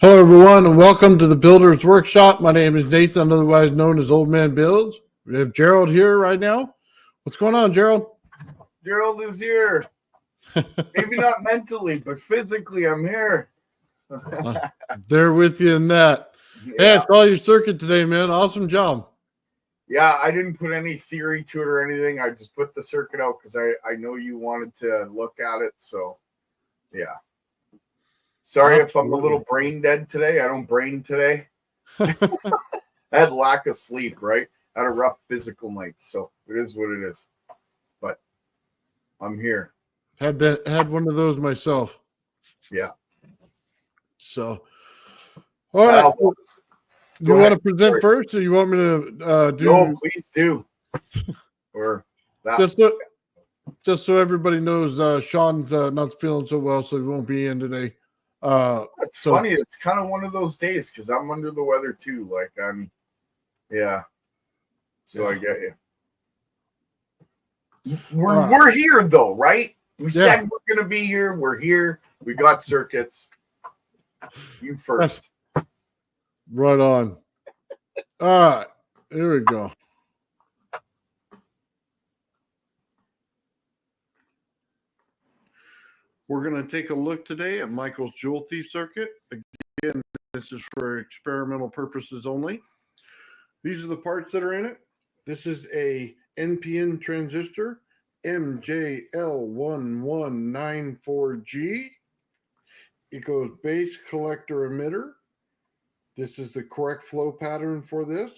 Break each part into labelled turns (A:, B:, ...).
A: Hello, everyone, and welcome to the Builder's Workshop. My name is Nathan, otherwise known as Old Man Builds. We have Gerald here right now. What's going on, Gerald?
B: Gerald is here. Maybe not mentally, but physically, I'm here.
A: There with you in that.
B: Yeah.
A: Hey, I saw your circuit today, man. Awesome job.
B: Yeah, I didn't put any theory to it or anything. I just put the circuit out because I know you wanted to look at it. So, yeah. Sorry if I'm a little brain dead today. I don't brain today. I had lack of sleep, right? I had a rough physical night. So it is what it is. But I'm here.
A: Had one of those myself.
B: Yeah.
A: So, all right. You want to present first, or you want me to do?
B: No, please do. Or that.
A: Just so everybody knows, Shawn's not feeling so well, so he won't be in today.
B: It's funny. It's kind of one of those days because I'm under the weather too. Like yeah. So I get you. We're here though, right? We said we're gonna be here. We're here. We got circuits. You first.
A: Right on. All right, here we go. We're going to take a look today at Michael's Joule thief circuit. Again, this is for experimental purposes only. These are the parts that are in it. This is a NPN transistor, MJL1194G. It goes base, collector, emitter. This is the correct flow pattern for this.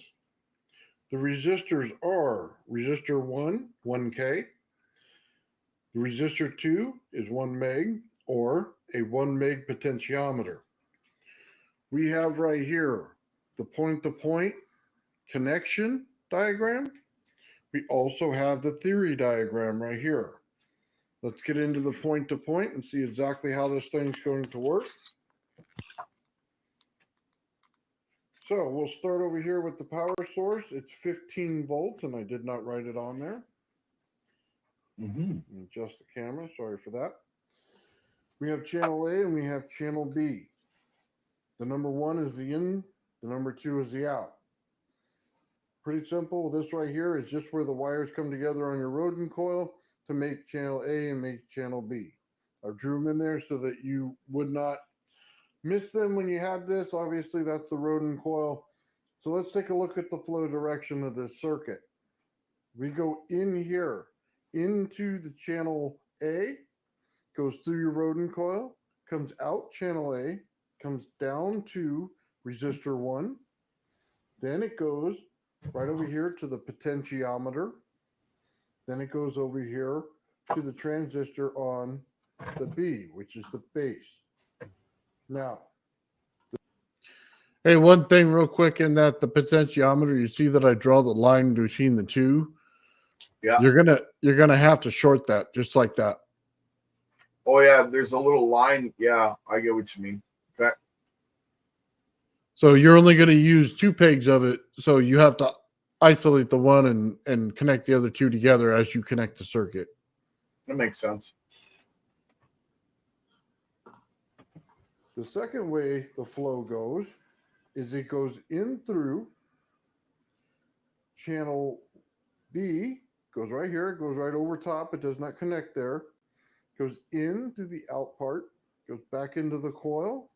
A: The resistors are resistor 1, 1K. The resistor 2 is 1 meg or a 1 meg potentiometer. We have right here the point-to-point connection diagram. We also have the theory diagram right here. Let's get into the point-to-point and see exactly how this thing's going to work. So we'll start over here with the power source. It's 15 volts, and I did not write it on there. Adjust the camera. Sorry for that. We have channel A and we have channel B. The number 1 is the in, the number 2 is the out. Pretty simple. This right here is just where the wires come together on your Rodin coil to make channel A and make channel B. I drew them in there so that you would not miss them when you had this. Obviously, that's the Rodin coil. So let's take a look at the flow direction of this circuit. We go in here into the channel A, goes through your Rodin coil, comes out channel A, comes down to resistor 1. Then it goes right over here to the potentiometer. Then it goes over here to the transistor on the B, which is the base. Now, hey, one thing real quick in that the potentiometer, you see that I draw the line between the two?
B: Yeah.
A: You're gonna have to short that just like that.
B: Oh yeah, there's a little line. Yeah, I get what you mean. Okay.
A: So you're only going to use 2 pegs of it. So you have to isolate the one and connect the other 2 together as you connect the circuit.
B: That makes sense.
A: The second way the flow goes is it goes in through channel B, goes right here, it goes right over top. It does not connect there. Goes in through the out part, goes back into the coil,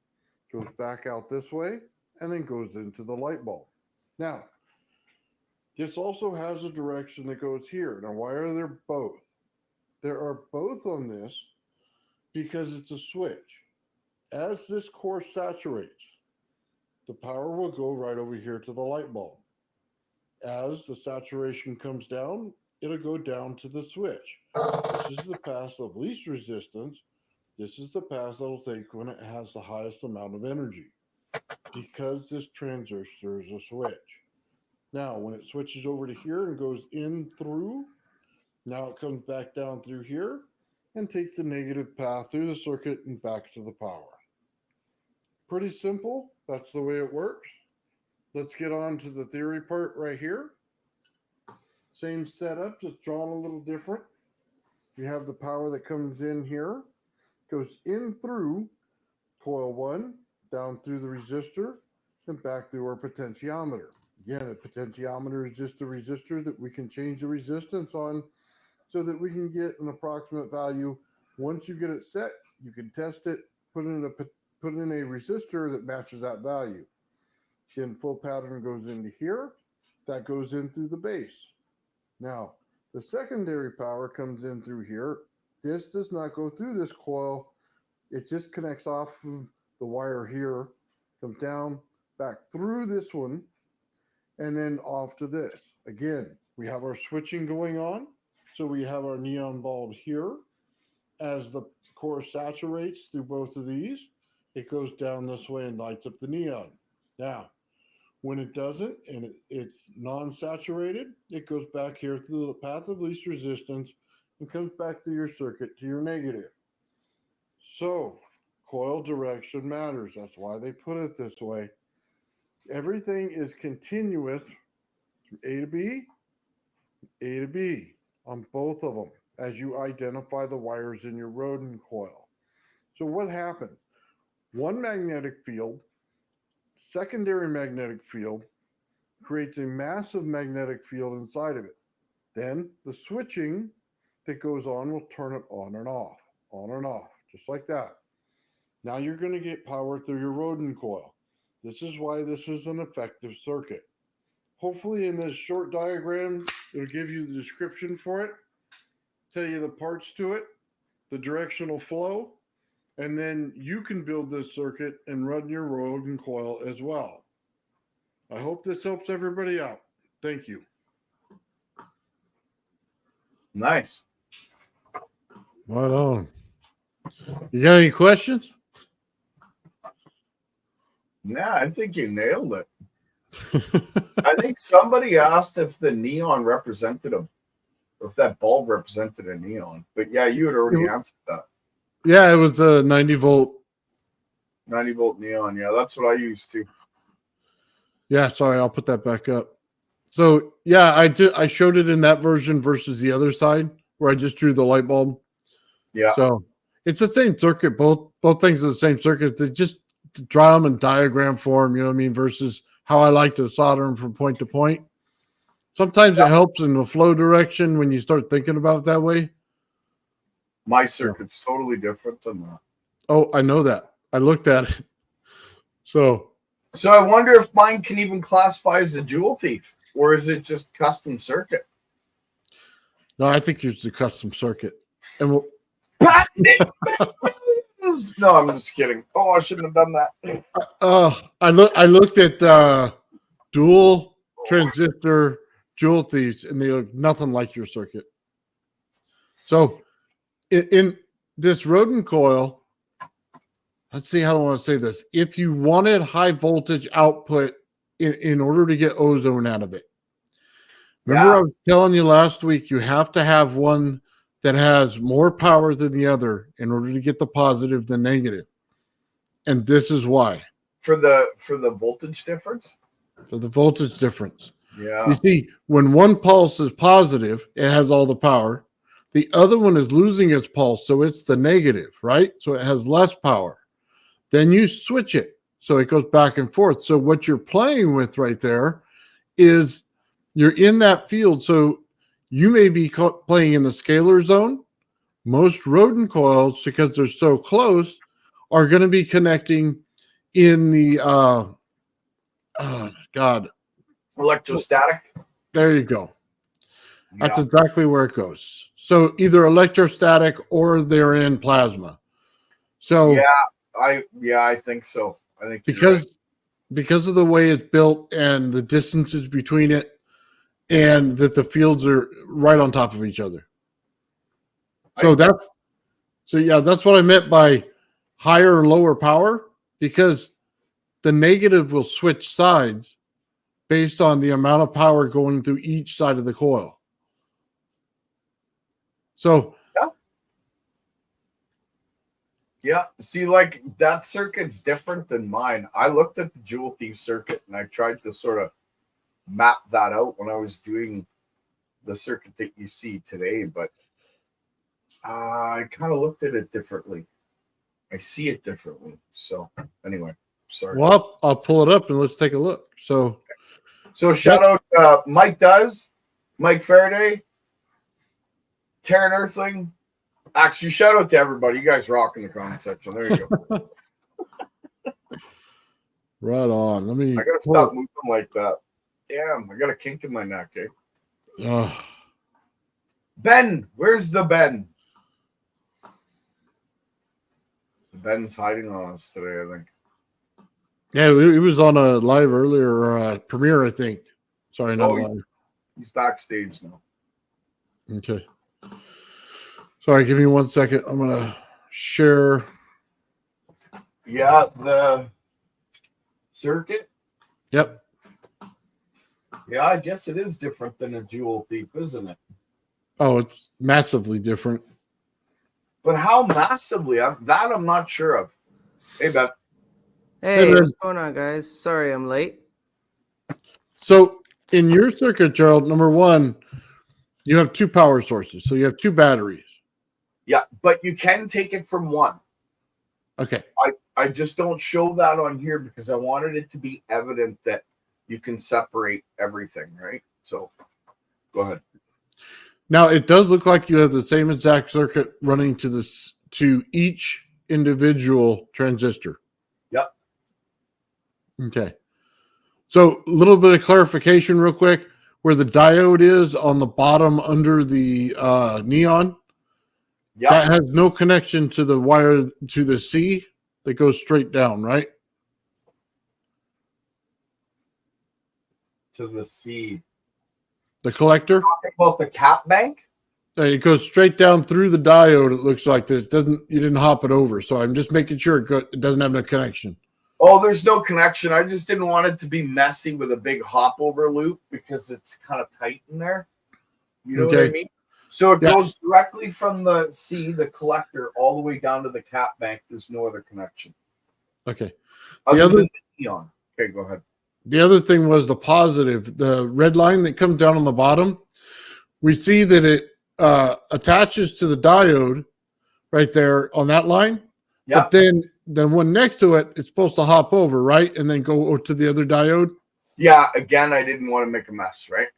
A: goes back out this way, and then goes into the light bulb. Now, this also has a direction that goes here. Now, why are there both? There are both on this because it's a switch. As this core saturates, the power will go right over here to the light bulb. As the saturation comes down, it'll go down to the switch. This is the path of least resistance. This is the path that'll take when it has the highest amount of energy, because this transistor is a switch. Now, when it switches over to here and goes in through, now it comes back down through here and takes the negative path through the circuit and back to the power. Pretty simple. That's the way it works. Let's get on to the theory part right here. Same setup, just drawn a little different. You have the power that comes in here, goes in through coil 1, down through the resistor, and back through our potentiometer. Again, a potentiometer is just a resistor that we can change the resistance on so that we can get an approximate value. Once you get it set, you can test it, put in a resistor that matches that value. Again, full pattern goes into here. That goes in through the base. Now, the secondary power comes in through here. This does not go through this coil. It just connects off of the wire here, comes down, back through this one, and then off to this. Again, we have our switching going on. So we have our neon bulb here. As the core saturates through both of these, it goes down this way and lights up the neon. Now, when it doesn't and it's non-saturated, it goes back here through the path of least resistance and comes back through your circuit to your negative. So coil direction matters. That's why they put it this way. Everything is continuous from A to B, A to B on both of them as you identify the wires in your Rodin coil. So what happens? One magnetic field, secondary magnetic field, creates a massive magnetic field inside of it. Then the switching that goes on will turn it on and off, just like that. Now you're going to get power through your Rodin coil. This is why this is an effective circuit. Hopefully in this short diagram, it'll give you the description for it, tell you the parts to it, the directional flow, and then you can build this circuit and run your Rodin coil as well. I hope this helps everybody out. Thank you.
B: Nice.
C: Right on. You got any questions?
B: Yeah, I think you nailed it. I think somebody asked if the neon represented if that bulb represented a neon. But yeah, you had already answered that.
C: Yeah, it was a 90 volt.
B: 90 volt neon. Yeah, that's what I used to.
C: Yeah, sorry, I'll put that back up. So yeah, I showed it in that version versus the other side where I just drew the light bulb.
B: Yeah.
C: So it's the same circuit. Both things are the same circuit. They just draw them in diagram form, you know what I mean, versus how I like to solder them from point to point. Sometimes it helps in the flow direction when you start thinking about it that way.
B: My circuit's totally different than that.
C: Oh, I know that. I looked at it. So
B: I wonder if mine can even classify as a jewel thief, or is it just custom circuit?
C: no, I think it's a custom circuit. And we'll,
B: No, I'm just kidding. Oh, I shouldn't have done that.
C: I looked at dual transistor jewel thieves, and they look nothing like your circuit. So in this Rodin coil, let's see how do I want to say this. If you wanted high voltage output in order to get ozone out of it, remember I was telling you last week, you have to have one that has more power than the other in order to get the positive than negative. And this is why.
B: For the voltage difference?
C: For the voltage difference.
B: Yeah.
C: You see, when one pulse is positive, it has all the power. The other one is losing its pulse, so it's the negative, right? So it has less power. Then you switch it, so it goes back and forth. So what you're playing with right there is you're in that field. So you may be playing in the scalar zone. Most Rodin coils, because they're so close, are going to be connecting in the
B: electrostatic.
C: There you go. That's exactly where it goes. So either electrostatic or they're in plasma. So
B: I think so. I think
C: because of the way it's built and the distances between it, and that the fields are right on top of each other. So that's what I meant by higher and lower power, because the negative will switch sides based on the amount of power going through each side of the coil. So
B: yeah. See, like that circuit's different than mine. I looked at the jewel thief circuit and I tried to sort of map that out when I was doing the circuit that you see today, but I kind of looked at it differently. I see it differently. So anyway, Sorry.
C: Well, I'll pull it up and let's take a look. So
B: shout out Mike Faraday, Terran Earthling. Actually, shout out to everybody. You guys rock in the comment section. There you go.
C: Right on.
B: I gotta stop moving like that. Damn, I got a kink in my neck, eh? Ben, where's the Ben? Ben's hiding on us today, I think.
C: Yeah, he was on a live earlier, or premiere, I think. Sorry, not live.
B: He's backstage now.
C: Okay. Sorry, give me 1 second. I'm gonna share.
B: Yeah, the circuit.
C: Yep.
B: Yeah, I guess it is different than a jewel thief, isn't it?
C: Oh, it's massively different.
B: But how massively? I'm not sure of. Hey, Beth.
D: Hey, what's going on, guys? Sorry I'm late.
C: So in your circuit, Gerald, number one, you have two power sources. So you have two batteries.
B: Yeah, but you can take it from one.
C: Okay.
B: I just don't show that on here because I wanted it to be evident that you can separate everything, right? So go ahead.
C: Now it does look like you have the same exact circuit running to each individual transistor.
B: Yep.
C: Okay. So a little bit of clarification real quick. Where the diode is on the bottom under the neon, that has no connection to the wire to the C that goes straight down, right?
B: To the C.
C: The collector?
B: Talking about the cap bank?
C: It goes straight down through the diode. It looks like this. You didn't hop it over. So I'm just making sure it doesn't have no connection.
B: Oh, there's no connection. I just didn't want it to be messy with a big hop over loop because it's kind of tight in there. You know what I mean? So it goes directly from the C, the collector, all the way down to the cap bank. There's no other connection.
C: Okay.
B: Other than the neon. Okay, go ahead.
C: The other thing was the positive. The red line that comes down on the bottom, we see that it attaches to the diode right there on that line.
B: Yeah.
C: But then one next to it, it's supposed to hop over, right? And then go to the other diode.
B: Yeah, again, I didn't want to make a mess, right?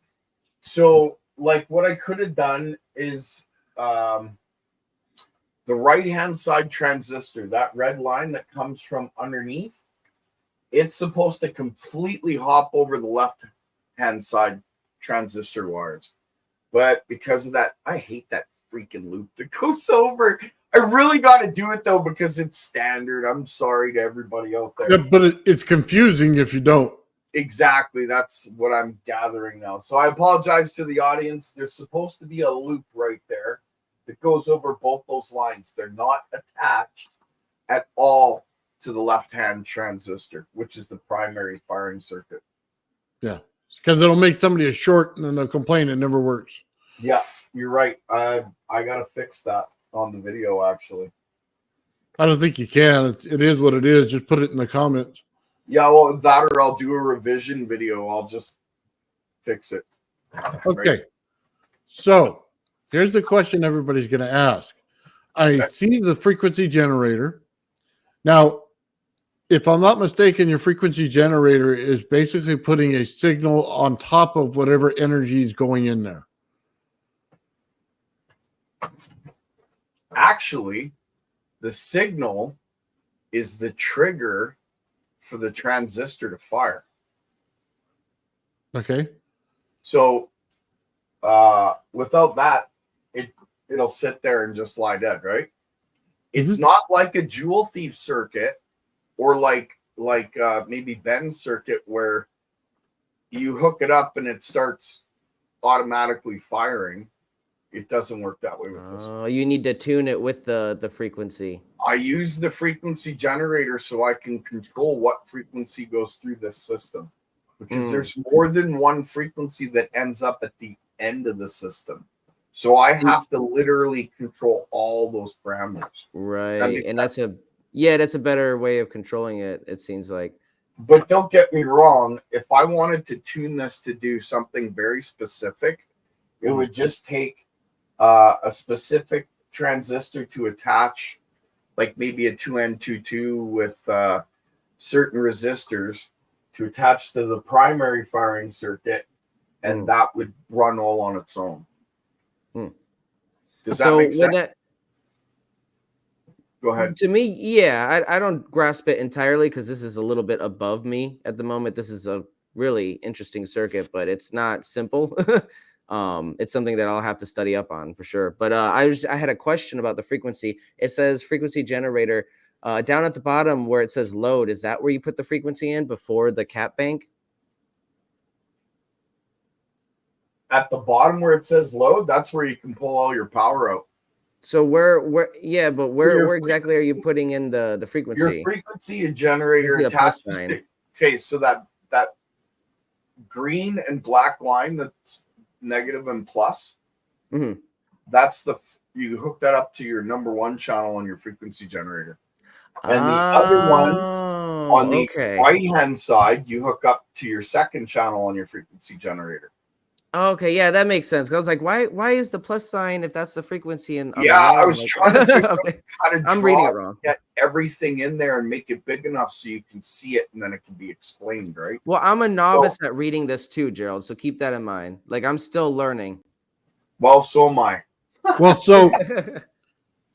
B: So, like, what I could have done is the right-hand side transistor, that red line that comes from underneath, it's supposed to completely hop over the left-hand side transistor wires. But because of that, I hate that freaking loop that goes over. I really got to do it, though, because it's standard. I'm sorry to everybody out there.
C: Yeah, but it's confusing if you don't.
B: Exactly. That's what I'm gathering now. So I apologize to the audience. There's supposed to be a loop right there that goes over both those lines. They're not attached at all to the left-hand transistor, which is the primary firing circuit.
C: Yeah, because it'll make somebody a short and then they'll complain it never works.
B: Yeah, you're right. I got to fix that on the video, actually.
C: I don't think you can. It is what it is. Just put it in the comments.
B: Yeah, well, that or I'll do a revision video. I'll just fix it.
C: Okay. Right. So here's the question everybody's going to ask. I see the frequency generator. Now, if I'm not mistaken, your frequency generator is basically putting a signal on top of whatever energy is going in there.
B: Actually, the signal is the trigger for the transistor to fire.
C: Okay.
B: So without that, it'll sit there and just lie dead, right? It's not like a jewel thief circuit or like maybe Ben's circuit where you hook it up and it starts automatically firing. It doesn't work that way with this.
D: You need to tune it with the frequency.
B: I use the frequency generator so I can control what frequency goes through this system. Because there's more than one frequency that ends up at the end of the system. So I have to literally control all those parameters.
D: Right. And that's a better way of controlling it, it seems like.
B: But don't get me wrong. If I wanted to tune this to do something very specific, it would just take a specific transistor to attach, like maybe a 2N22 with certain resistors to attach to the primary firing circuit, and that would run all on its own. Does that make sense? Go ahead.
D: To me, yeah, I don't grasp it entirely because this is a little bit above me at the moment. This is a really interesting circuit, but it's not simple. It's something that I'll have to study up on for sure. But I had a question about the frequency. It says frequency generator down at the bottom where it says load. Is that where you put the frequency in before the cap bank?
B: At the bottom where it says load, that's where you can pull all your power out.
D: So where exactly are you putting in the frequency?
B: Your frequency generator attaches to, okay, so that green and black line that's negative and plus, that's you hook that up to your number 1 channel on your frequency generator. And the other one on the right-hand side, you hook up to your 2nd channel on your frequency generator.
D: Okay, yeah, that makes sense. I was like, why is the plus sign if that's the frequency? And
B: I was trying to figure out how to
D: I'm reading it wrong.
B: Get everything in there and make it big enough so you can see it, and then it can be explained, right?
D: Well, I'm a novice at reading this too, Gerald. So keep that in mind. Like, I'm still learning.
B: Well, so am I.
C: Well, so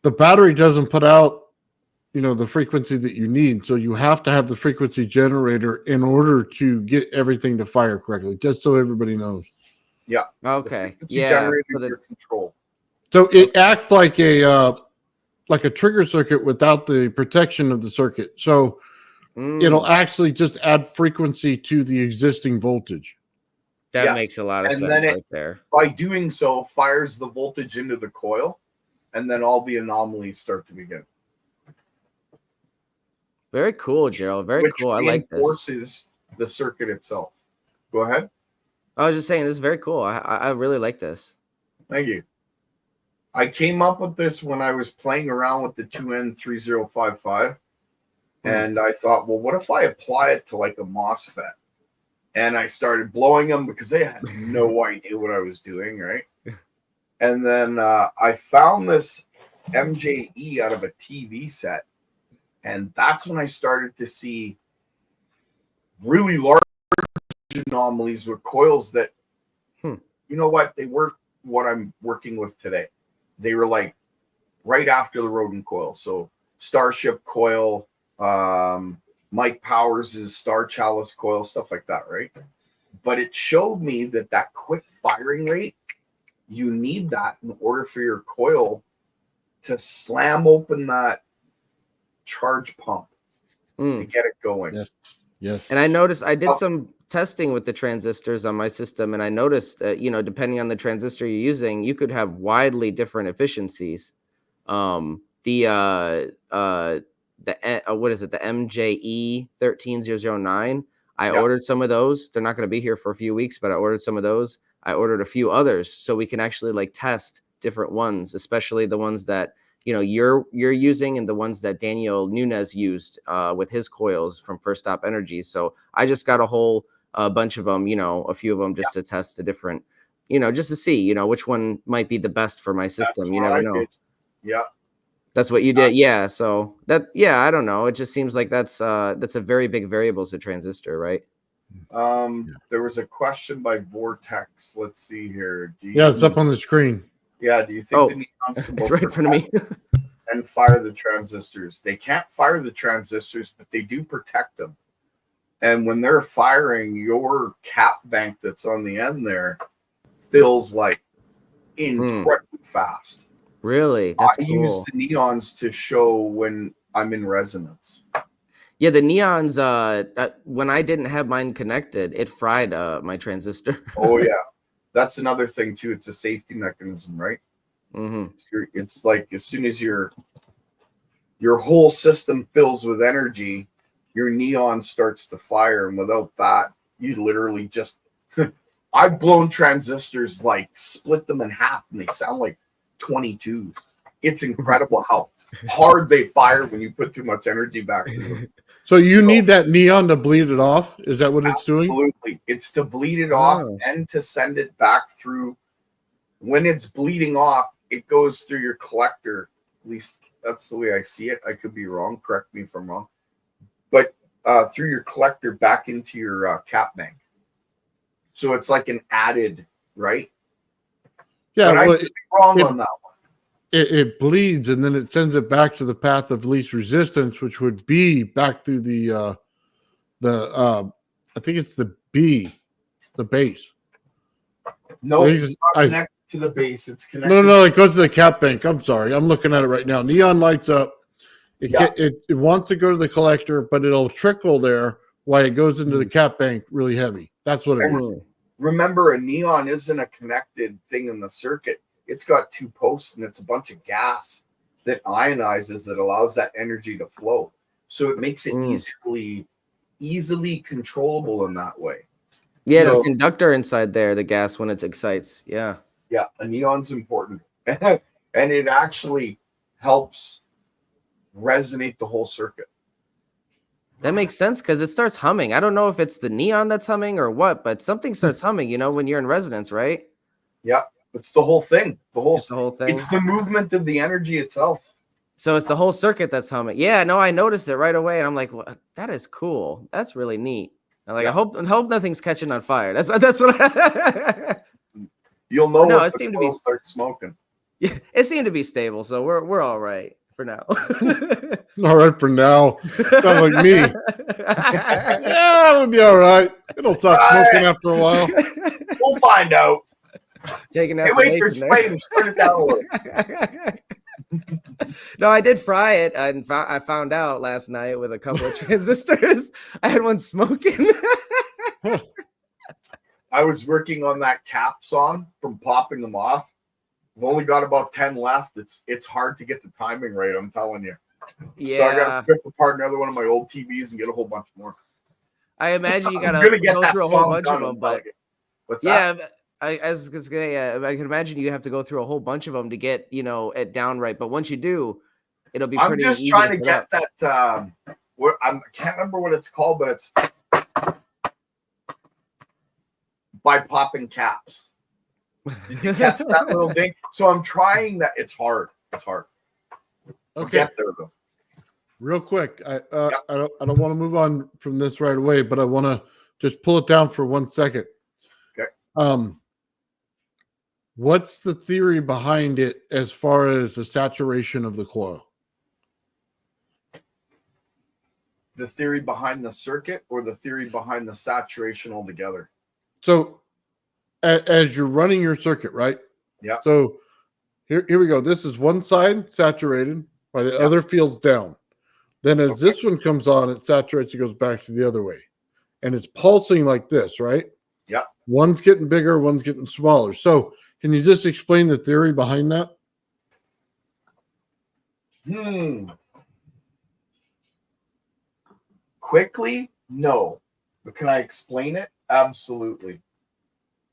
C: the battery doesn't put out, the frequency that you need. So you have to have the frequency generator in order to get everything to fire correctly, just so everybody knows.
B: Yeah.
D: Okay.
B: Yeah. So your control.
C: So it acts like a trigger circuit without the protection of the circuit. So it'll actually just add frequency to the existing voltage.
D: That makes a lot of sense right there.
B: By doing so, fires the voltage into the coil, and then all the anomalies start to begin.
D: Very cool, Gerald. Very cool. I like this.
B: Reinforces the circuit itself. Go ahead.
D: I was just saying, this is very cool. I really like this.
B: Thank you. I came up with this when I was playing around with the 2N3055. And I thought, well, what if I apply it to like a MOSFET? And I started blowing them because they had no idea what I was doing, right? And then I found this MJE out of a TV set. And that's when I started to see really large anomalies with coils that, you know what, they weren't what I'm working with today. They were like right after the rodent coil. So Starship coil, Mike Powers' Star Chalice coil, stuff like that, right? But it showed me that quick firing rate, you need that in order for your coil to slam open that charge pump to get it going.
C: Yes.
D: And I noticed I did some testing with the transistors on my system, and I noticed that, depending on the transistor you're using, you could have widely different efficiencies. What is it? The MJE 13009. I ordered some of those. They're not going to be here for a few weeks, but I ordered some of those. I ordered a few others so we can actually like test different ones, especially the ones that you're using and the ones that Daniel Nunes used with his coils from First Stop Energy. So I just got a whole bunch of them, a few of them just to test the different, just to see, which one might be the best for my system. You never know.
B: Yeah.
D: That's what you did. Yeah. So I don't know. It just seems like that's a very big variable as a transistor, right?
B: There was a question by Vortex. Let's see here.
C: It's up on the screen.
B: Yeah. Do you think the neons can
D: it's right in front of me
B: and fire the transistors? They can't fire the transistors, but they do protect them. And when they're firing, your cap bank that's on the end there fills like incredibly fast.
D: Really? That's cool.
B: Use the neons to show when I'm in resonance.
D: Yeah, the neons, when I didn't have mine connected, it fried my transistor.
B: Oh, yeah. That's another thing, too. It's a safety mechanism, right? It's like as soon as your whole system fills with energy, your neon starts to fire. And without that, you literally just... I've blown transistors, like split them in half, and they sound like 22s. It's incredible how hard they fire when you put too much energy back to them.
C: So you need that neon to bleed it off? Is that what it's doing?
B: Absolutely. It's to bleed it off and to send it back through. When it's bleeding off, it goes through your collector. At least that's the way I see it. I could be wrong. Correct me if I'm wrong. But through your collector back into your cap bank. So it's like an added, right?
C: Yeah,
B: but
C: well,
B: I could be wrong on that one.
C: it bleeds and then it sends it back to the path of least resistance, which would be back through the I think it's the base.
B: No,
C: I think
B: it's
C: it's-
B: not
C: I-
B: connected to the base. It's connected.
C: No, it goes to the cap bank. I'm sorry, I'm looking at it right now. Neon lights up.
B: Yeah.
C: It wants to go to the collector, but it'll trickle there while it goes into the cap bank really heavy. That's what it is.
B: Remember, a neon isn't a connected thing in the circuit. It's got 2 posts and it's a bunch of gas that ionizes that allows that energy to flow. So it makes it easily controllable in that way.
D: Yeah,
B: So-
D: it's a conductor inside there, the gas when it excites. Yeah.
B: Yeah, a neon's important. And it actually helps resonate the whole circuit.
D: That makes sense because it starts humming. I don't know if it's the neon that's humming or what, but something starts humming, you know, when you're in resonance, right?
B: Yeah, it's the whole thing.
D: It's the whole thing.
B: It's the movement of the energy itself.
D: So it's the whole circuit that's humming. Yeah, no, I noticed it right away. And I'm like, well, that is cool. That's really neat. I'm like,
B: Yeah.
D: I hope nothing's catching on fire. That's what
B: You'll know
D: No,
B: if
D: it
B: the
D: seemed to be-
B: coil starts smoking.
D: Yeah, it seemed to be stable, so we're all right for now.
C: All right for now. Sound like me. Yeah, it'll be all right. It'll stop smoking after a while.
B: We'll find out.
D: Taking out
B: Hey,
D: the
B: wait,
D: Nathan
B: there's flames. Turn it down a little.
D: there. No, I did fry it, and I found out last night with a couple of transistors. I had one smoking.
B: I was working on that cap song from popping them off. I've only got about 10 left. It's hard to get the timing right, I'm telling you.
D: Yeah,
B: So I got to strip apart another one of my old TVs and get a whole bunch more.
D: I imagine you
B: I'm
D: gotta
B: gonna get
D: go
B: that
D: through a whole
B: song
D: bunch
B: done,
D: of them,
B: I'm telling
D: but
B: you. What's that?
D: yeah, I was gonna say, yeah, I can imagine you have to go through a whole bunch of them to get it down right. But once you do, it'll be
B: I'm
D: pretty
B: just
D: easy
B: trying to
D: set
B: get
D: up.
B: that. I can't remember what it's called, but it's by popping caps. Did you catch that little ding? So I'm trying that. It's hard. It's hard. We'll
C: Okay.
B: get there though.
C: Real quick, I don't want to move on from this right away, but I want to just pull it down for 1 second.
B: Okay.
C: What's the theory behind it as far as the saturation of the coil?
B: The theory behind the circuit or the theory behind the saturation altogether?
C: So, as you're running your circuit, right?
B: Yeah.
C: So here we go. This is one side saturated, while the other feels down. Then as this one comes on, it saturates, it goes back to the other way. And it's pulsing like this, right?
B: Yeah.
C: One's getting bigger, one's getting smaller. So can you just explain the theory behind that?
B: Quickly? No. But can I explain it? Absolutely.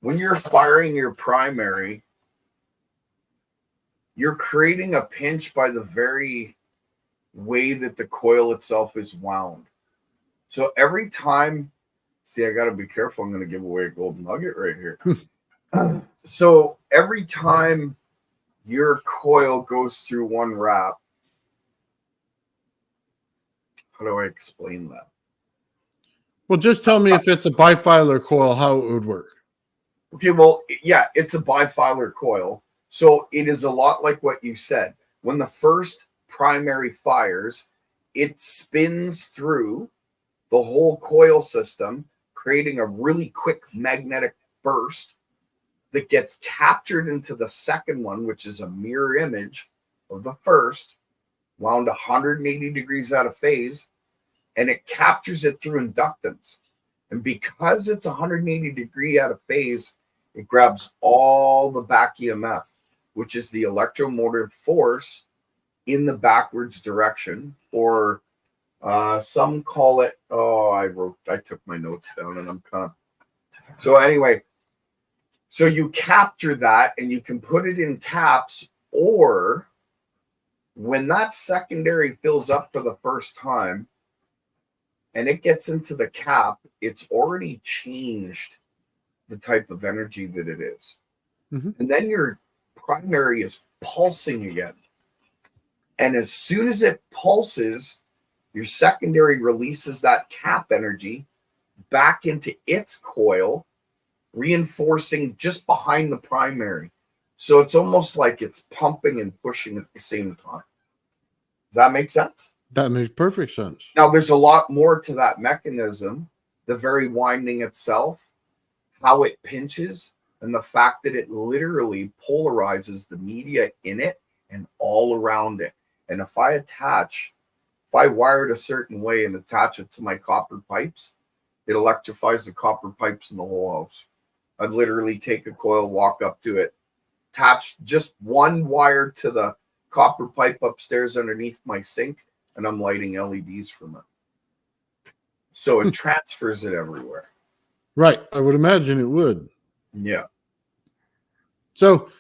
B: When you're firing your primary, you're creating a pinch by the very way that the coil itself is wound. So every time, see, I got to be careful. I'm going to give away a gold nugget right here. So every time your coil goes through one wrap, how do I explain that?
C: Well, just tell me if it's a bifilar coil, how it would work.
B: Okay, well, yeah, it's a bifilar coil. So it is a lot like what you said. When the first primary fires, it spins through the whole coil system, creating a really quick magnetic burst that gets captured into the second one, which is a mirror image of the first, wound 180 degrees out of phase, and it captures it through inductance. And because it's 180 degree out of phase, it grabs all the back EMF, which is the electromotive force in the backwards direction, or some call it, I took my notes down and I'm kind of, so anyway, so you capture that and you can put it in caps, or when that secondary fills up for the first time and it gets into the cap, it's already changed the type of energy that it is.
C: Mhm.
B: And then your primary is pulsing again. And as soon as it pulses, Your secondary releases that cap energy back into its coil, reinforcing just behind the primary. So it's almost like it's pumping and pushing at the same time. Does that make sense?
C: That makes perfect sense.
B: Now, there's a lot more to that mechanism, the very winding itself, how it pinches, and the fact that it literally polarizes the media in it and all around it. And if I wire it a certain way and attach it to my copper pipes, it electrifies the copper pipes in the whole house. I'd literally take a coil, walk up to it, attach just one wire to the copper pipe upstairs underneath my sink, and I'm lighting LEDs from it. So it transfers it everywhere.
C: Right. I would imagine it would.
B: Yeah.
C: So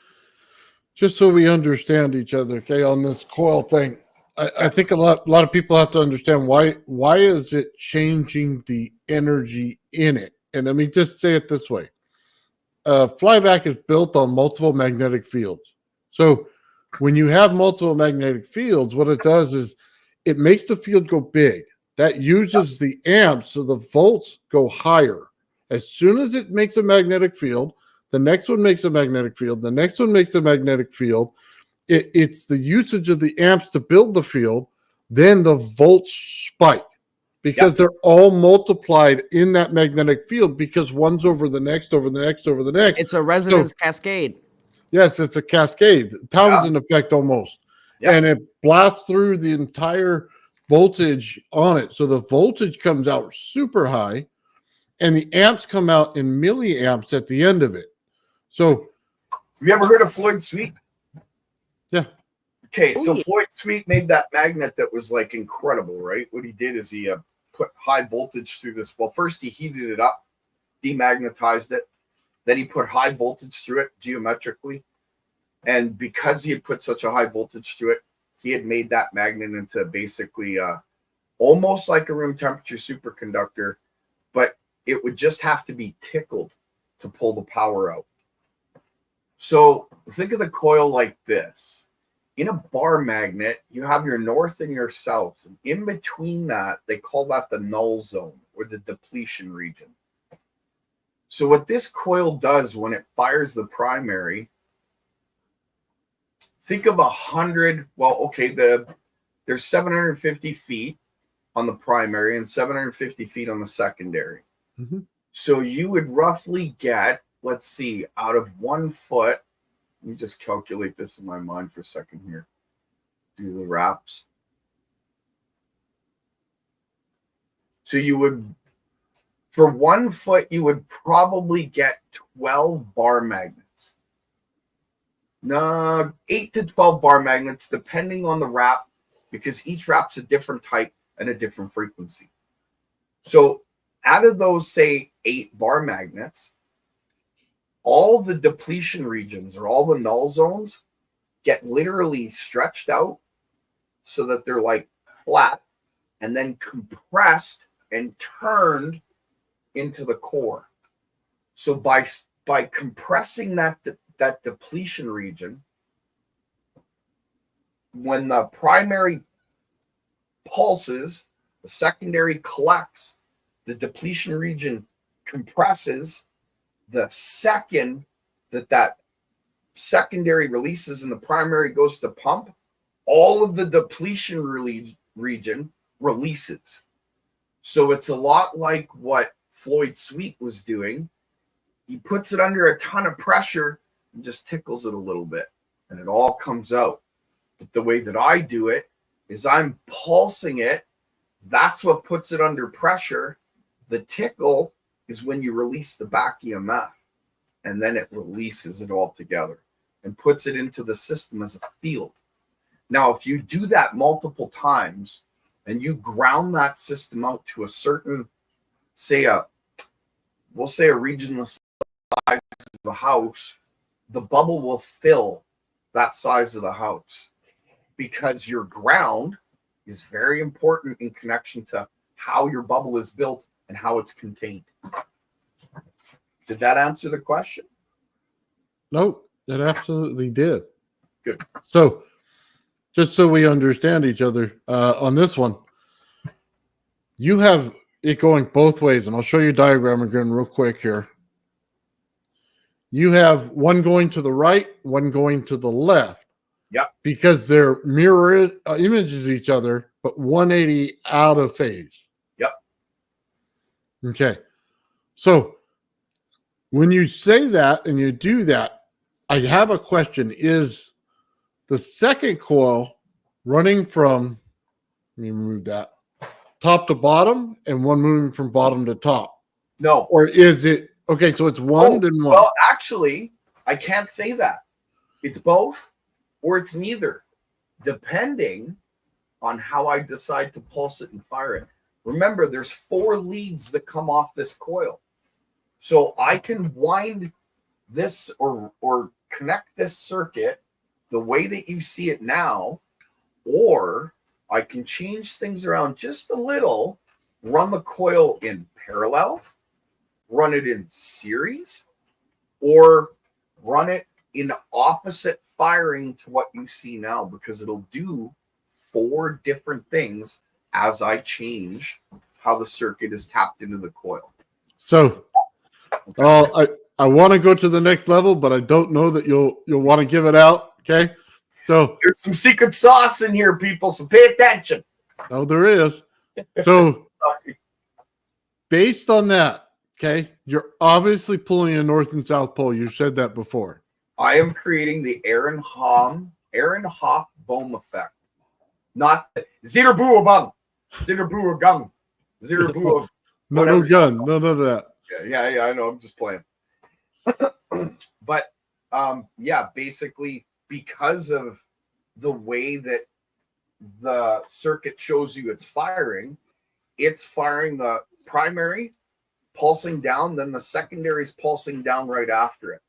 C: just so we understand each other, okay, on this coil thing, I think a lot of people have to understand why is it changing the energy in it? And let me just say it this way. Flyback is built on multiple magnetic fields. So when you have multiple magnetic fields, what it does is it makes the field go big. That uses the amps, so the volts go higher. As soon as it makes a magnetic field, the next one makes a magnetic field, the next one makes a magnetic field. It's the usage of the amps to build the field, then the volts spike because they're all multiplied in that magnetic field because one's over the next, over the next, over the next.
D: It's a resonance cascade.
C: Yes, it's a cascade. Townsend effect almost. Yeah. And it blasts through the entire voltage on it. So the voltage comes out super high and the amps come out in milliamps at the end of it. So
B: have you ever heard of Floyd Sweet?
C: Yeah.
B: Okay, so Floyd Sweet made that magnet that was like incredible, right? What he did is he put high voltage through this. Well, first he heated it up, demagnetized it. Then he put high voltage through it geometrically. And because he had put such a high voltage through it, he had made that magnet into basically almost like a room temperature superconductor, but it would just have to be tickled to pull the power out. So think of the coil like this. In a bar magnet, you have your north and your south. And in between that, they call that the null zone or the depletion region. So what this coil does when it fires the primary, think of 100, well, okay, there's 750 feet on the primary and 750 feet on the secondary.
C: Mm-hmm.
B: So you would roughly get, let's see, out of 1 foot, let me just calculate this in my mind for a second here. Do the wraps. So you would, for 1 foot, you would probably get 12 bar magnets. No, 8 to 12 bar magnets, depending on the wrap, because each wrap's a different type and a different frequency. So out of those, say, 8 bar magnets, all the depletion regions or all the null zones get literally stretched out so that they're like flat and then compressed and turned into the core. So by compressing that depletion region, when the primary pulses, the secondary collects, the depletion region compresses. The second that secondary releases and the primary goes to pump, all of the depletion region releases. So it's a lot like what Floyd Sweet was doing. He puts it under a ton of pressure and just tickles it a little bit, and it all comes out. But the way that I do it is I'm pulsing it. That's what puts it under pressure. The tickle is when you release the back EMF, and then it releases it all together and puts it into the system as a field. Now, if you do that multiple times and you ground that system out to a certain, we'll say a region the size of the house, the bubble will fill that size of the house because your ground is very important in connection to how your bubble is built and how it's contained. Did that answer the question?
C: No, it absolutely did.
B: Good.
C: So just so we understand each other on this one, you have it going both ways, and I'll show you a diagram again real quick here. You have one going to the right, one going to the left.
B: Yep.
C: Because they're mirror images of each other, but 180 out of phase.
B: Yep.
C: Okay. So when you say that and you do that, I have a question. Is the second coil running from, let me remove that, top to bottom and one moving from bottom to top?
B: No.
C: Or is it, okay, so it's one, then one.
B: Well, actually, I can't say that. It's both or it's neither, depending on how I decide to pulse it and fire it. Remember, there's 4 leads that come off this coil. So I can wind this or connect this circuit the way that you see it now, or I can change things around just a little, run the coil in parallel, run it in series, or run it in opposite firing to what you see now, because it'll do 4 different things as I change how the circuit is tapped into the coil.
C: So I want to go to the next level, but I don't know that you'll want to give it out. Okay. So
B: there's some secret sauce in here, people, so pay attention.
C: Oh, there is. So based on that, okay, you're obviously pulling a north and south pole. You said that before.
B: I am creating the Aaron Hoff Bohm effect. Not Zero Boo Bung. Zero Boo Gung. Zero Boo.
C: No gun. None of that.
B: Yeah, I know. I'm just playing. But yeah, basically, because of the way that the circuit shows you it's firing the primary pulsing down, then the secondary is pulsing down right after it.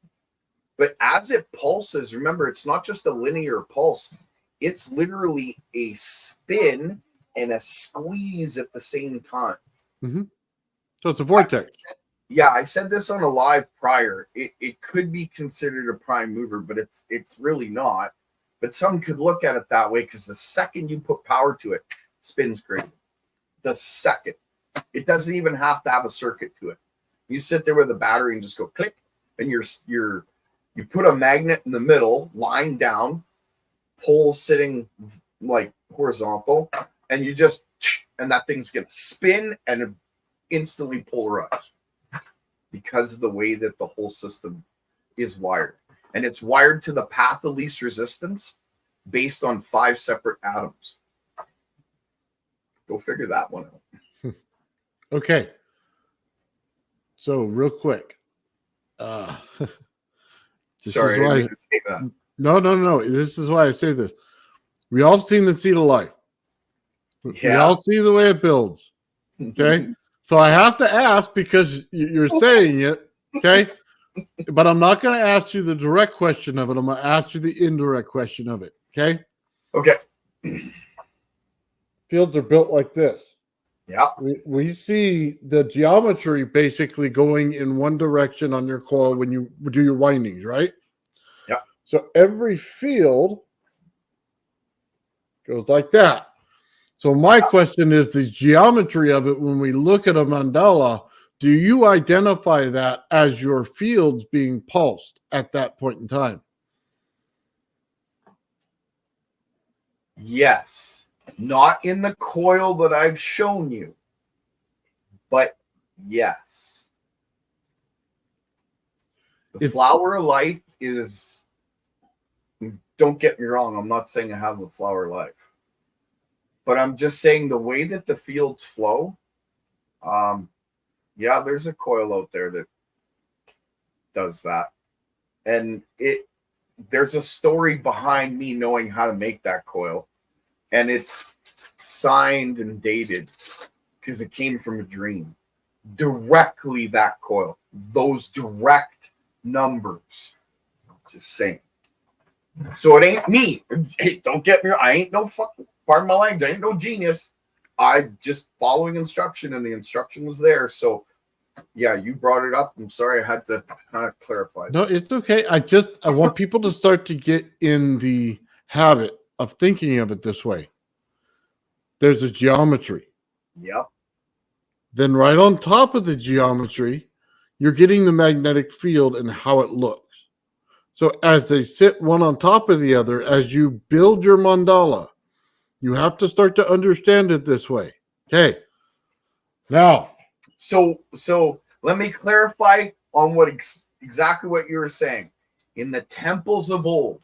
B: But as it pulses, remember, it's not just a linear pulse. It's literally a spin and a squeeze at the same time.
C: Mm-hmm. So it's a vortex.
B: Yeah, I said this on a live prior. It could be considered a prime mover, but it's really not. But some could look at it that way, because the second you put power to it, spins great. The second. It doesn't even have to have a circuit to it. You sit there with a battery and just go click, and you put a magnet in the middle, line down, pole sitting like horizontal, and you just, and that thing's gonna spin and instantly polarize, because of the way that the whole system is wired. And it's wired to the path of least resistance based on 5 separate atoms. Go figure that one out.
C: Okay. So real quick.
B: Sorry, I didn't mean to say that.
C: No. This is why I say this. We all seen the seed of life. We all see the way it builds. Okay. So I have to ask, because you're saying it. Okay. But I'm not going to ask you the direct question of it. I'm going to ask you the indirect question of it. Okay.
B: Okay.
C: Fields are built like this.
B: Yeah.
C: We see the geometry basically going in one direction on your coil when you do your windings, right?
B: Yeah.
C: So every field goes like that. So my question is the geometry of it. When we look at a mandala, do you identify that as your fields being pulsed at that point in time?
B: Yes. Not in the coil that I've shown you, but yes. The flower of life is, don't get me wrong, I'm not saying I have the flower of life, but I'm just saying the way that the fields flow, yeah, there's a coil out there that does that. And there's a story behind me knowing how to make that coil. And it's signed and dated because it came from a dream. Directly that coil. Those direct numbers. Just saying. So it ain't me. Hey, don't get me wrong. I ain't no fucking, pardon my language, I ain't no genius. I just following instruction, and the instruction was there. So yeah, you brought it up. I'm sorry, I had to kind of clarify.
C: No, it's okay. I want people to start to get in the habit of thinking of it this way. There's a geometry.
B: Yep.
C: Then right on top of the geometry, you're getting the magnetic field and how it looks. So as they sit one on top of the other, as you build your mandala, you have to start to understand it this way. Okay. Now,
B: So let me clarify on what exactly what you were saying. In the temples of old,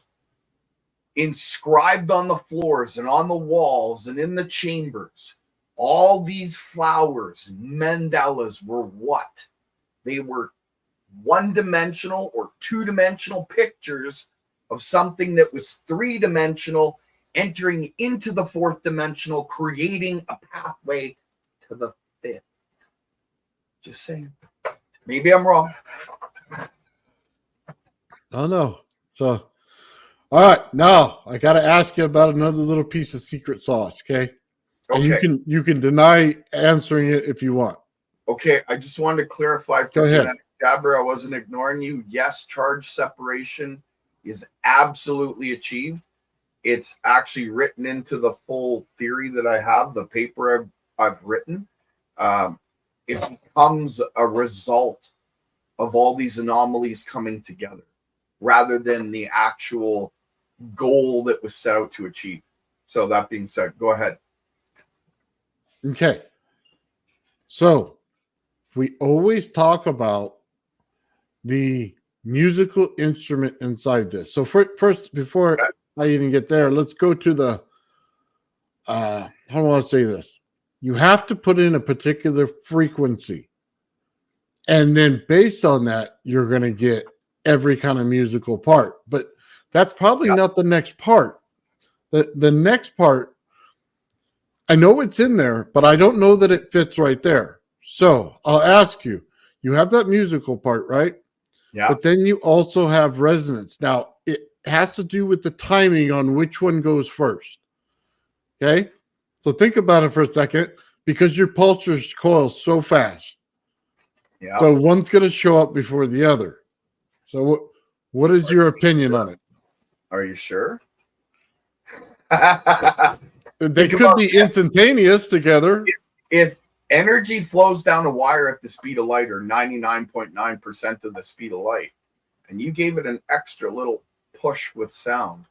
B: inscribed on the floors and on the walls and in the chambers, all these flowers, mandalas, were what? They were one-dimensional or two-dimensional pictures of something that was three-dimensional, entering into the fourth dimensional, creating a pathway to the fifth. Just saying. Maybe I'm wrong.
C: oh no. So, all right. Now I got to ask you about another little piece of secret sauce. Okay. And
B: Okay.
C: you can deny answering it if you want.
B: Okay. I just wanted to clarify
C: Go
B: for
C: ahead.
B: Genetic Jabber, I wasn't ignoring you. Yes, charge separation is absolutely achieved. It's actually written into the full theory that I have, the paper I've written. It becomes a result of all these anomalies coming together rather than the actual goal that was set out to achieve. So that being said, go ahead.
C: Okay. So we always talk about the musical instrument inside this. So first, before I even get there, let's go to the, how do I want to say this? You have to put in a particular frequency. And then based on that, you're going to get every kind of musical part. But that's probably not the next part. The next part, I know it's in there, but I don't know that it fits right there. So I'll ask you, you have that musical part, right?
B: Yeah.
C: But then you also have resonance. Now, it has to do with the timing on which one goes first. Okay? So think about it for a second, because your pulsars coil so fast.
B: Yeah.
C: So one's going to show up before the other. So what is your opinion on it?
B: Are you sure?
C: They could be instantaneous together.
B: If energy flows down a wire at the speed of light, or 99.9% of the speed of light, and you gave it an extra little push with sound,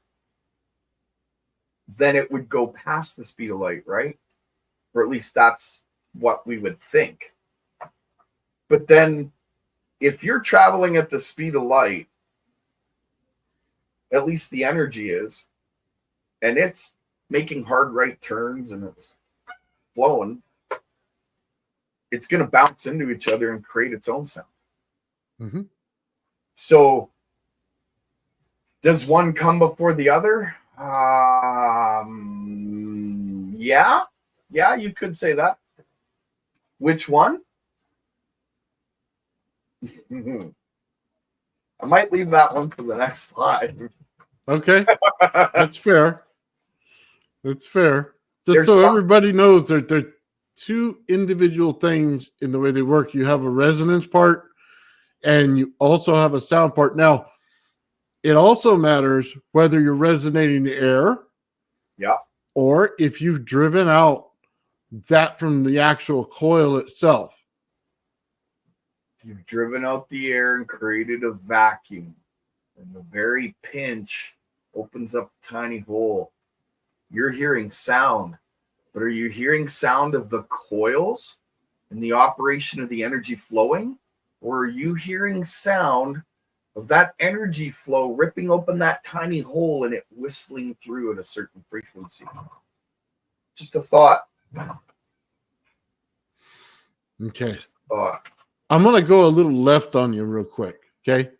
B: then it would go past the speed of light, right? Or at least that's what we would think. But then if you're traveling at the speed of light, at least the energy is, and it's making hard right turns and it's flowing, it's going to bounce into each other and create its own sound.
C: Mm-hmm.
B: So does one come before the other? Yeah, you could say that. Which one? I might leave that one for the next slide.
C: Okay. That's fair. That's fair. Just
B: There's
C: so
B: some-
C: everybody knows that they're two individual things in the way they work. You have a resonance part and you also have a sound part. Now, it also matters whether you're resonating the air, or if you've driven out that from the actual coil itself.
B: You've driven out the air and created a vacuum, and the very pinch opens up a tiny hole. You're hearing sound, but are you hearing sound of the coils and the operation of the energy flowing? Or are you hearing sound of that energy flow ripping open that tiny hole and it whistling through at a certain frequency? Just a thought.
C: Okay.
B: Just a thought.
C: I'm going to go a little left on you real quick. Okay.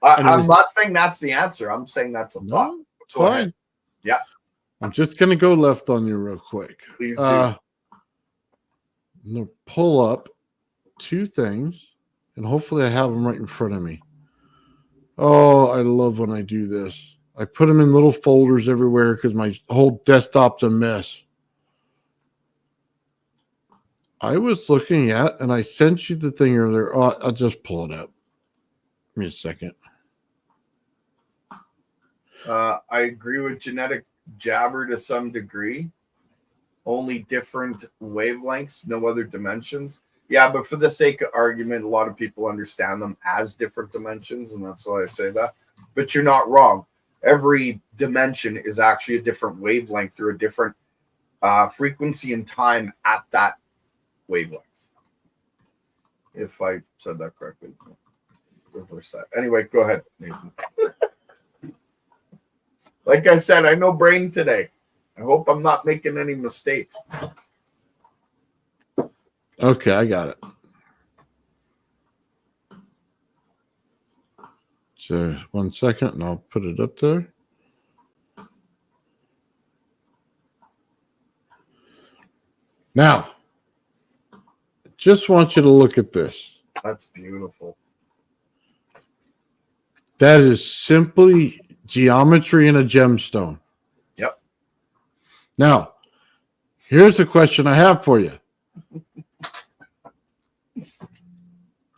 B: I'm not saying that's the answer. I'm saying that's a thought.
C: No, it's
B: Go
C: fine.
B: ahead. Yeah.
C: I'm just going to go left on you real quick.
B: Please do.
C: I'm going to pull up two things, and hopefully I have them right in front of me. Oh, I love when I do this. I put them in little folders everywhere because my whole desktop's a mess. I was looking at, and I sent you the thing earlier. Oh, I'll just pull it up. Give me a second.
B: I agree with Genetic Jabber to some degree. Only different wavelengths, no other dimensions. Yeah, but for the sake of argument, a lot of people understand them as different dimensions, and that's why I say that. But you're not wrong. Every dimension is actually a different wavelength through a different frequency and time at that wavelength. If I said that correctly. Reverse that. Anyway, go ahead, Nathan. Like I said, I know brain today. I hope I'm not making any mistakes.
C: Okay, I got it. So 1 second, and I'll put it up there. Now, just want you to look at this.
B: That's beautiful.
C: That is simply geometry in a gemstone.
B: Yep.
C: Now, here's the question I have for you.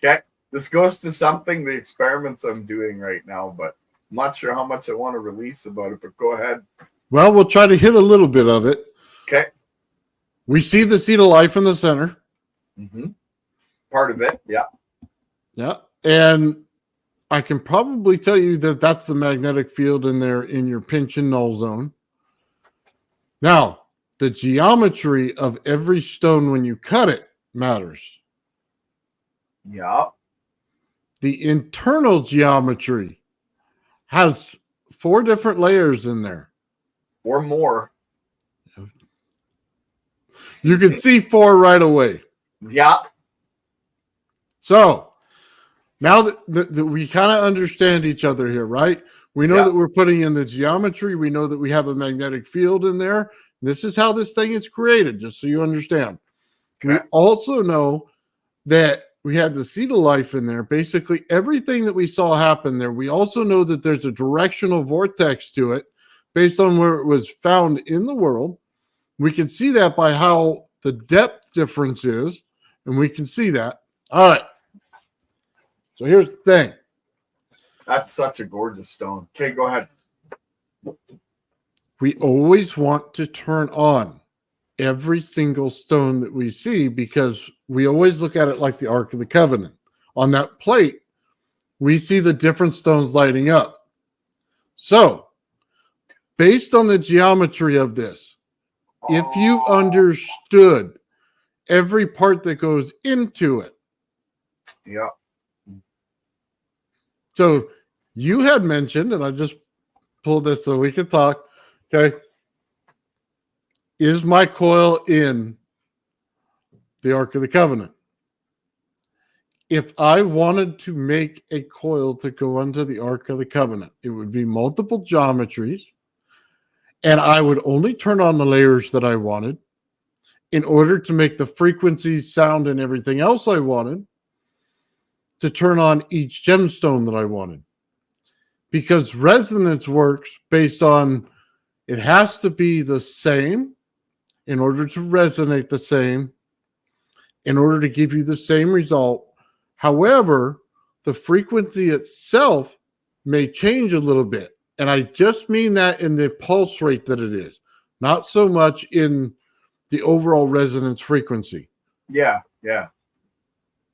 B: Okay. This goes to something, the experiments I'm doing right now, but I'm not sure how much I want to release about it, but go ahead.
C: Well, we'll try to hit a little bit of it.
B: Okay.
C: We see the seed of life in the center.
B: Mm-hmm. Part of it, yeah.
C: Yeah. And I can probably tell you that that's the magnetic field in there in your pinch and null zone. Now, the geometry of every stone when you cut it matters.
B: Yeah.
C: The internal geometry has 4 different layers in there.
B: Or more.
C: You can see 4 right away.
B: Yeah.
C: So now that we kind of understand each other here, right? We know that we're putting in the geometry. We know that we have a magnetic field in there. This is how this thing is created, just so you understand.
B: Okay.
C: We also know that we had the seed of life in there. Basically, everything that we saw happen there. We also know that there's a directional vortex to it based on where it was found in the world. We can see that by how the depth difference is, and we can see that. All right. So here's the thing.
B: That's such a gorgeous stone. Okay, go ahead.
C: We always want to turn on every single stone that we see because we always look at it like the Ark of the Covenant. On that plate, we see the different stones lighting up. So, based on the geometry of this, if you understood every part that goes into it.
B: Yeah.
C: So, you had mentioned, and I just pulled this so we could talk. Okay. Is my coil in the Ark of the Covenant? If I wanted to make a coil to go into the Ark of the Covenant, it would be multiple geometries, and I would only turn on the layers that I wanted in order to make the frequency, sound, and everything else I wanted to turn on each gemstone that I wanted. Because resonance works based on it has to be the same in order to resonate the same, in order to give you the same result. However, the frequency itself may change a little bit. And I just mean that in the pulse rate that it is, not so much in the overall resonance frequency.
B: Yeah, yeah.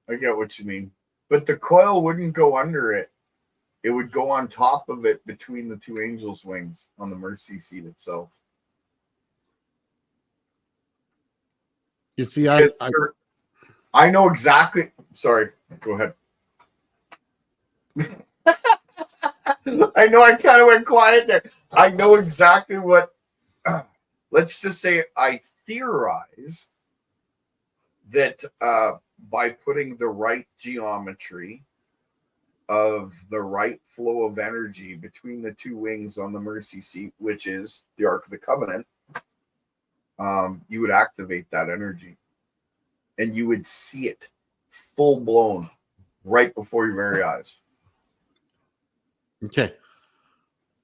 B: I get what you mean. But the coil wouldn't go under it. It would go on top of it between the 2 angels' wings on the mercy seat itself.
C: You see,
B: I know exactly. Sorry, go ahead. I know I kind of went quiet there. I know exactly what. Let's just say I theorize that by putting the right geometry of the right flow of energy between the 2 wings on the mercy seat, which is the Ark of the Covenant, you would activate that energy and you would see it full blown right before your very eyes.
C: Okay.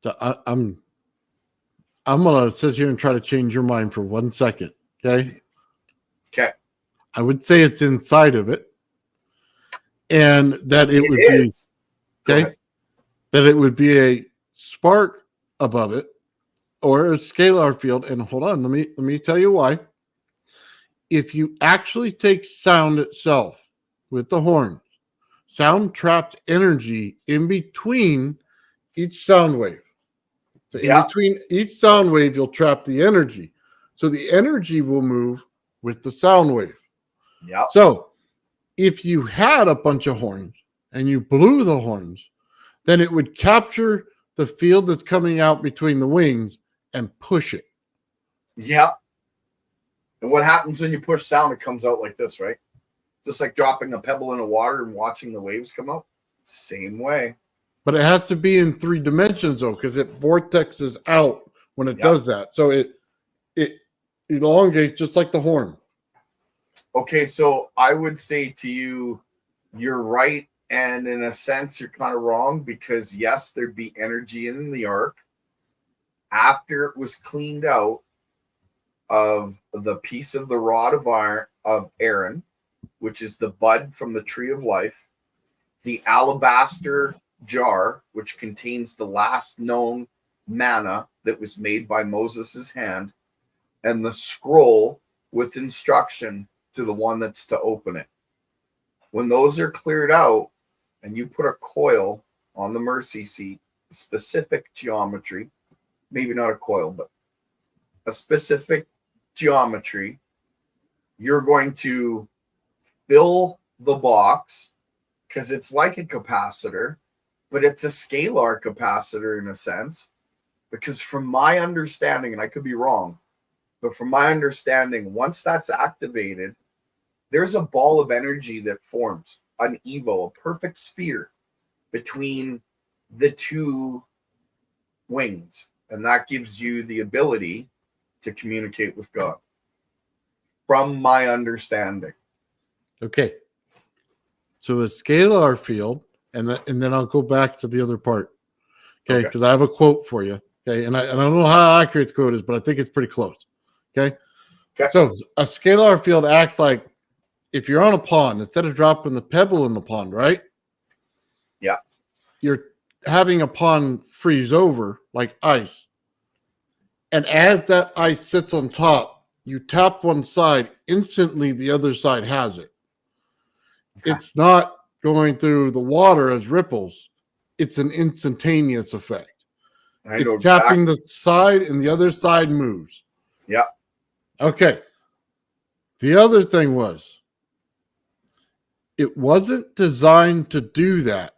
C: So I'm going to sit here and try to change your mind for 1 second. Okay.
B: Okay.
C: I would say it's inside of it, and that it would be okay. That it would be a spark above it or a scalar field. And hold on, let me tell you why. if you actually take sound itself with the horns, sound traps energy in between each sound wave. So in between each sound wave, you'll trap the energy. So the energy will move with the sound wave.
B: Yeah.
C: So if you had a bunch of horns and you blew the horns, then it would capture the field that's coming out between the wings and push it.
B: Yeah. And what happens when you push sound? It comes out like this, right? Just like dropping a pebble in the water and watching the waves come out. Same way.
C: But it has to be in 3 dimensions, though, because it vortexes out when it does that. So it elongates just like the horn.
B: Okay, so I would say to you, you're right. And in a sense, you're kind of wrong because, yes, there'd be energy in the ark. After it was cleaned out of the piece of the rod of iron of Aaron, which is the bud from the tree of life, the alabaster jar, which contains the last known manna that was made by Moses' hand, and the scroll with instruction to the one that's to open it. When those are cleared out and you put a coil on the mercy seat, specific geometry, maybe not a coil, but a specific geometry, you're going to fill the box because it's like a capacitor, but it's a scalar capacitor in a sense. Because from my understanding, and I could be wrong, but from my understanding, once that's activated, there's a ball of energy that forms, an evo, a perfect sphere between the 2 wings. And that gives you the ability to communicate with God. From my understanding.
C: Okay. So a scalar field, and then I'll go back to the other part. Okay, because I have a quote for you. Okay, and I don't know how accurate the quote is, but I think it's pretty close. Okay. So a scalar field acts like if you're on a pond, instead of dropping the pebble in the pond, right?
B: Yeah.
C: You're having a pond freeze over like ice. And as that ice sits on top, you tap one side, instantly the other side has it. Okay. It's not going through the water as ripples. It's an instantaneous effect. It's tapping the side and the other side moves.
B: Yeah.
C: Okay. The other thing was, it wasn't designed to do that,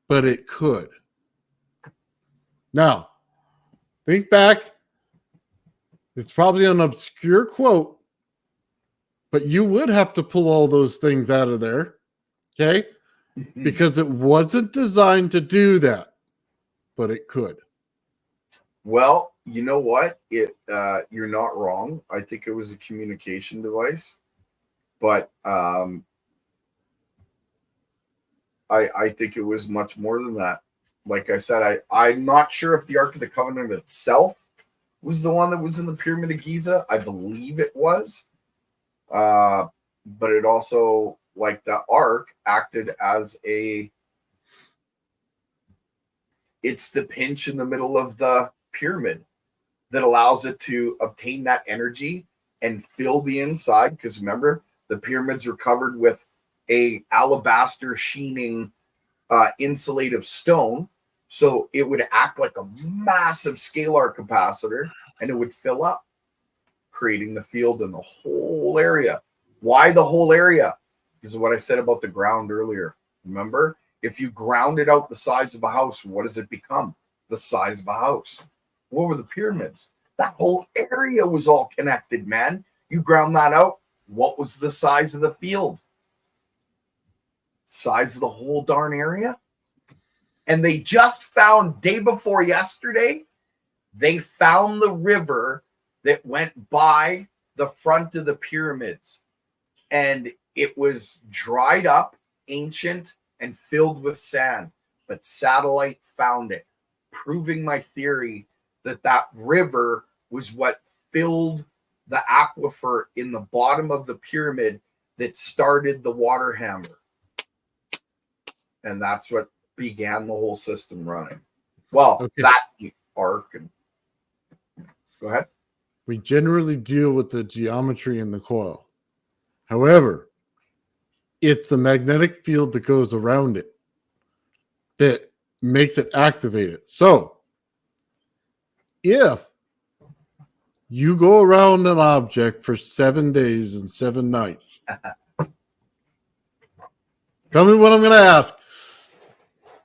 C: but it could. Now, think back. It's probably an obscure quote, but you would have to pull all those things out of there, okay? Because it wasn't designed to do that, but it could.
B: Well, you know what? You're not wrong. I think it was a communication device, but I think it was much more than that. Like I said, I'm not sure if the Ark of the Covenant itself was the one that was in the Pyramid of Giza. I believe it was. But it also, like the Ark, acted as it's the pinch in the middle of the pyramid that allows it to obtain that energy and fill the inside. Because remember, the pyramids were covered with a alabaster sheening insulative stone. So it would act like a massive scalar capacitor and it would fill up, creating the field in the whole area. Why the whole area? This is what I said about the ground earlier. Remember, if you ground it out the size of a house, what does it become? The size of a house. What were the pyramids? That whole area was all connected, man. You ground that out. What was the size of the field? Size of the whole darn area? And they just found, day before yesterday, they found the river that went by the front of the pyramids. And it was dried up, ancient, and filled with sand. But satellite found it, proving my theory that that river was what filled the aquifer in the bottom of the pyramid that started the water hammer. And that's what began the whole system running. Well, that arc. And go ahead.
C: we generally deal with the geometry in the coil. However, it's the magnetic field that goes around it that makes it activated. So, if you go around an object for 7 days and 7 nights, tell me what I'm going to ask.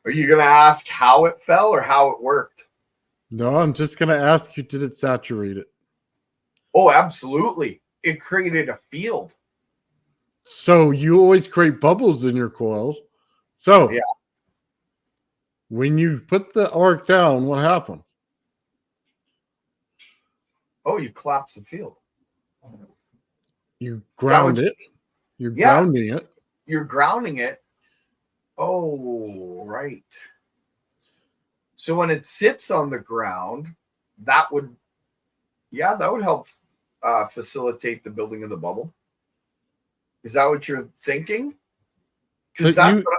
B: Are you going to ask how it fell or how it worked?
C: No, I'm just going to ask you, did it saturate it?
B: Oh, absolutely. It created a field.
C: So you always create bubbles in your coils. So
B: Yeah.
C: when you put the arc down, what happened?
B: Oh, you collapse the field.
C: You ground it. You're grounding it.
B: You're grounding it. Oh, right. So when it sits on the ground, that would help facilitate the building of the bubble. Is that what you're thinking? Because that's what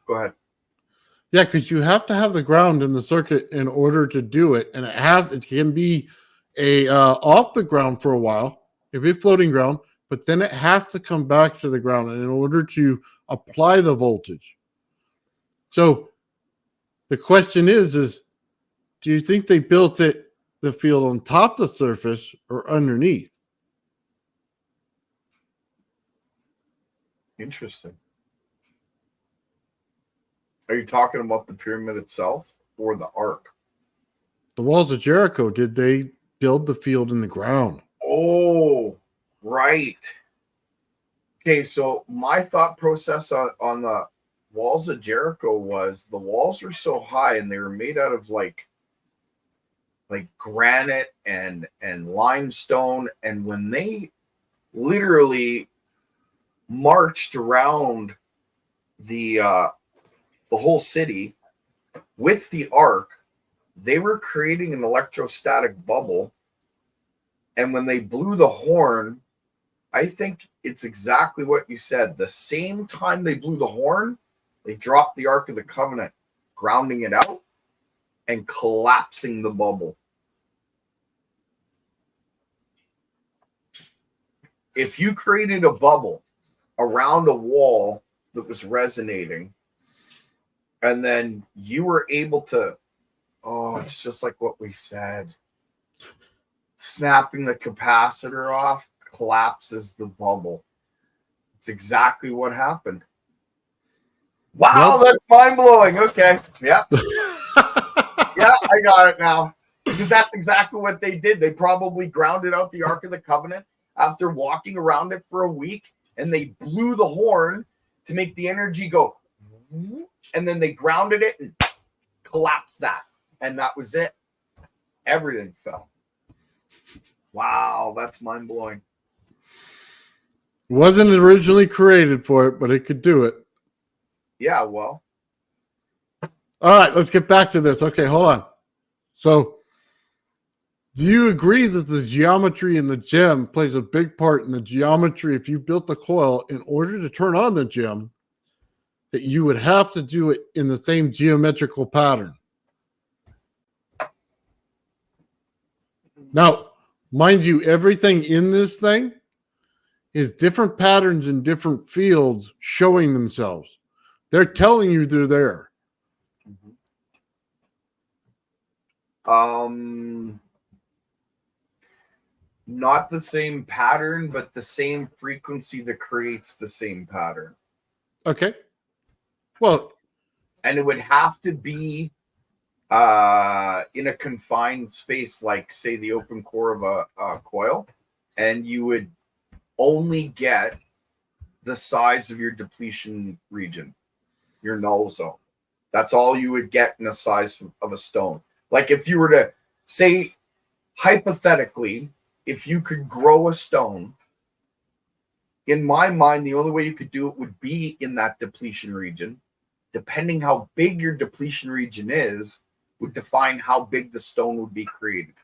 B: go ahead.
C: Yeah, because you have to have the ground in the circuit in order to do it, and it can be a off the ground for a while. It can be floating ground, but then it has to come back to the ground in order to apply the voltage. So the question is do you think they built the field on top of the surface or underneath?
B: Interesting. Are you talking about the pyramid itself or the arc?
C: The walls of Jericho, did they build the field in the ground?
B: Oh, right. Okay, so my thought process on the walls of Jericho was the walls were so high and they were made out of like granite and limestone, and when they literally marched around the whole city with the arc, they were creating an electrostatic bubble. And when they blew the horn, I think it's exactly what you said. The same time they blew the horn, they dropped the Ark of the Covenant, grounding it out and collapsing the bubble. If you created a bubble around a wall that was resonating, and then you were able to, it's just like what we said. Snapping the capacitor off collapses the bubble. It's exactly what happened. Wow, that's mind-blowing. Okay. Yeah. Yeah, I got it now. Because that's exactly what they did. They probably grounded out the Ark of the Covenant after walking around it for a week, and they blew the horn to make the energy go, and then they grounded it and collapsed that. And that was it. Everything fell. Wow, that's mind-blowing.
C: Wasn't originally created for it, but it could do it.
B: Yeah, well.
C: All right, let's get back to this. Okay, hold on. So, do you agree that the geometry in the gem plays a big part in the geometry? If you built the coil in order to turn on the gem, that you would have to do it in the same geometrical pattern? Now, mind you, everything in this thing is different patterns in different fields showing themselves. They're telling you they're there.
B: Not the same pattern, but the same frequency that creates the same pattern.
C: Okay. Well,
B: and it would have to be in a confined space, like say the open core of a coil, and you would only get the size of your depletion region, your null zone. That's all you would get in a size of a stone. Like if you were to say, hypothetically, if you could grow a stone, in my mind, the only way you could do it would be in that depletion region. Depending how big your depletion region is, would define how big the stone would be created.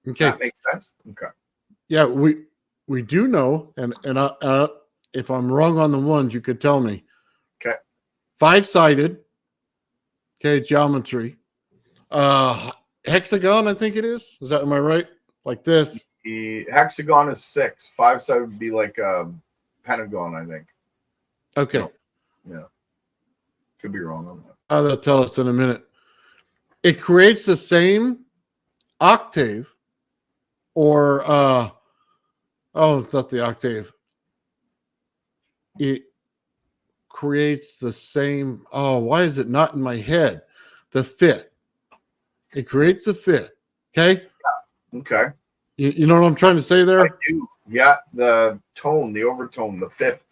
C: okay.
B: That makes sense? Okay.
C: Yeah, we do know, and if I'm wrong on the ones, you could tell me.
B: Okay.
C: 5-sided, okay, geometry, hexagon, I think it is. Is that, am I right? Like this?
B: The hexagon is 6. 5 side would be like a pentagon, I think.
C: Okay.
B: No. Yeah. Could be wrong on that.
C: They'll tell us in a minute. It creates the same octave or, it's not the octave. It creates the same, why is it not in my head? The fifth. It creates the fifth. Okay.
B: Okay.
C: You know what I'm trying to say there?
B: I do. Yeah. The tone, the overtone, the fifth.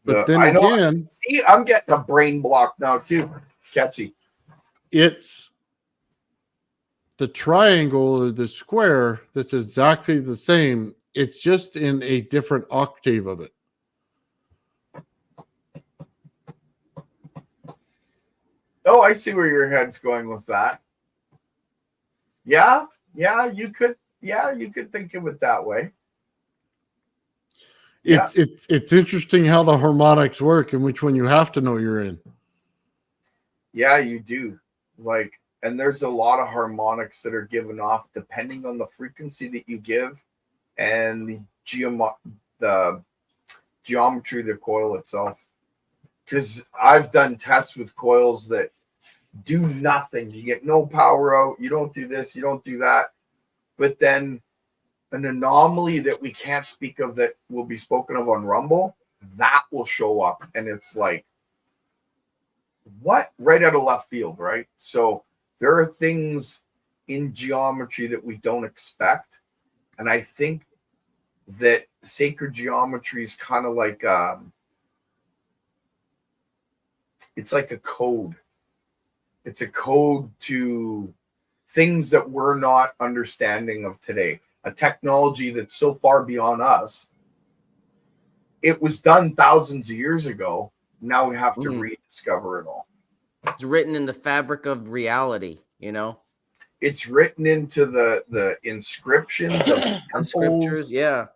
C: But then again,
B: see, I'm getting a brain block now too. It's catchy.
C: It's the triangle or the square that's exactly the same. It's just in a different octave of it.
B: Oh, I see where your head's going with that. Yeah, you could think of it that way.
C: It's interesting how the harmonics work and which one you have to know you're in.
B: Yeah, you do. Like, and there's a lot of harmonics that are given off depending on the frequency that you give and the geometry of the coil itself. Because I've done tests with coils that do nothing. You get no power out. You don't do this. You don't do that. But then an anomaly that we can't speak of that will be spoken of on Rumble, that will show up. And it's like, what? Right out of left field, right? So there are things in geometry that we don't expect. And I think that sacred geometry is kind of like, it's like a code. It's a code to things that we're not understanding of today. A technology that's so far beyond us. It was done thousands of years ago. Now we have to rediscover it all.
D: It's written in the fabric of reality, you know?
B: It's written into the inscriptions of temples,
D: scriptures, yeah.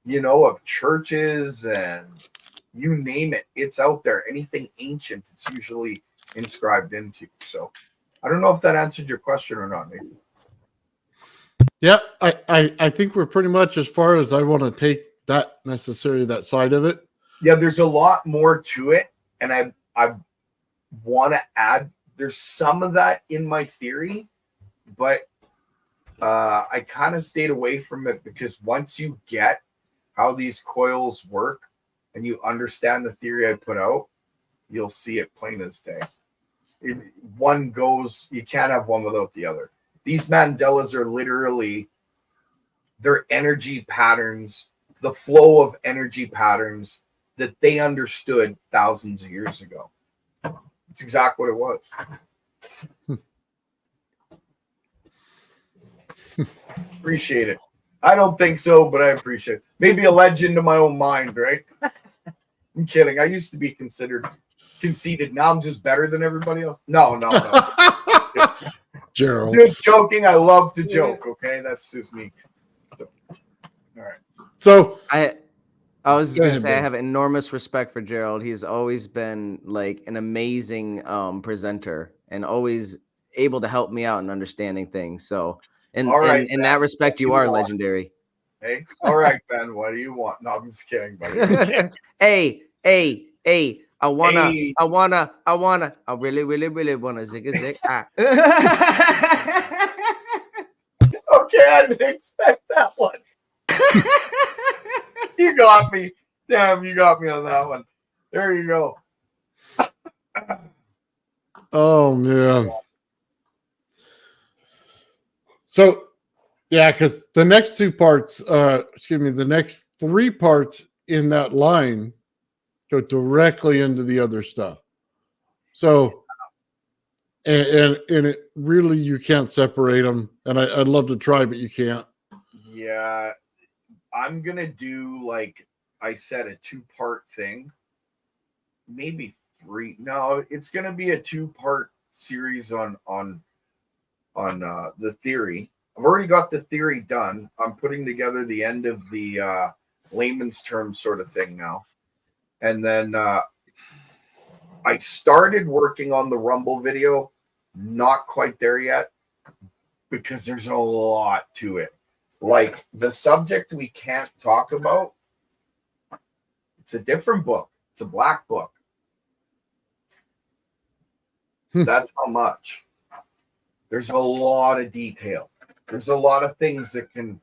B: You know, of churches and you name it. It's out there. Anything ancient, it's usually inscribed into. So I don't know if that answered your question or not, Nathan.
C: Yeah, I think we're pretty much as far as I want to take that side of it.
B: Yeah, there's a lot more to it. And I want to add, there's some of that in my theory, but I kind of stayed away from it because once you get how these coils work and you understand the theory I put out, you'll see it plain as day. One goes, you can't have one without the other. These mandalas are literally, they're energy patterns, the flow of energy patterns that they understood thousands of years ago. It's exactly what it was. Appreciate it. I don't think so, but I appreciate it. Maybe a legend in my own mind, right? I'm kidding. I used to be conceited. Now I'm just better than everybody else. No.
C: Gerald.
B: Just joking. I love to joke. Okay, that's just me. So, all right.
C: So
D: I was just gonna say,
C: Ben.
D: I have enormous respect for Gerald. He's always been like an amazing presenter and always able to help me out in understanding things. So, in that respect, you are legendary.
B: Hey, all right, Ben. What do you want? No, I'm just kidding, buddy.
D: Hey. I really wanna zig a zig.
B: Okay, I didn't expect that one. You got me. Damn, you got me on that one. There you go.
C: Oh man. So yeah, because the next the next 3 parts in that line go directly into the other stuff. So and it really, you can't separate them. And I'd love to try, but you can't.
B: Yeah. I'm gonna do, like I said, a 2-part thing. Maybe 3. No, it's gonna be a 2-part series on the theory. I've already got the theory done. I'm putting together the end of the layman's term sort of thing now. And then I started working on the Rumble video. Not quite there yet. because there's a lot to it. Like the subject we can't talk about, it's a different book. It's a black book. That's how much. There's a lot of detail. There's a lot of things that can,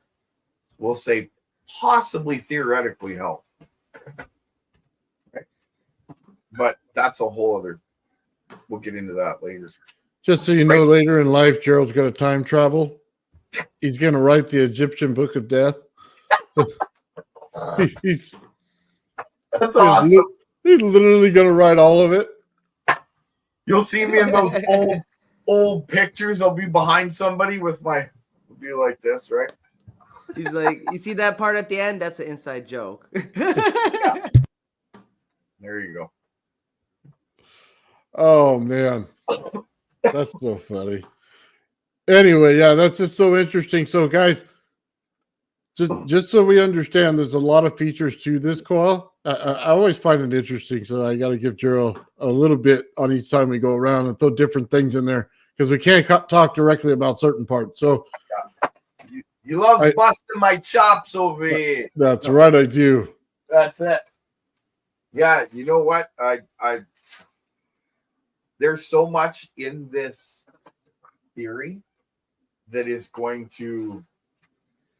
B: we'll say, possibly theoretically help. Okay. But that's a whole other, we'll get into that later.
C: Just so you know, later in life, Gerald's going to time travel. He's going to write the Egyptian Book of Death. he's
B: That's awesome.
C: He's literally going to write all of it.
B: You'll see me in those old pictures. I'll be behind somebody with my, be like this, right?
D: He's like, you see that part at the end? That's an inside joke.
B: Yeah. There you go.
C: Oh, man. That's so funny. Anyway, yeah, that's just so interesting. So, guys, just so we understand, there's a lot of features to this coil. I always find it interesting, so I got to give Gerald a little bit on each time we go around and throw different things in there because we can't talk directly about certain parts. So,
B: you love busting my chops over here.
C: That's right, I do.
B: That's it. Yeah, you know what? I there's so much in this theory that is going to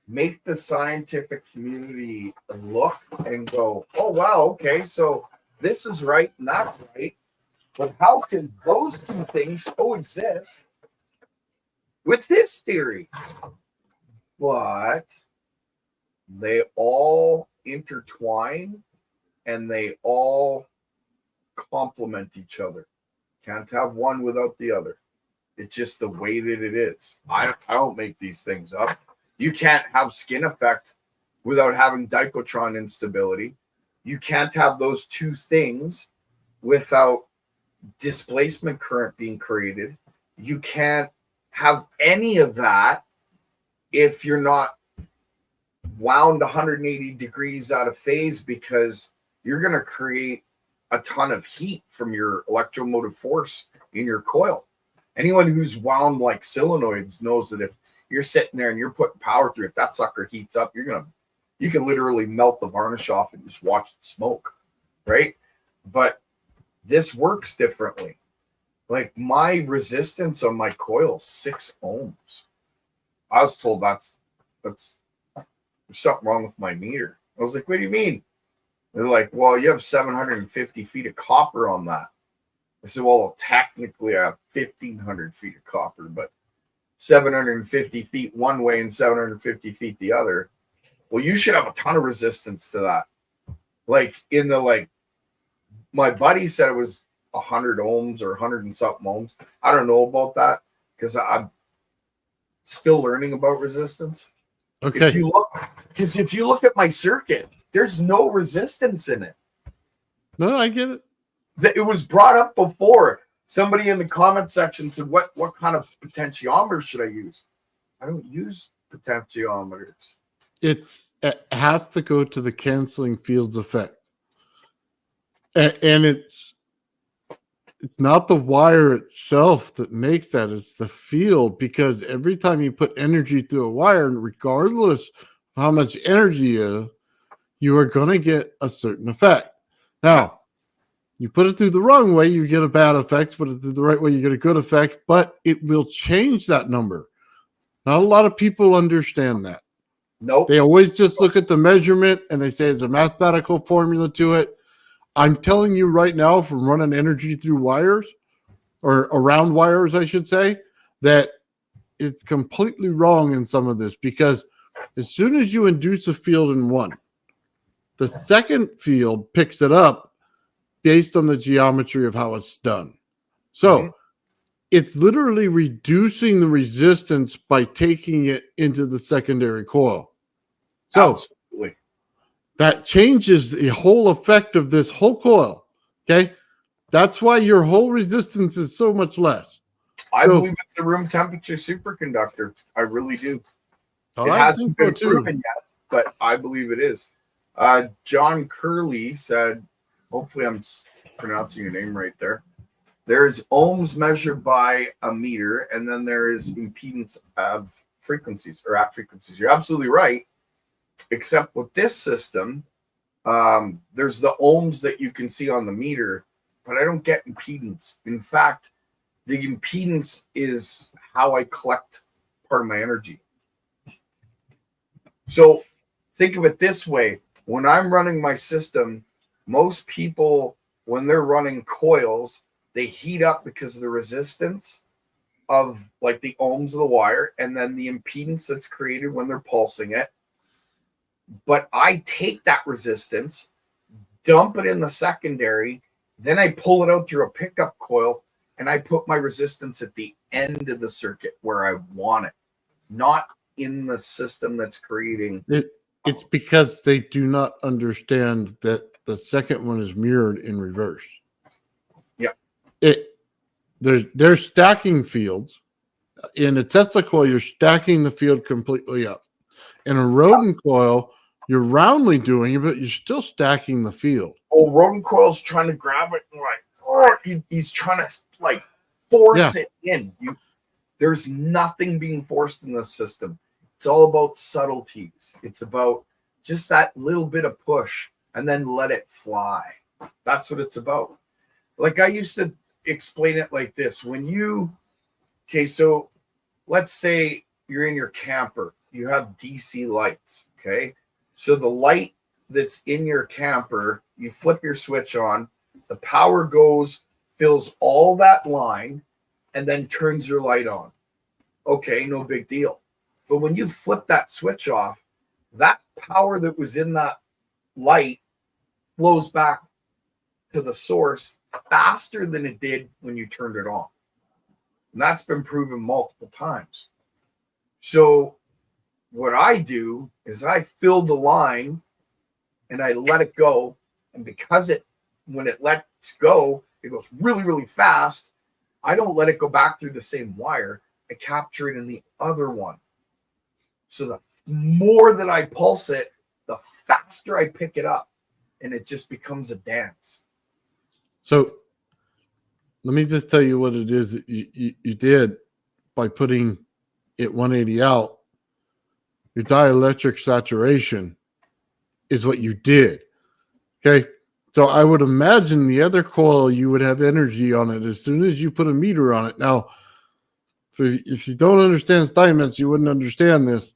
B: make the scientific community look and go, oh, wow, okay, so this is right and that's right. But how can those two things coexist with this theory? But they all intertwine and they all complement each other. Can't have one without the other. It's just the way that it is. I don't make these things up. You can't have skin effect without having dichotron instability. You can't have those two things without displacement current being created. You can't have any of that if you're not wound 180 degrees out of phase, because you're going to create a ton of heat from your electromotive force in your coil. Anyone who's wound like solenoids knows that if you're sitting there and you're putting power through it, that sucker heats up. You can literally melt the varnish off and just watch it smoke, right? But this works differently. Like my resistance on my coil, 6 ohms. I was told there's something wrong with my meter. I was like, what do you mean? They're like, well, you have 750 feet of copper on that. I said, well, technically I have 1,500 feet of copper, but 750 feet one way and 750 feet the other. Well, you should have a ton of resistance to that. Like my buddy said it was 100 ohms or 100 and something ohms. I don't know about that because I'm still learning about resistance.
C: Okay.
B: If you look at my circuit, there's no resistance in it.
C: No, I get it.
B: It was brought up before. Somebody in the comment section said, what kind of potentiometer should I use? I don't use potentiometers.
C: It has to go to the canceling fields effect. And it's not the wire itself that makes that. It's the field, because every time you put energy through a wire, regardless of how much energy you are going to get a certain effect. Now, you put it through the wrong way, you get a bad effect. Put it through the right way, you get a good effect, but it will change that number. Not a lot of people understand that.
B: Nope.
C: They always just look at the measurement and they say there's a mathematical formula to it. I'm telling you right now, from running energy through wires, or around wires, I should say, that it's completely wrong in some of this, because as soon as you induce a field in one, the second field picks it up based on the geometry of how it's done. So it's literally reducing the resistance by taking it into the secondary coil. So
B: absolutely,
C: that changes the whole effect of this whole coil. Okay. That's why your whole resistance is so much less.
B: I believe it's a room temperature superconductor. I really do. It hasn't been proven yet, but I believe it is. John Curley said, hopefully I'm pronouncing your name right there. There's ohms measured by a meter, and then there is impedance of frequencies or at frequencies. You're absolutely right. Except with this system, there's the ohms that you can see on the meter, but I don't get impedance. In fact, the impedance is how I collect part of my energy. So think of it this way. When I'm running my system, most people, when they're running coils, they heat up because of the resistance of like the ohms of the wire and then the impedance that's created when they're pulsing it. But I take that resistance, dump it in the secondary, then I pull it out through a pickup coil and I put my resistance at the end of the circuit where I want it, not in the system that's creating.
C: It's because they do not understand that the second one is mirrored in reverse. They're stacking fields. In a Tesla coil, you're stacking the field completely up. In a rodent coil, you're roundly doing it, but you're still stacking the field.
B: Oh, rodent coil's trying to grab it and he's trying to like force it in. There's nothing being forced in this system. It's all about subtleties. It's about just that little bit of push and then let it fly. That's what it's about. Like I used to explain it like this. So let's say you're in your camper, you have DC lights, okay? So the light that's in your camper, you flip your switch on, the power goes, fills all that line, and then turns your light on. Okay, no big deal. But when you flip that switch off, that power that was in that light flows back to the source faster than it did when you turned it on. And that's been proven multiple times. So what I do is I fill the line and I let it go. And because when it lets go, it goes really, really fast. I don't let it go back through the same wire. I capture it in the other one. So the more that I pulse it, the faster I pick it up. And it just becomes a dance.
C: So let me just tell you what it is that you did by putting it 180 out. Your dielectric saturation is what you did. Okay. So I would imagine the other coil, you would have energy on it as soon as you put a meter on it. Now, if you don't understand Steinmetz, you wouldn't understand this.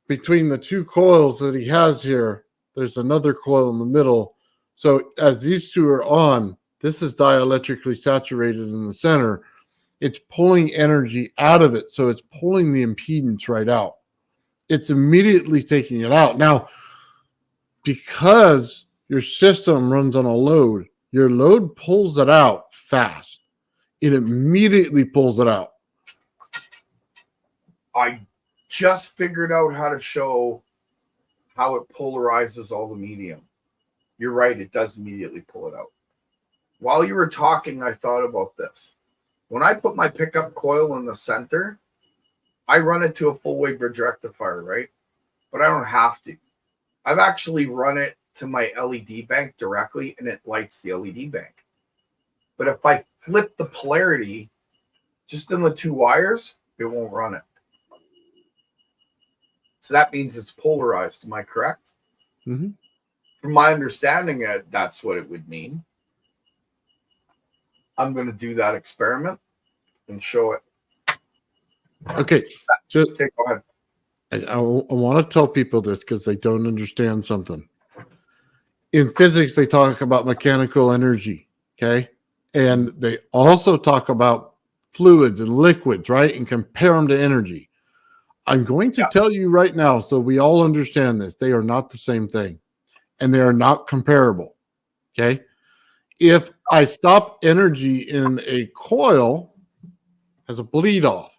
C: Between the two coils that he has here, there's another coil in the middle. So as these two are on, this is dielectrically saturated in the center. It's pulling energy out of it. So it's pulling the impedance right out. It's immediately taking it out. Now, because your system runs on a load, your load pulls it out fast. It immediately pulls it out.
B: I just figured out how to show how it polarizes all the medium. You're right. It does immediately pull it out. While you were talking, I thought about this. When I put my pickup coil in the center, I run it to a full wave bridge rectifier, right? But I don't have to. I've actually run it to my LED bank directly and it lights the LED bank. But if I flip the polarity just in the two wires, it won't run it. So that means it's polarized. Am I correct?
C: Mm-hmm.
B: From my understanding, that's what it would mean. I'm going to do that experiment and show it.
C: Okay. So
B: Okay, go ahead.
C: I want to tell people this because they don't understand something. In physics, they talk about mechanical energy, okay? And they also talk about fluids and liquids, right? And compare them to energy. I'm going to tell you right now, so we all understand this. They are not the same thing. And they are not comparable, okay? If I stop energy in a coil, it has a bleed off.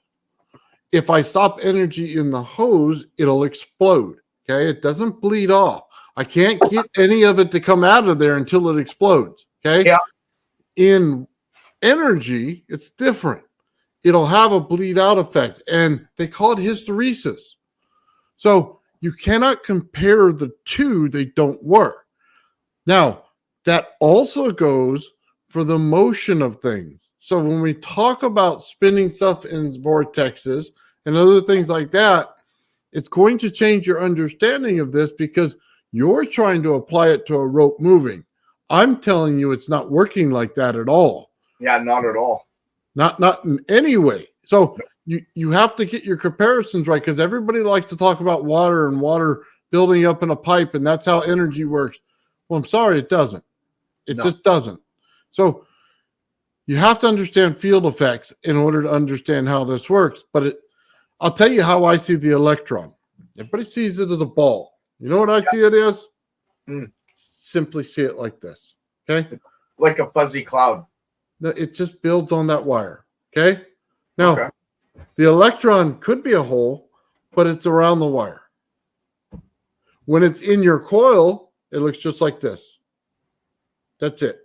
C: If I stop energy in the hose, it'll explode, okay? It doesn't bleed off. I can't get any of it to come out of there until it explodes, okay?
B: Yeah.
C: In energy, it's different. It'll have a bleed out effect, and they call it hysteresis. So you cannot compare the two. They don't work. Now, that also goes for the motion of things. So when we talk about spinning stuff in vortexes and other things like that, it's going to change your understanding of this because you're trying to apply it to a rope moving. I'm telling you it's not working like that at all.
B: Yeah, not at all.
C: Not in any way. So you have to get your comparisons right because everybody likes to talk about water and water building up in a pipe and that's how energy works. Well, I'm sorry, it doesn't. It just doesn't. So you have to understand field effects in order to understand how this works. But I'll tell you how I see the electron. Everybody sees it as a ball. You know what I see it as? Simply see it like this. Okay.
B: Like a fuzzy cloud.
C: It just builds on that wire. Okay. Now, the electron could be a hole, but it's around the wire. When it's in your coil, it looks just like this. That's it.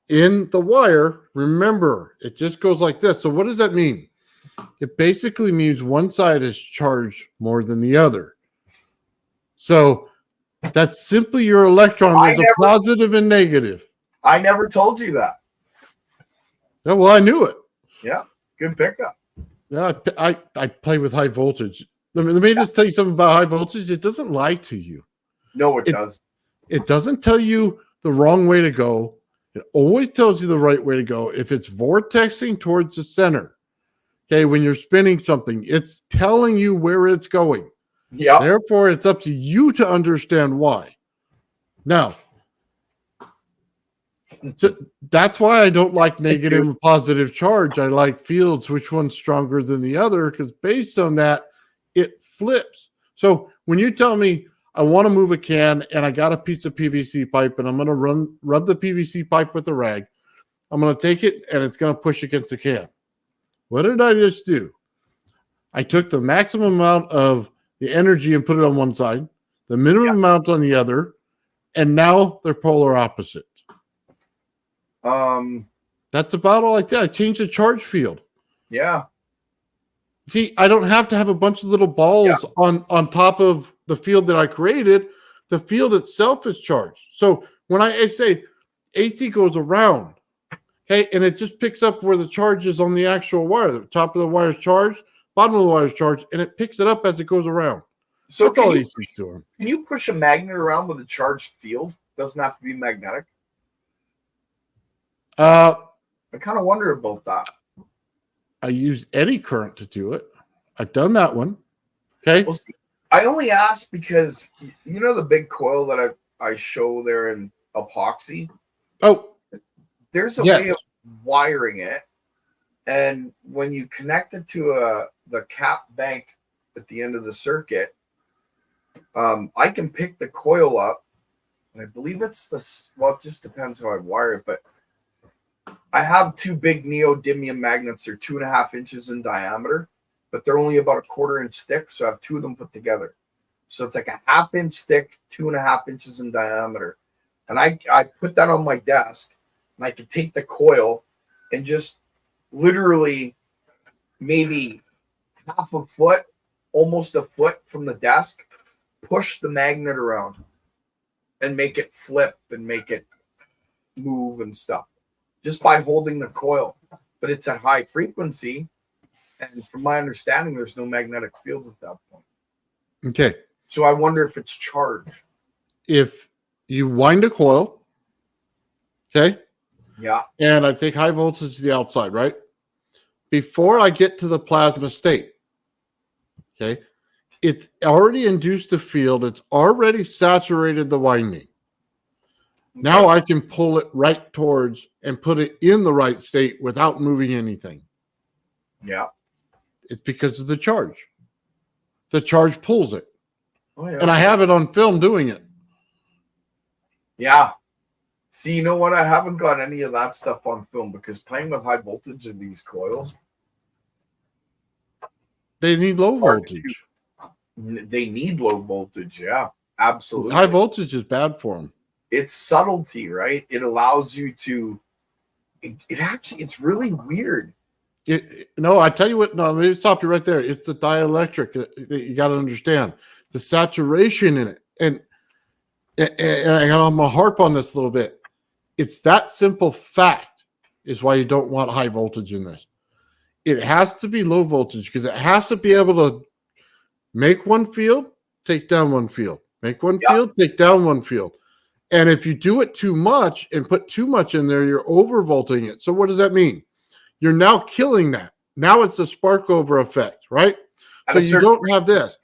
C: In the wire, remember, it just goes like this. So what does that mean? It basically means one side is charged more than the other. So that's simply your electron. There's a positive and negative.
B: I never told you that.
C: Yeah, well, I knew it.
B: Yeah, good pickup.
C: Yeah, I play with high voltage. Let me just tell you something about high voltage. It doesn't lie to you.
B: No, it does.
C: It doesn't tell you the wrong way to go. It always tells you the right way to go. If it's vortexing towards the center, okay, when you're spinning something, it's telling you where it's going.
B: Yeah.
C: Therefore, it's up to you to understand why. Now, so that's why I don't like negative and positive charge. I like fields, which one's stronger than the other, because based on that, it flips. So when you tell me I want to move a can and I got a piece of PVC pipe and I'm going to rub the PVC pipe with a rag, I'm going to take it and it's going to push against the can. What did I just do? I took the maximum amount of the energy and put it on one side, the minimum amount on the other, and now they're polar opposite. That's about all I did. I changed the charge field.
B: Yeah.
C: See, I don't have to have a bunch of little balls on top of the field that I created. The field itself is charged. So when I say AC goes around, okay, and it just picks up where the charge is on the actual wire. The top of the wire is charged, bottom of the wire is charged, and it picks it up as it goes around.
B: So
C: that's all AC's doing.
B: Can you push a magnet around with a charged field? Doesn't have to be magnetic. I kind of wonder about that.
C: I use eddy current to do it. I've done that one. Okay.
B: Well, see, I only ask because you know the big coil that I show there in epoxy.
C: Oh,
B: there's a way of wiring it, and when you connect it to the cap bank at the end of the circuit, I can pick the coil up, and I believe it's this. Well, it just depends how I wire it, but I have two big neodymium magnets. They're 2.5 inches in diameter, but they're only about a 1/4 inch thick. So I have two of them put together. So it's like a 1/2 inch thick, 2.5 inches in diameter. And I put that on my desk, and I could take the coil and just literally maybe 1/2 foot, almost a foot from the desk, push the magnet around and make it flip and make it move and stuff, just by holding the coil. But it's at high frequency, and from my understanding, there's no magnetic field at that point.
C: Okay.
B: So I wonder if it's charged.
C: If you wind a coil, okay?
B: Yeah.
C: And I take high voltage to the outside, right? Before I get to the plasma state, okay, it's already induced the field. It's already saturated the winding. Okay. Now I can pull it right towards and put it in the right state without moving anything.
B: Yeah.
C: It's because of the charge. The charge pulls it.
B: Oh, yeah.
C: And I have it on film doing it.
B: Yeah. See, you know what? I haven't got any of that stuff on film because playing with high voltage in these coils,
C: they need low voltage.
B: They need low voltage. Yeah, absolutely.
C: High voltage is bad for them.
B: It's subtlety, right? It allows you to, it actually, it's really weird.
C: No, I tell you what, no, let me stop you right there. It's the dielectric that you got to understand. The saturation in it. And I'm going to harp on this a little bit. It's that simple fact is why you don't want high voltage in this. It has to be low voltage because it has to be able to make one field, take down one field, make one field, take down one field. And if you do it too much and put too much in there, you're overvolting it. So what does that mean? You're now killing that. Now it's the spark over effect, right? So you don't have this.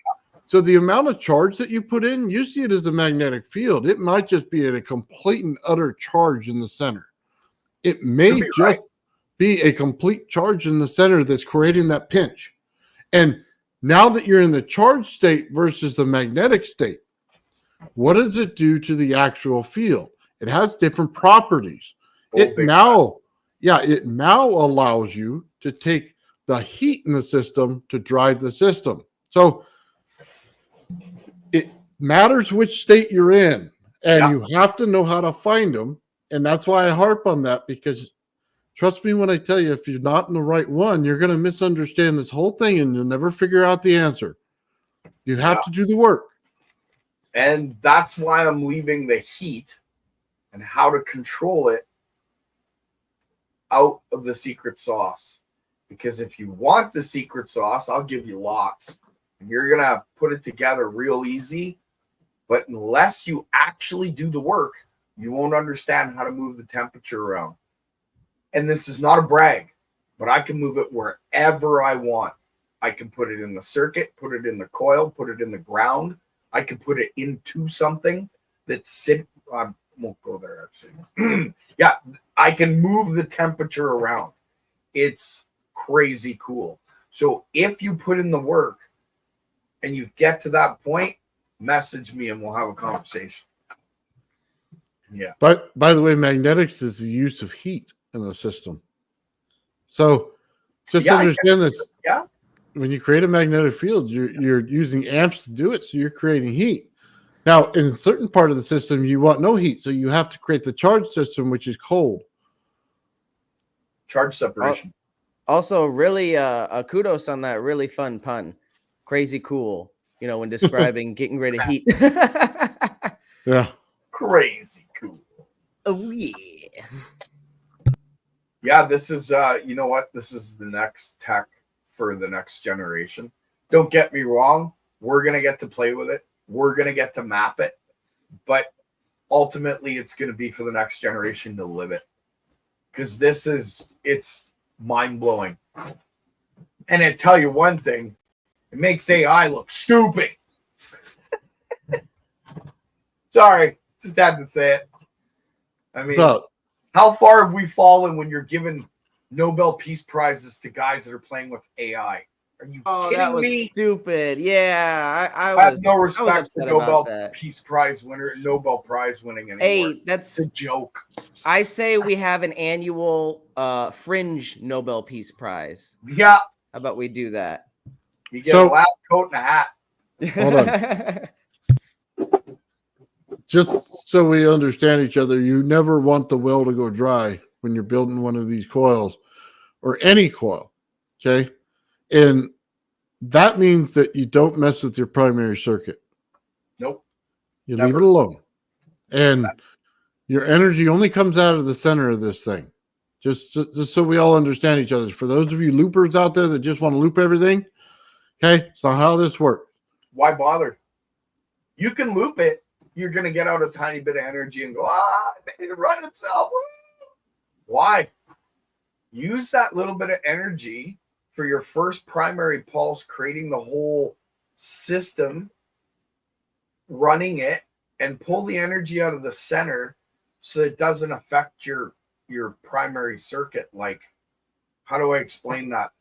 C: So the amount of charge that you put in, you see it as a magnetic field. It might just be a complete and utter charge in the center. It may just be a complete charge in the center that's creating that pinch. And now that you're in the charged state versus the magnetic state, what does it do to the actual field? It has different properties. It now allows you to take the heat in the system to drive the system. So it matters which state you're in, and you have to know how to find them. And that's why I harp on that, because trust me when I tell you, if you're not in the right one, you're going to misunderstand this whole thing and you'll never figure out the answer. You have to do the work.
B: And that's why I'm leaving the heat and how to control it out of the secret sauce. Because if you want the secret sauce, I'll give you lots. And you're going to put it together real easy. But unless you actually do the work, you won't understand how to move the temperature around. And this is not a brag, but I can move it wherever I want. I can put it in the circuit, put it in the coil, put it in the ground. I can put it into something that's I won't go there actually. Yeah, I can move the temperature around. It's crazy cool. So if you put in the work and you get to that point, message me and we'll have a conversation. Yeah.
C: But by the way, magnetics is the use of heat in the system. So just understand this.
B: Yeah.
C: When you create a magnetic field, you're using amps to do it, so you're creating heat. Now, in a certain part of the system, you want no heat, so you have to create the charge system, which is cold.
B: Charge separation.
D: Also, really, kudos on that really fun pun. Crazy cool, when describing getting rid of heat.
C: Yeah.
B: Crazy cool.
D: Oh, yeah.
B: Yeah, this is, you know what? This is the next tech for the next generation. Don't get me wrong. We're going to get to play with it. We're going to get to map it. But ultimately, it's going to be for the next generation to live it. Because it's mind-blowing. And I tell you one thing, it makes AI look stupid. Sorry, just had to say it. I mean, how far have we fallen when you're giving Nobel Peace Prizes to guys that are playing with AI? Are you kidding
D: that was
B: me?
D: Stupid. Yeah, I
B: have no respect for Nobel Peace Prize winner, Nobel Prize winning anymore.
D: Hey, that's
B: a joke.
D: I say we have an annual fringe Nobel Peace Prize.
B: Yeah.
D: How about we do that?
B: You get a lab coat and a hat.
C: Hold on. Just so we understand each other, you never want the well to go dry when you're building one of these coils or any coil, okay? And that means that you don't mess with your primary circuit.
B: Nope.
C: You leave it alone. And your energy only comes out of the center of this thing. Just so we all understand each other. For those of you loopers out there that just want to loop everything, okay, it's not how this works.
B: Why bother? You can loop it. You're going to get out a tiny bit of energy and go, it made it run itself. Why? Use that little bit of energy for your first primary pulse, creating the whole system, running it, and pull the energy out of the center so it doesn't affect your primary circuit. Like, how do I explain that?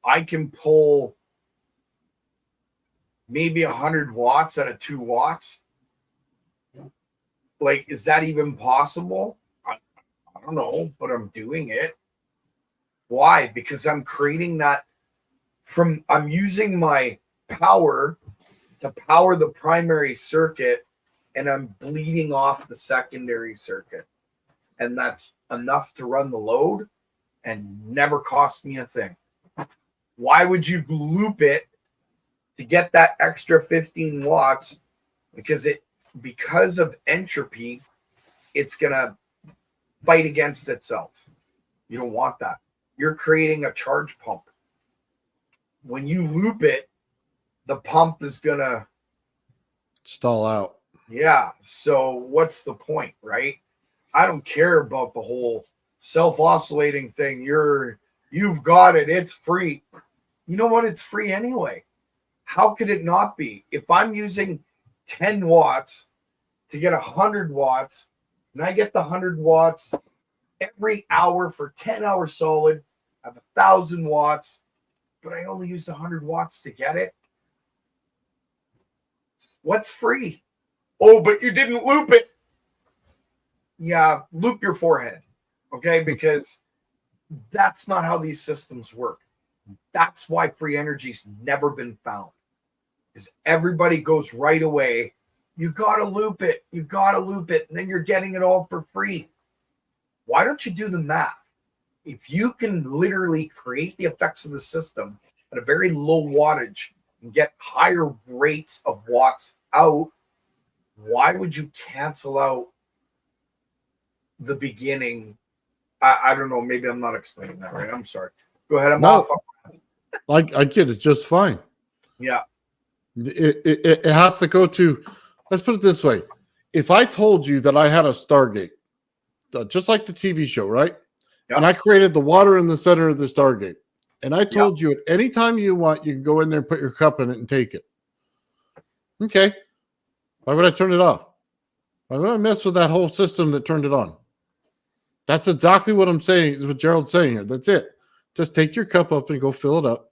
B: I can pull maybe 100 watts out of 2 watts. Like, is that even possible? I don't know, but I'm doing it. Why? Because I'm creating that I'm using my power to power the primary circuit, and I'm bleeding off the secondary circuit. And that's enough to run the load and never cost me a thing. Why would you loop it to get that extra 15 watts? Because of entropy, it's going to fight against itself. You don't want that. You're creating a charge pump. When you loop it, the pump is going to
C: stall out.
B: Yeah. So what's the point, right? I don't care about the whole self-oscillating thing. You've got it. It's free. You know what? It's free anyway. How could it not be? If I'm using 10 watts to get 100 watts, and I get the 100 watts every hour for 10 hours solid, I have 1,000 watts, but I only used 100 watts to get it. What's free? Oh, but you didn't loop it. Yeah, loop your forehead, okay? Because that's not how these systems work. That's why free energy's never been found. Because everybody goes right away. You got to loop it. You got to loop it. And then you're getting it all for free. Why don't you do the math? If you can literally create the effects of the system at a very low wattage and get higher rates of watts out, why would you cancel out the beginning? I don't know. Maybe I'm not explaining that right. I'm sorry. Go ahead. I'm off.
C: I get it just fine.
B: Yeah.
C: It has to go to, let's put it this way. If I told you that I had a Stargate, just like the TV show, right?
B: Yep.
C: And I created the water in the center of the Stargate. And I told you at any time you want, you can go in there and put your cup in it and take it. Okay. Why would I turn it off? Why would I mess with that whole system that turned it on? That's exactly what I'm saying, is what Gerald's saying here. That's it. Just take your cup up and go fill it up.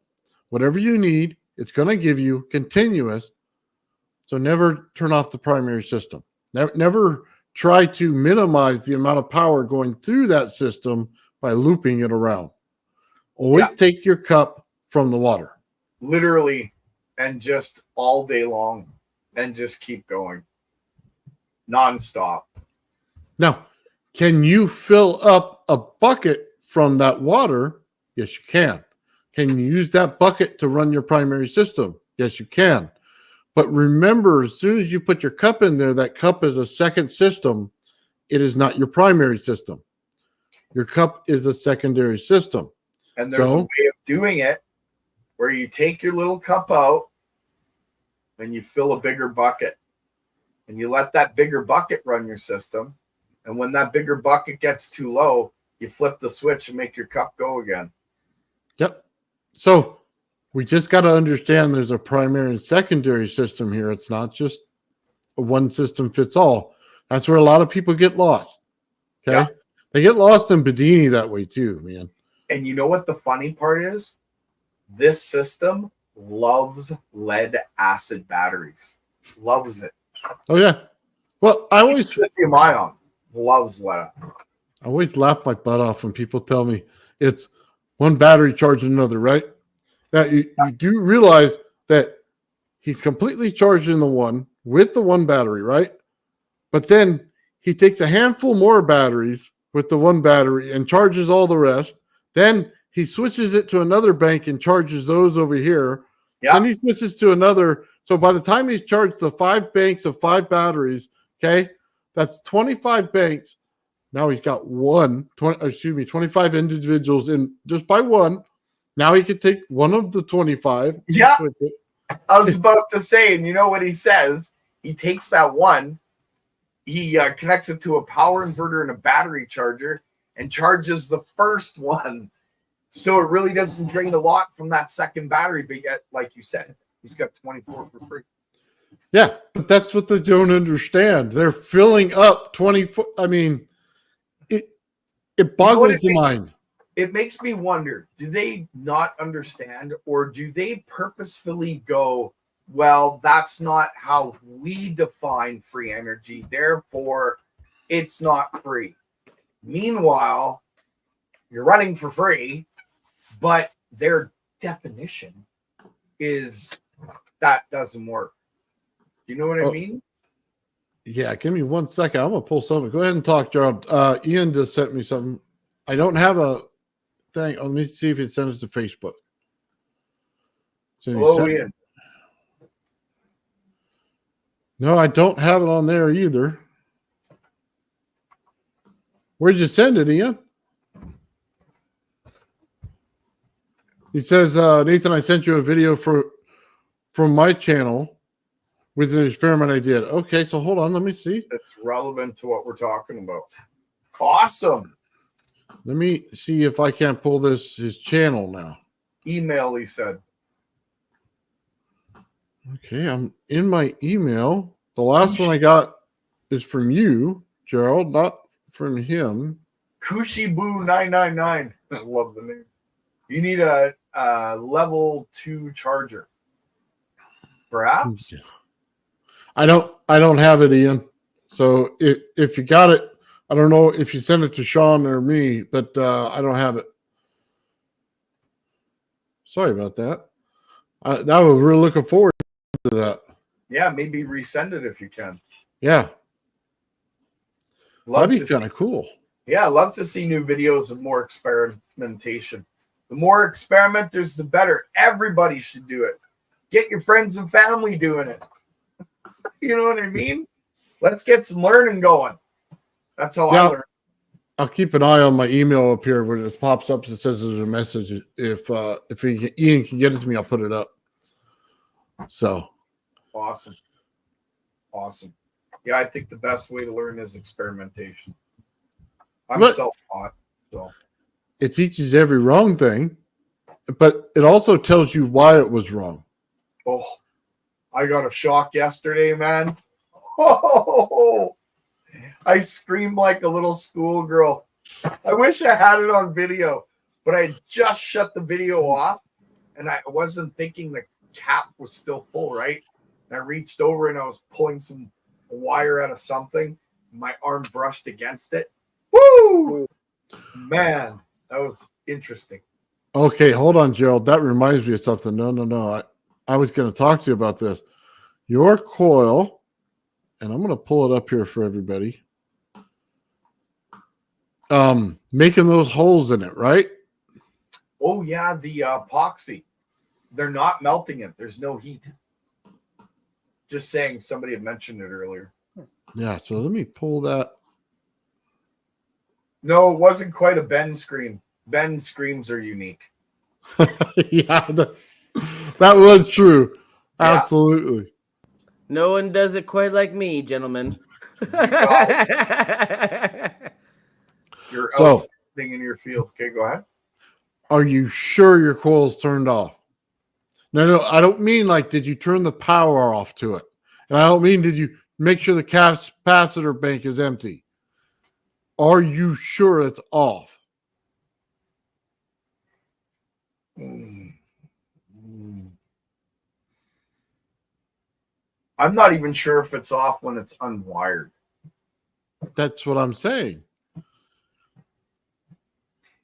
C: Whatever you need, it's going to give you continuous. So never turn off the primary system. Never try to minimize the amount of power going through that system by looping it around. Always take your cup from the water.
B: Literally, and just all day long, and just keep going. Nonstop.
C: Now, can you fill up a bucket from that water? Yes, you can. Can you use that bucket to run your primary system? Yes, you can. But remember, as soon as you put your cup in there, that cup is a second system. It is not your primary system. Your cup is a secondary system.
B: And there's a way of doing it where you take your little cup out and you fill a bigger bucket. And you let that bigger bucket run your system. And when that bigger bucket gets too low, you flip the switch and make your cup go again.
C: Yep. So we just got to understand there's a primary and secondary system here. It's not just a one system fits all. That's where a lot of people get lost. Okay. Yeah. They get lost in Bedini that way too, man.
B: And you know what the funny part is? This system loves lead acid batteries. Loves it.
C: Oh, yeah. Well, I always...
B: lithium ion loves lead.
C: I always laugh my butt off when people tell me it's one battery charging another, right? Now, you do realize that he's completely charging the one with the one battery, right? But then he takes a handful more batteries with the one battery and charges all the rest. Then he switches it to another bank and charges those over here. Yeah. Then he switches to another. So by the time he's charged the 5 banks of 5 batteries, okay, that's 25 banks. Now he's got 25 individuals in just by one. Now he could take one of the 25.
B: Yeah. I was about to say, and you know what he says? He takes that one, he connects it to a power inverter and a battery charger and charges the first one. So it really doesn't drain a lot from that second battery. But yet, like you said, he's got 24 for free.
C: Yeah, but that's what they don't understand. They're filling up 24. I mean, it boggles the mind.
B: It makes me wonder, do they not understand, or do they purposefully go, well, that's not how we define free energy, therefore it's not free. Meanwhile, you're running for free, but their definition is that doesn't work. Do you know what I mean?
C: Yeah, give me 1 second. I'm going to pull something. Go ahead and talk, Gerald. Ian just sent me something. I don't have a thing. Oh, let me see if it sends to Facebook.
B: Hello, Ian.
C: No, I don't have it on there either. Where'd you send it, Ian? He says, Nathan, I sent you a video from my channel with an experiment I did. Okay, so hold on, let me see.
B: It's relevant to what we're talking about. Awesome.
C: Let me see if I can't pull his channel now.
B: Email, he said.
C: Okay, I'm in my email. The last one I got is from you, Gerald, not from him.
B: Kushibu999. I love the name. You need a level 2 charger. Perhaps?
C: I don't have it, Ian. So if you got it, I don't know if you sent it to Shawn or me, but I don't have it. Sorry about that. That was really looking forward to that.
B: Yeah, maybe resend it if you can.
C: Yeah.
B: Love
C: That'd be
B: to
C: kind of cool.
B: Yeah, I love to see new videos and more experimentation. The more experimenters, the better. Everybody should do it. Get your friends and family doing it. You know what I mean? Let's get some learning going. That's how I learn.
C: I'll keep an eye on my email up here where it pops up that says there's a message. If Ian can get it to me, I'll put it up. So
B: awesome. Yeah, I think the best way to learn is experimentation. I'm self-taught, so
C: it teaches every wrong thing, but it also tells you why it was wrong.
B: Oh, I got a shock yesterday, man. Oh, I screamed like a little schoolgirl. I wish I had it on video, but I just shut the video off, and I wasn't thinking the cap was still full, right? And I reached over and I was pulling some wire out of something. My arm brushed against it. Woo! Man, that was interesting.
C: Okay, hold on, Gerald. That reminds me of something. No. I was going to talk to you about this. Your coil, and I'm going to pull it up here for everybody. Making those holes in it, right?
B: Oh, yeah, the epoxy. They're not melting it. There's no heat. Just saying, somebody had mentioned it earlier.
C: Yeah, so let me pull that.
B: No, it wasn't quite a Ben scream. Ben screams are unique.
C: Yeah, that was true.
B: Yeah.
C: Absolutely.
D: No one does it quite like me, gentlemen.
B: You're outstanding in your field. Okay, go ahead.
C: Are you sure your coil's turned off? No, I don't mean like, did you turn the power off to it? And I don't mean, did you make sure the capacitor bank is empty? Are you sure it's off?
B: I'm not even sure if it's off when it's unwired.
C: That's what I'm saying.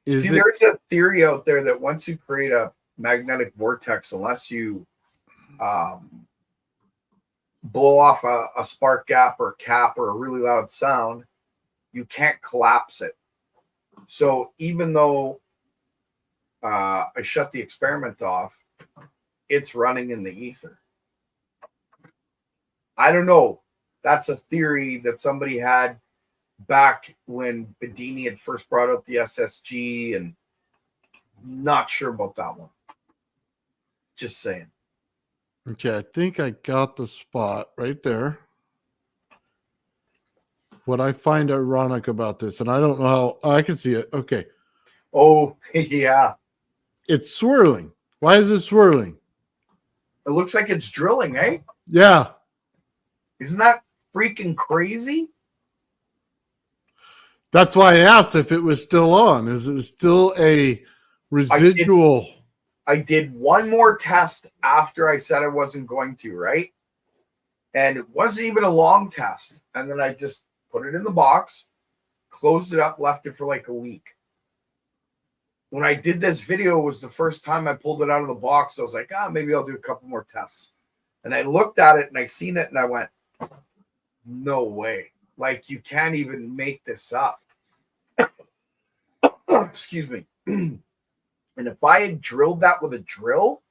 B: There's a theory out there that once you create a magnetic vortex, unless you blow off a spark gap or cap or a really loud sound, you can't collapse it. So even though I shut the experiment off, it's running in the ether. I don't know. That's a theory that somebody had back when Bedini had first brought out the SSG, and not sure about that one. Just saying.
C: Okay, I think I got the spot right there. What I find ironic about this, and I don't know how I can see it. Okay.
B: Oh, yeah.
C: It's swirling. Why is it swirling?
B: It looks like it's drilling, eh?
C: Yeah.
B: Isn't that freaking crazy?
C: That's why I asked if it was still on. Is it still a residual?
B: I did one more test after I said I wasn't going to, right? And it wasn't even a long test. And then I just put it in the box, closed it up, left it for like a week. When I did this video, it was the first time I pulled it out of the box. I was like, maybe I'll do a couple more tests. And I looked at it and I seen it and I went, no way. Like, you can't even make this up. Excuse me. And if I had drilled that with a drill,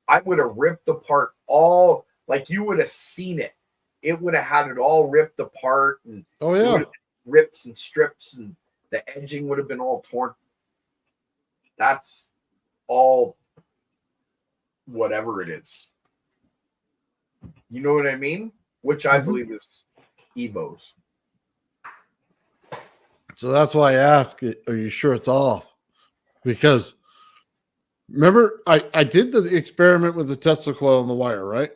B: I would have ripped apart all, like you would have seen it. It would have had it all ripped apart, and
C: Oh yeah,
B: rips and strips, and the edging would have been all torn. That's all whatever it is. You know what I mean? Which I believe is Evo's.
C: So that's why I ask, are you sure it's off? Because remember, I did the experiment with the Tesla coil and the wire, right?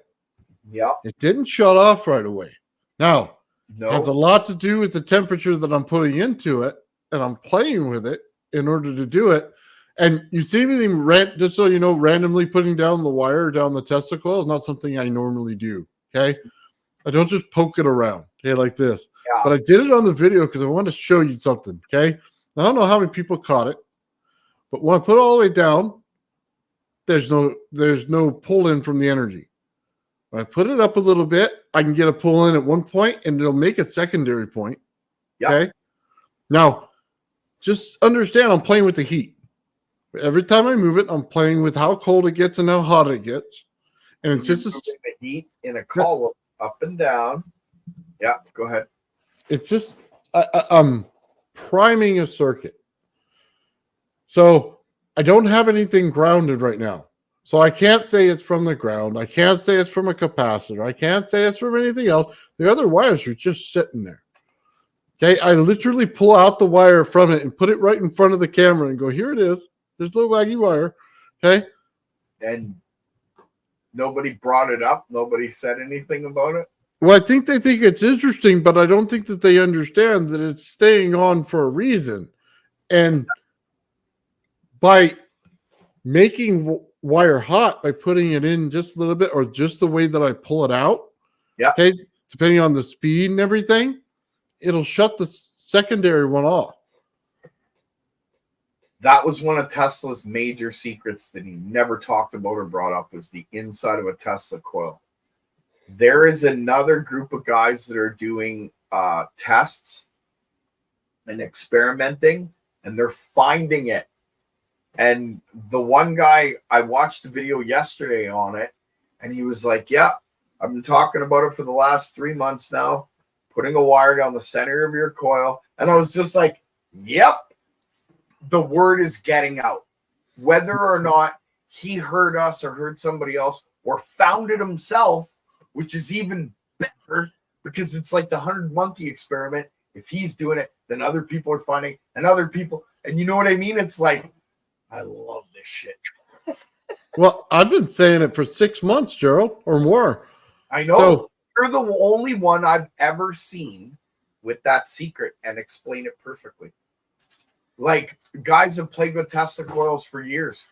B: Yeah.
C: It didn't shut off right away. Now,
B: No.
C: has a lot to do with the temperature that I'm putting into it, and I'm playing with it in order to do it. And you see anything, just so you know, randomly putting down the wire down the Tesla coil is not something I normally do, okay? I don't just poke it around, okay, like this.
B: Yeah.
C: But I did it on the video because I wanted to show you something, okay? Now, I don't know how many people caught it, but when I put it all the way down, there's no pull in from the energy. When I put it up a little bit, I can get a pull in at one point, and it'll make a secondary point.
B: Yep.
C: Okay. Now, just understand, I'm playing with the heat. Every time I move it, I'm playing with how cold it gets and how hot it gets, and it's just
B: moving the heat in a column up and down. Yeah. Go ahead.
C: It's just I'm priming a circuit. So I don't have anything grounded right now. So I can't say it's from the ground. I can't say it's from a capacitor. I can't say it's from anything else. The other wires are just sitting there. Okay, I literally pull out the wire from it and put it right in front of the camera and go, here it is. There's the waggy wire. Okay.
B: And nobody brought it up. Nobody said anything about it.
C: Well, I think they think it's interesting, but I don't think that they understand that it's staying on for a reason. And by making wire hot, by putting it in just a little bit or just the way that I pull it out, okay, depending on the speed and everything, it'll shut the secondary one off.
B: That was one of Tesla's major secrets that he never talked about or brought up, was the inside of a Tesla coil. There is another group of guys that are doing tests and experimenting, and they're finding it. And the one guy, I watched the video yesterday on it, and he was like, yeah, I've been talking about it for the last 3 months now, putting a wire down the center of your coil. And I was just like, yep, the word is getting out. Whether or not he heard us or heard somebody else or found it himself, which is even better, because it's like the 100 monkey experiment. If he's doing it, then other people are finding, and other people, and you know what I mean? It's like, I love this shit.
C: Well, I've been saying it for 6 months, Gerald, or more.
B: I know.
C: So,
B: you're the only one I've ever seen with that secret and explain it perfectly. Like, guys have played with Tesla coils for years.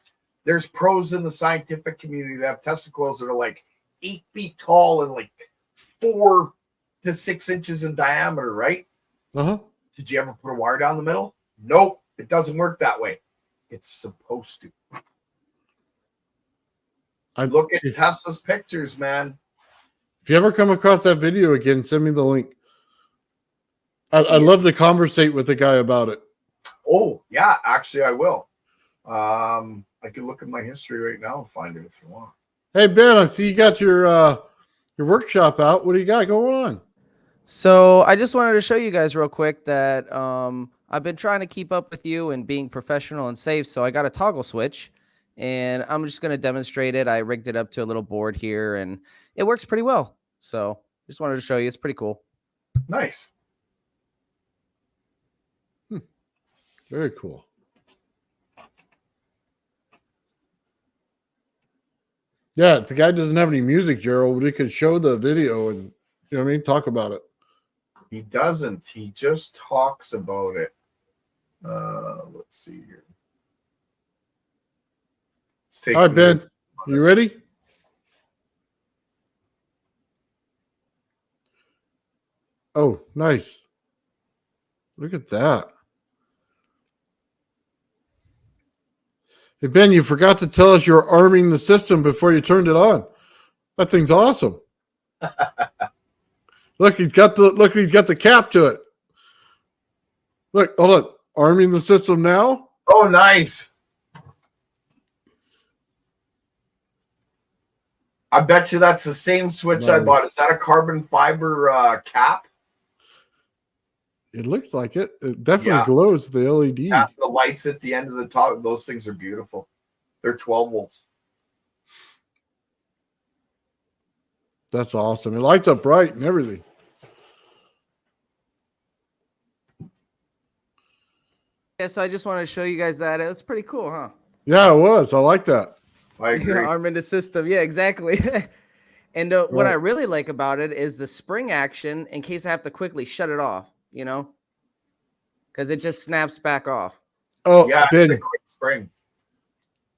B: There's pros in the scientific community that have Tesla coils that are like 8 feet tall and like 4 to 6 inches in diameter, right? Did you ever put a wire down the middle? Nope, it doesn't work that way. It's supposed to. Look at Tesla's pictures, man.
C: If you ever come across that video again, send me the link. I'd love to conversate with the guy about it.
B: Oh, yeah, actually I will. I can look at my history right now and find it if you want.
C: Hey, Ben, I see you got your workshop out. What do you got going on?
D: So I just wanted to show you guys real quick that I've been trying to keep up with you and being professional and safe. So I got a toggle switch, and I'm just going to demonstrate it. I rigged it up to a little board here, and it works pretty well. So just wanted to show you. It's pretty cool.
B: Nice.
C: Very cool. Yeah, if the guy doesn't have any music, Gerald, we could show the video and, you know what I mean, talk about it.
B: He doesn't. He just talks about it. Let's see here.
C: All right, Ben, you ready? Oh, nice. Look at that. Hey, Ben, you forgot to tell us you're arming the system before you turned it on. That thing's awesome. Look, he's got the cap to it. Look, hold on. Arming the system now.
B: Oh, nice. I bet you that's the same switch I bought. Is that a carbon fiber cap?
C: It looks like it. It definitely glows, the LED.
B: Yeah, the lights at the end of the top, those things are beautiful. They're 12 volts.
C: That's awesome. It lights up bright and everything.
D: Yeah, so I just wanted to show you guys that. It was pretty cool, huh?
C: Yeah, it was. I like that.
B: I agree.
D: Arm in the system. Yeah, exactly. And what I really like about it is the spring action in case I have to quickly shut it off, you know, because it just snaps back off.
C: Oh,
B: Yeah,
C: Ben,
B: it's a quick spring.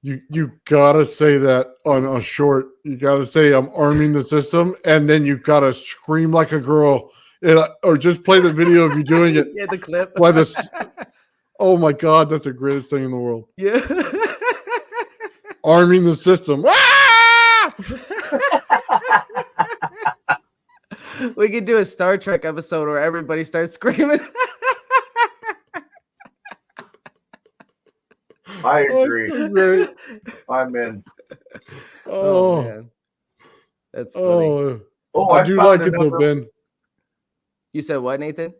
C: you gotta say that on a short. You gotta say I'm arming the system, and then you gotta scream like a girl, or just play the video of you doing it.
D: Yeah, the clip.
C: Why this? Oh my God, that's the greatest thing in the world.
D: Yeah.
C: Arming the system. Ah!
D: We could do a Star Trek episode where everybody starts screaming.
B: I agree.
C: Oh, great.
B: I'm in.
C: Oh,
D: Man. That's funny.
C: I do like it though, Ben.
D: You said what, Nathan?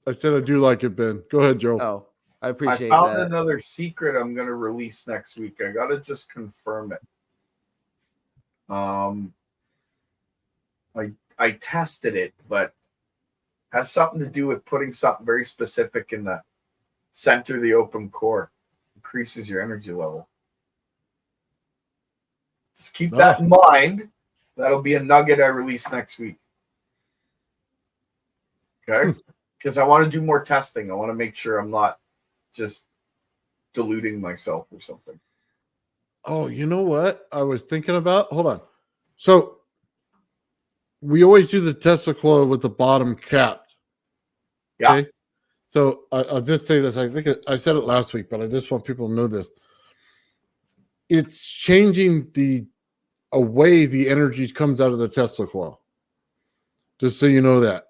C: I said I do like it, Ben. Go ahead, Joe.
D: Oh, I
B: I
D: appreciate
B: found
D: that.
B: another secret I'm going to release next week. I got to just confirm it. I tested it, but has something to do with putting something very specific in the center of the open core. Increases your energy level. Just keep that in mind. That'll be a nugget I release next week. Okay? Because I want to do more testing. I want to make sure I'm not just deluding myself or something.
C: Oh, you know what I was thinking about? Hold on. So we always do the Tesla coil with the bottom capped.
B: Yeah.
C: Okay? So I'll just say this. I think I said it last week, but I just want people to know this. It's changing the way the energy comes out of the Tesla coil. Just so you know that.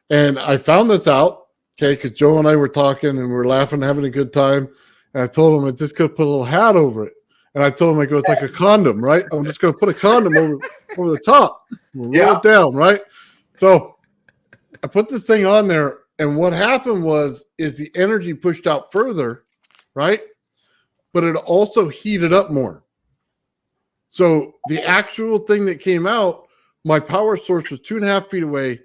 C: And I found this out, okay, because Joe and I were talking and we were laughing, having a good time. And I told him I just could put a little hat over it. And I told him, I go, it's like a condom, right? I'm just going to put a condom over the top. We'll roll it down, right? So I put this thing on there. And what happened is the energy pushed out further, right? But it also heated up more. So the actual thing that came out, my power source was 2.5 feet away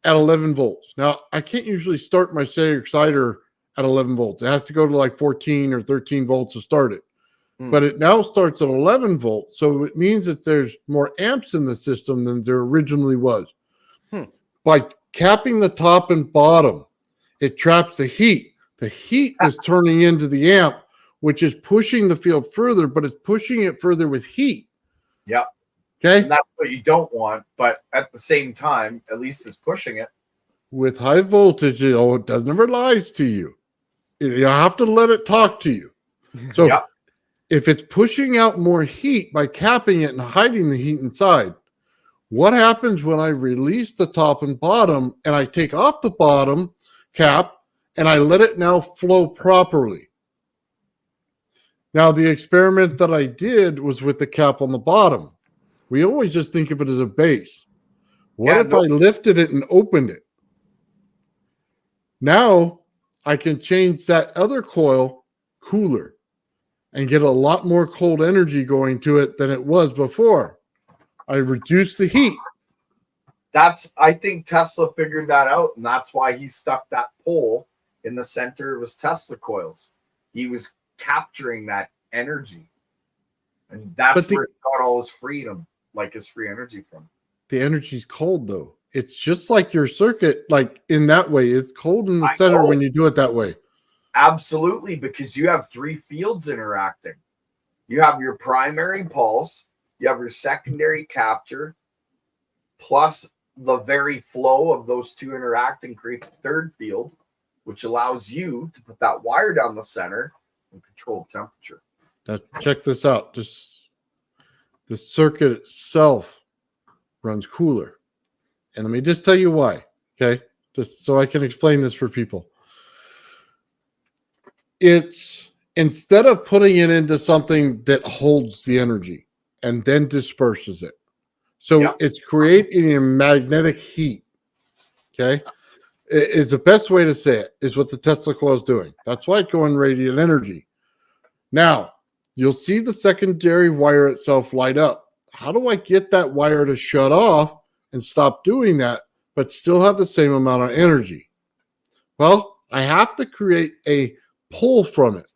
C: at 11 volts. Now, I can't usually start my cellular exciter at 11 volts. It has to go to like 14 or 13 volts to start it. But it now starts at 11 volts. So it means that there's more amps in the system than there originally was. By capping the top and bottom, it traps the heat. The heat is turning into the amp, which is pushing the field further, but it's pushing it further with heat.
B: Yeah.
C: Okay.
B: And that's what you don't want, but at the same time, at least it's pushing it.
C: With high voltage, it does never lies to you. You have to let it talk to you. So if it's pushing out more heat by capping it and hiding the heat inside, what happens when I release the top and bottom and I take off the bottom cap and I let it now flow properly? Now, the experiment that I did was with the cap on the bottom. We always just think of it as a base. What if I lifted it and opened it? Now I can change that other coil cooler and get a lot more cold energy going to it than it was before. I reduced the heat.
B: I think Tesla figured that out, and that's why he stuck that pole in the center of his Tesla coils. He was capturing that energy. And that's where he got all his freedom, like his free energy from.
C: The energy's cold, though. It's just like your circuit, like in that way. It's cold in the center when you do it that way.
B: Absolutely, because you have three fields interacting. You have your primary pulse, you have your secondary capture, plus the very flow of those two interacting creates a third field, which allows you to put that wire down the center and control temperature.
C: Now, check this out. The circuit itself runs cooler. And let me just tell you why, okay? Just so I can explain this for people. It's instead of putting it into something that holds the energy and then disperses it. So it's creating a magnetic heat, okay? It's the best way to say it is what the Tesla coil is doing. That's why it's going radiant energy. Now, you'll see the secondary wire itself light up. How do I get that wire to shut off and stop doing that, but still have the same amount of energy? Well, I have to create a pull from it.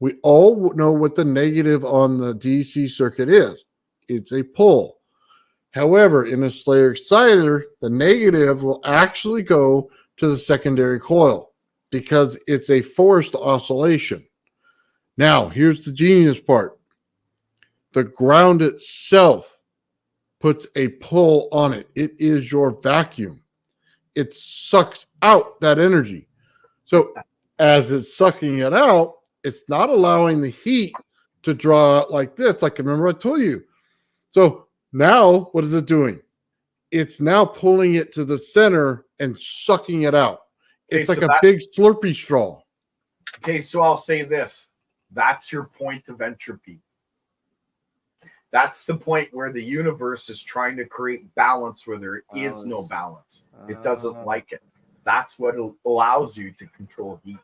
C: We all know what the negative on the DC circuit is. It's a pull. However, in a Slayer exciter, the negative will actually go to the secondary coil because it's a forced oscillation. Now, here's the genius part. The ground itself puts a pull on it. It is your vacuum. It sucks out that energy. So as it's sucking it out, it's not allowing the heat to draw out like this. Like, remember I told you. So now what is it doing? It's now pulling it to the center and sucking it out. It's like a big Slurpee straw.
B: Okay, so I'll say this. That's your point of entropy. That's the point where the universe is trying to create balance where there is no balance. It doesn't like it. That's what allows you to control heat.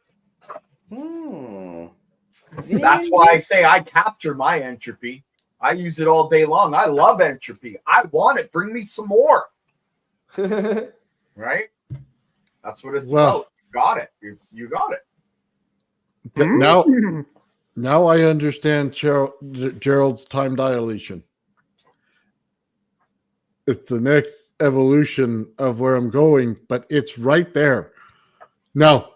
B: That's why I say I capture my entropy. I use it all day long. I love entropy. I want it. Bring me some more. Right? That's what it's about. You got it. You got it.
C: But now I understand Gerald's time dilation. It's the next evolution of where I'm going, but it's right there. Now,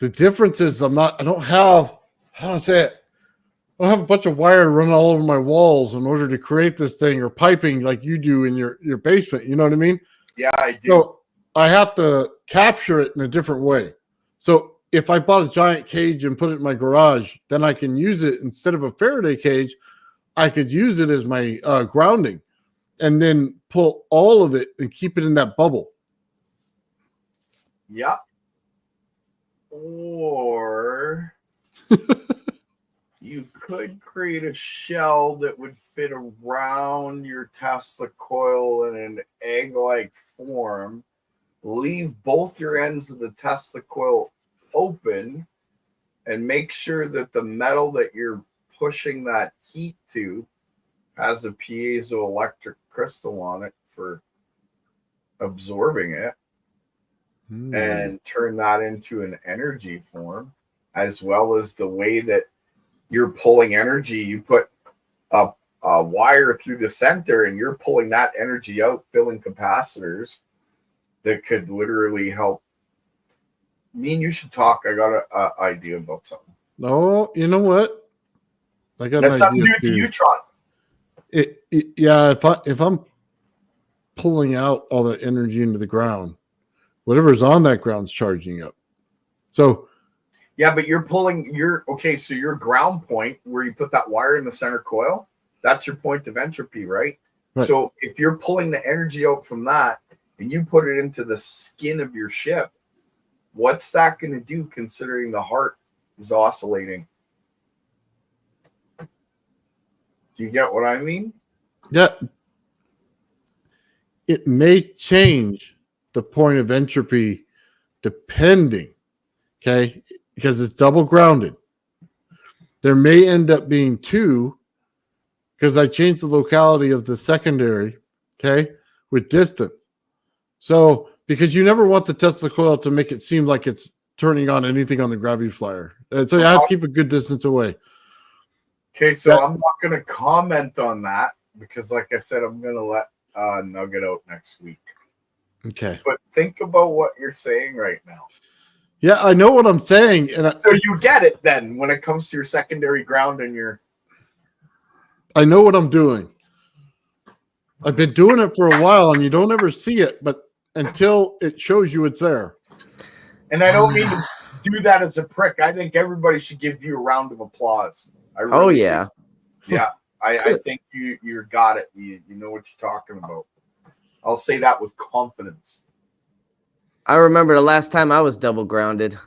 C: the difference is I don't have a bunch of wire running all over my walls in order to create this thing, or piping like you do in your basement. You know what I mean?
B: Yeah, I do.
C: So I have to capture it in a different way. So if I bought a giant cage and put it in my garage, then I can use it instead of a Faraday cage. I could use it as my grounding, and then pull all of it and keep it in that bubble.
B: Yeah. Or you could create a shell that would fit around your Tesla coil in an egg-like form, leave both your ends of the Tesla coil open, and make sure that the metal that you're pushing that heat to has a piezoelectric crystal on it for absorbing it, and turn that into an energy form, as well as the way that you're pulling energy. You put a wire through the center and you're pulling that energy out, filling capacitors that could literally help. Me and you should talk. I got an idea about something.
C: Oh, you know what? I got
B: That's
C: an idea
B: something new to Utron.
C: Yeah, if I'm pulling out all that energy into the ground, whatever's on that ground's charging up. So
B: yeah, but you're pulling so your ground point where you put that wire in the center coil, that's your point of entropy, right? So if you're pulling the energy out from that and you put it into the skin of your ship, what's that going to do considering the heart is oscillating? Do you get what I mean?
C: Yeah. It may change the point of entropy depending, okay, because it's double grounded. There may end up being two because I changed the locality of the secondary, okay, with distance. So, because you never want the Tesla coil to make it seem like it's turning on anything on the gravity flyer. So you have to keep a good distance away.
B: Okay, so I'm not going to comment on that because, like I said, I'm going to let Nugget out next week.
C: Okay.
B: But think about what you're saying right now.
C: Yeah, I know what I'm saying.
B: So you get it then when it comes to your secondary ground and your...
C: I know what I'm doing. I've been doing it for a while and you don't ever see it, but until it shows you it's there.
B: And I don't mean to do that as a prick. I think everybody should give you a round of applause.
D: Really do.
B: Yeah, I think you got it. You know what you're talking about. I'll say that with confidence.
D: I remember the last time I was double grounded.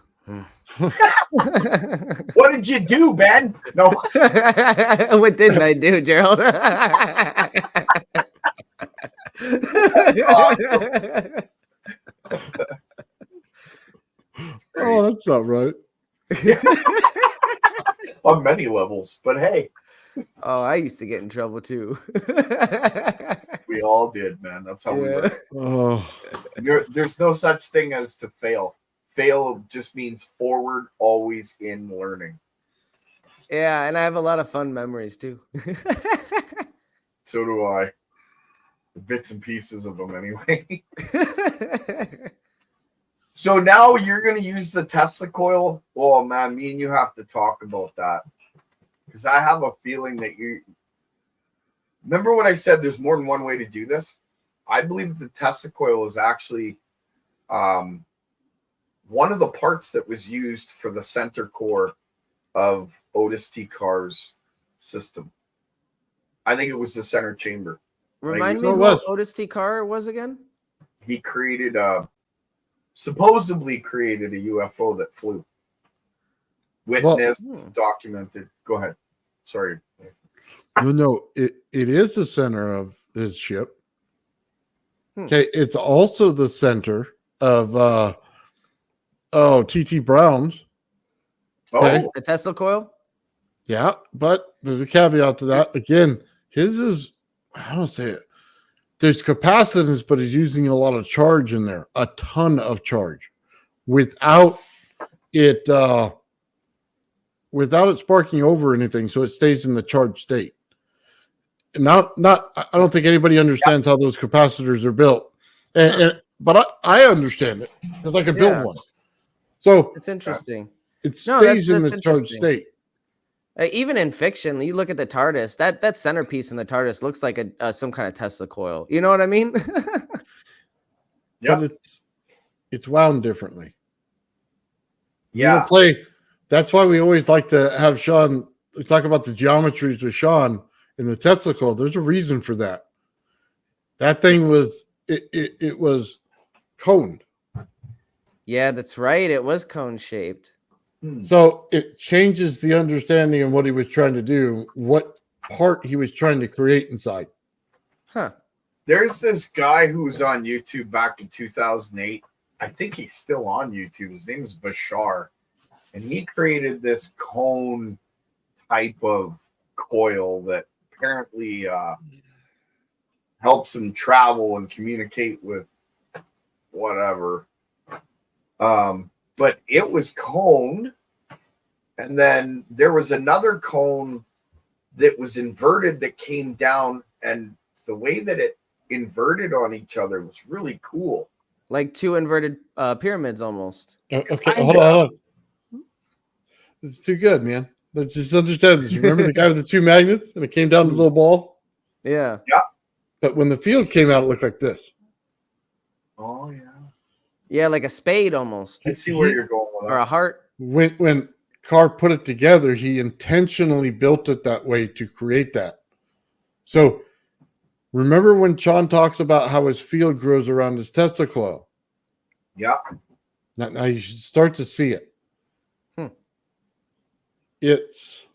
B: What did you do, Ben? No.
D: What didn't I do, Gerald?
C: Oh, that's not right.
B: On many levels, but hey.
D: Oh, I used to get in trouble too.
B: We all did, man. That's how we learn.
C: Oh,
B: There's no such thing as to fail. Fail just means forward, always in learning.
D: Yeah, and I have a lot of fun memories too.
B: So do I. Bits and pieces of them, anyway. So now you're going to use the Tesla coil. Oh, man, me and you have to talk about that. Because I have a feeling that you... Remember what I said? There's more than one way to do this? I believe the Tesla coil is actually one of the parts that was used for the center core of Otis T. Carr's system. I think it was the center chamber.
D: Remind me what Otis T. Carr was again?
B: He created supposedly created a UFO that flew. Witnessed, documented. Go ahead. Sorry.
C: No, it is the center of his ship. Okay, it's also the center of T.T. Brown's.
B: Okay.
D: The Tesla coil?
C: Yeah, but there's a caveat to that. Again, his is, I don't say it. There's capacitance, but he's using a lot of charge in there, a ton of charge, without it sparking over anything, so it stays in the charged state. I don't think anybody understands how those capacitors are built, but I understand it because I could build one. So
D: it's interesting.
C: It stays in the charged state.
D: Even in fiction, you look at the TARDIS. That centerpiece in the TARDIS looks like some kind of Tesla coil. You know what I mean?
C: Yeah, but it's wound differently.
B: Yeah.
C: That's why we always like to have Shawn talk about the geometries with Shawn in the Tesla coil. There's a reason for that. That thing was it was coned.
D: Yeah, that's right. It was cone shaped.
C: So it changes the understanding of what he was trying to do, what part he was trying to create inside.
D: Huh.
B: There's this guy who was on YouTube back in 2008. I think he's still on YouTube. His name is Bashar. And he created this cone type of coil that apparently helps him travel and communicate with whatever. But it was coned, and then there was another cone that was inverted that came down, and the way that it inverted on each other was really cool.
D: Like two inverted pyramids almost.
C: Okay, hold on. It's too good, man. Let's just understand this. Remember the guy with the two magnets and it came down to the little ball?
D: Yeah.
B: Yeah.
C: But when the field came out, it looked like this.
B: Oh, yeah.
D: Yeah, like a spade almost.
B: I see where you're going with that.
D: Or a heart.
C: When Carr put it together, he intentionally built it that way to create that. So remember when Shawn talks about how his field grows around his Tesla coil?
B: Yeah.
C: Now you should start to see it. It's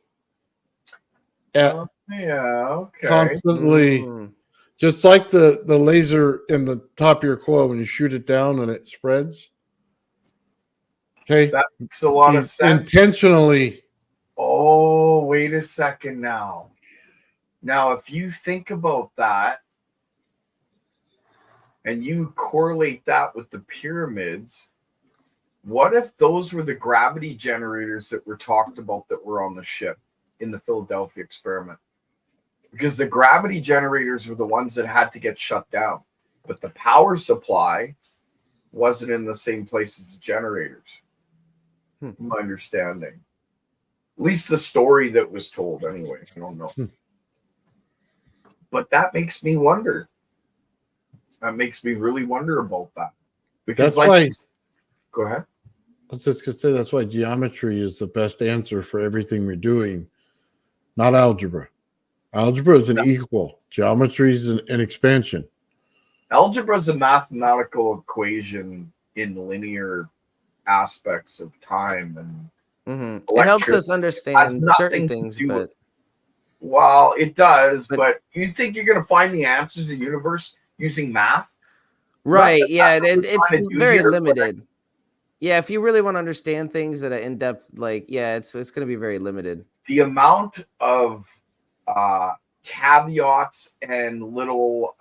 C: constantly, just like the laser in the top of your coil when you shoot it down and it spreads. Okay,
B: that makes a lot of sense.
C: Intentionally.
B: Oh, wait a second now. Now, if you think about that and you correlate that with the pyramids, what if those were the gravity generators that were talked about that were on the ship in the Philadelphia experiment? Because the gravity generators were the ones that had to get shut down, but the power supply wasn't in the same place as the generators. My understanding. At least the story that was told anyway. I don't know. But that makes me wonder. That makes me really wonder about that. Because
C: that's why.
B: Go ahead.
C: I was just going to say that's why geometry is the best answer for everything we're doing, not algebra. Algebra is an equal. Geometry is an expansion.
B: Algebra is a mathematical equation in linear aspects of time, and
D: it helps us understand certain things. But
B: well, it does. But you think you're going to find the answers in the universe using math?
D: Right? Yeah, it's very limited. Yeah, if you really want to understand things that are in depth, like it's going to be very limited.
B: The amount of caveats and little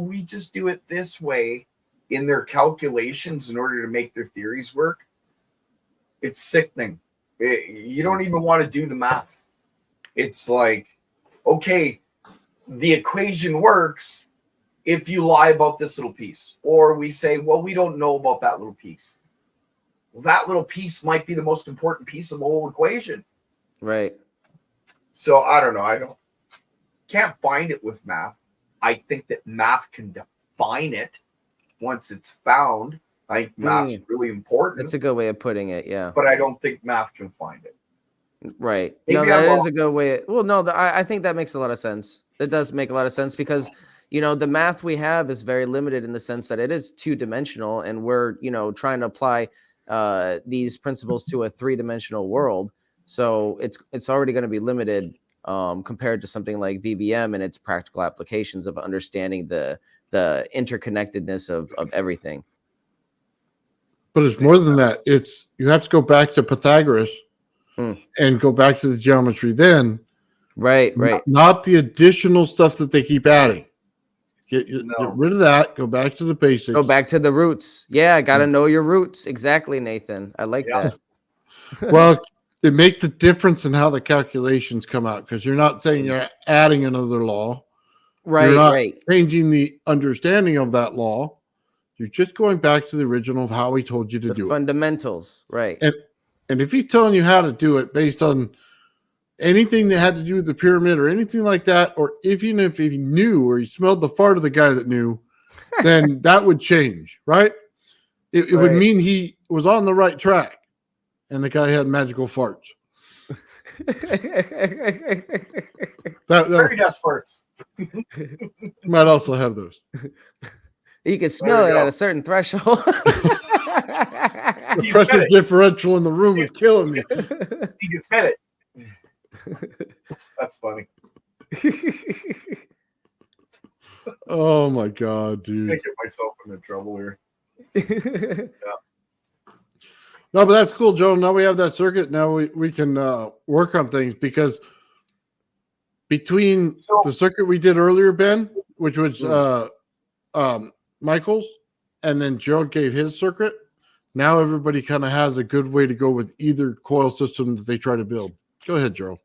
B: we just do it this way in their calculations in order to make their theories work. It's sickening. You don't even want to do the math. It's like, okay, the equation works if you lie about this little piece, or we say, well, we don't know about that little piece. Well, that little piece might be the most important piece of the whole equation.
D: Right.
B: So I don't know. Can't find it with math. I think that math can define it once it's found. I think math's really important.
D: That's a good way of putting it, yeah.
B: But I don't think math can find it.
D: Right.
B: Maybe
D: no, that is a good way. Well, no, I think that makes a lot of sense. That does make a lot of sense because, you know, the math we have is very limited in the sense that it is two-dimensional, and we're, you know, trying to apply these principles to a three-dimensional world. So it's already going to be limited compared to something like VBM and its practical applications of understanding the interconnectedness of everything.
C: But it's more than that. It's you have to go back to Pythagoras and go back to the geometry then.
D: Right.
C: Not the additional stuff that they keep adding. Get rid of that. Go back to the basics.
D: Go back to the roots. Yeah, I got to know your roots. Exactly, Nathan. I like that.
C: Well, it makes a difference in how the calculations come out because you're not saying you're adding another law.
D: Right,
C: you're not
D: right.
C: changing the understanding of that law. You're just going back to the original of how he told you to do it.
D: Fundamentals, right.
C: And if he's telling you how to do it based on anything that had to do with the pyramid or anything like that, or even if he knew or he smelled the fart of the guy that knew, then that would change, right? It would mean he was on the right track and the guy had magical farts.
B: Fairy dust farts.
C: Might also have those.
D: You can smell it at a certain threshold.
C: The pressure differential in the room is killing me.
B: You can smell it. That's funny.
C: Oh my god, dude!
B: I get myself into trouble here.
C: No, but that's cool, Joe. Now we have that circuit. Now we can work on things because between the circuit we did earlier, Ben, which was Michael's, and then Gerald gave his circuit. Now everybody kind of has a good way to go with either coil system that they try to build. Go ahead, Gerald.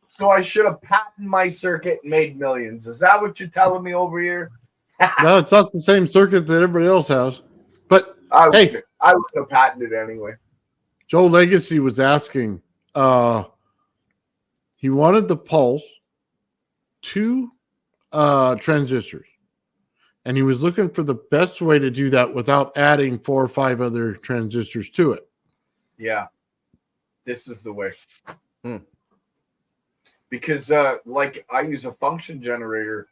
B: So I should have patented my circuit and made millions. Is that what you're telling me over here?
C: No, it's not the same circuit that everybody else has. But
B: I would have patented anyway.
C: Joe Legacy was asking. He wanted the pulse, 2 transistors, and he was looking for the best way to do that without adding 4 or 5 other transistors to it.
B: Yeah, this is the way. Because like I use a function generator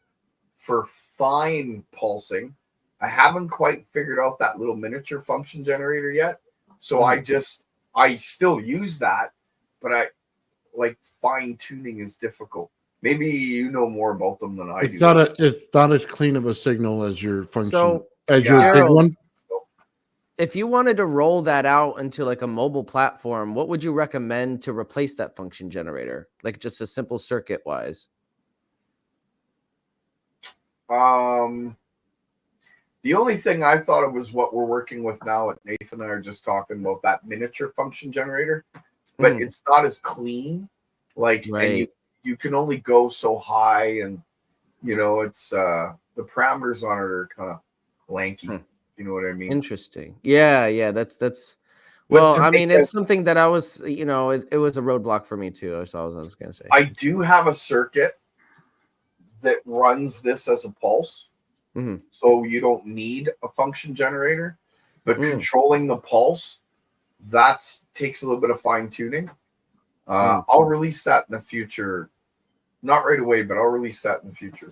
B: for fine pulsing. I haven't quite figured out that little miniature function generator yet. So I still use that, but I like fine tuning is difficult. Maybe you know more about them than I do.
C: It's not as clean of a signal as your function.
D: So,
C: as your big one.
D: If you wanted to roll that out into like a mobile platform, what would you recommend to replace that function generator? Like just a simple circuit wise.
B: The only thing I thought of was what we're working with now. Nathan and I are just talking about that miniature function generator, but it's not as clean. Like, and you can only go so high, and you know, it's the parameters on it are kind of lanky. You know what I mean?
D: Interesting. Yeah. That's. Well, I mean, it's something that I was, you know, it was a roadblock for me too. That's all I was going to say.
B: I do have a circuit that runs this as a pulse, so you don't need a function generator. But controlling the pulse, takes a little bit of fine tuning. I'll release that in the future. Not right away, but I'll release that in the future.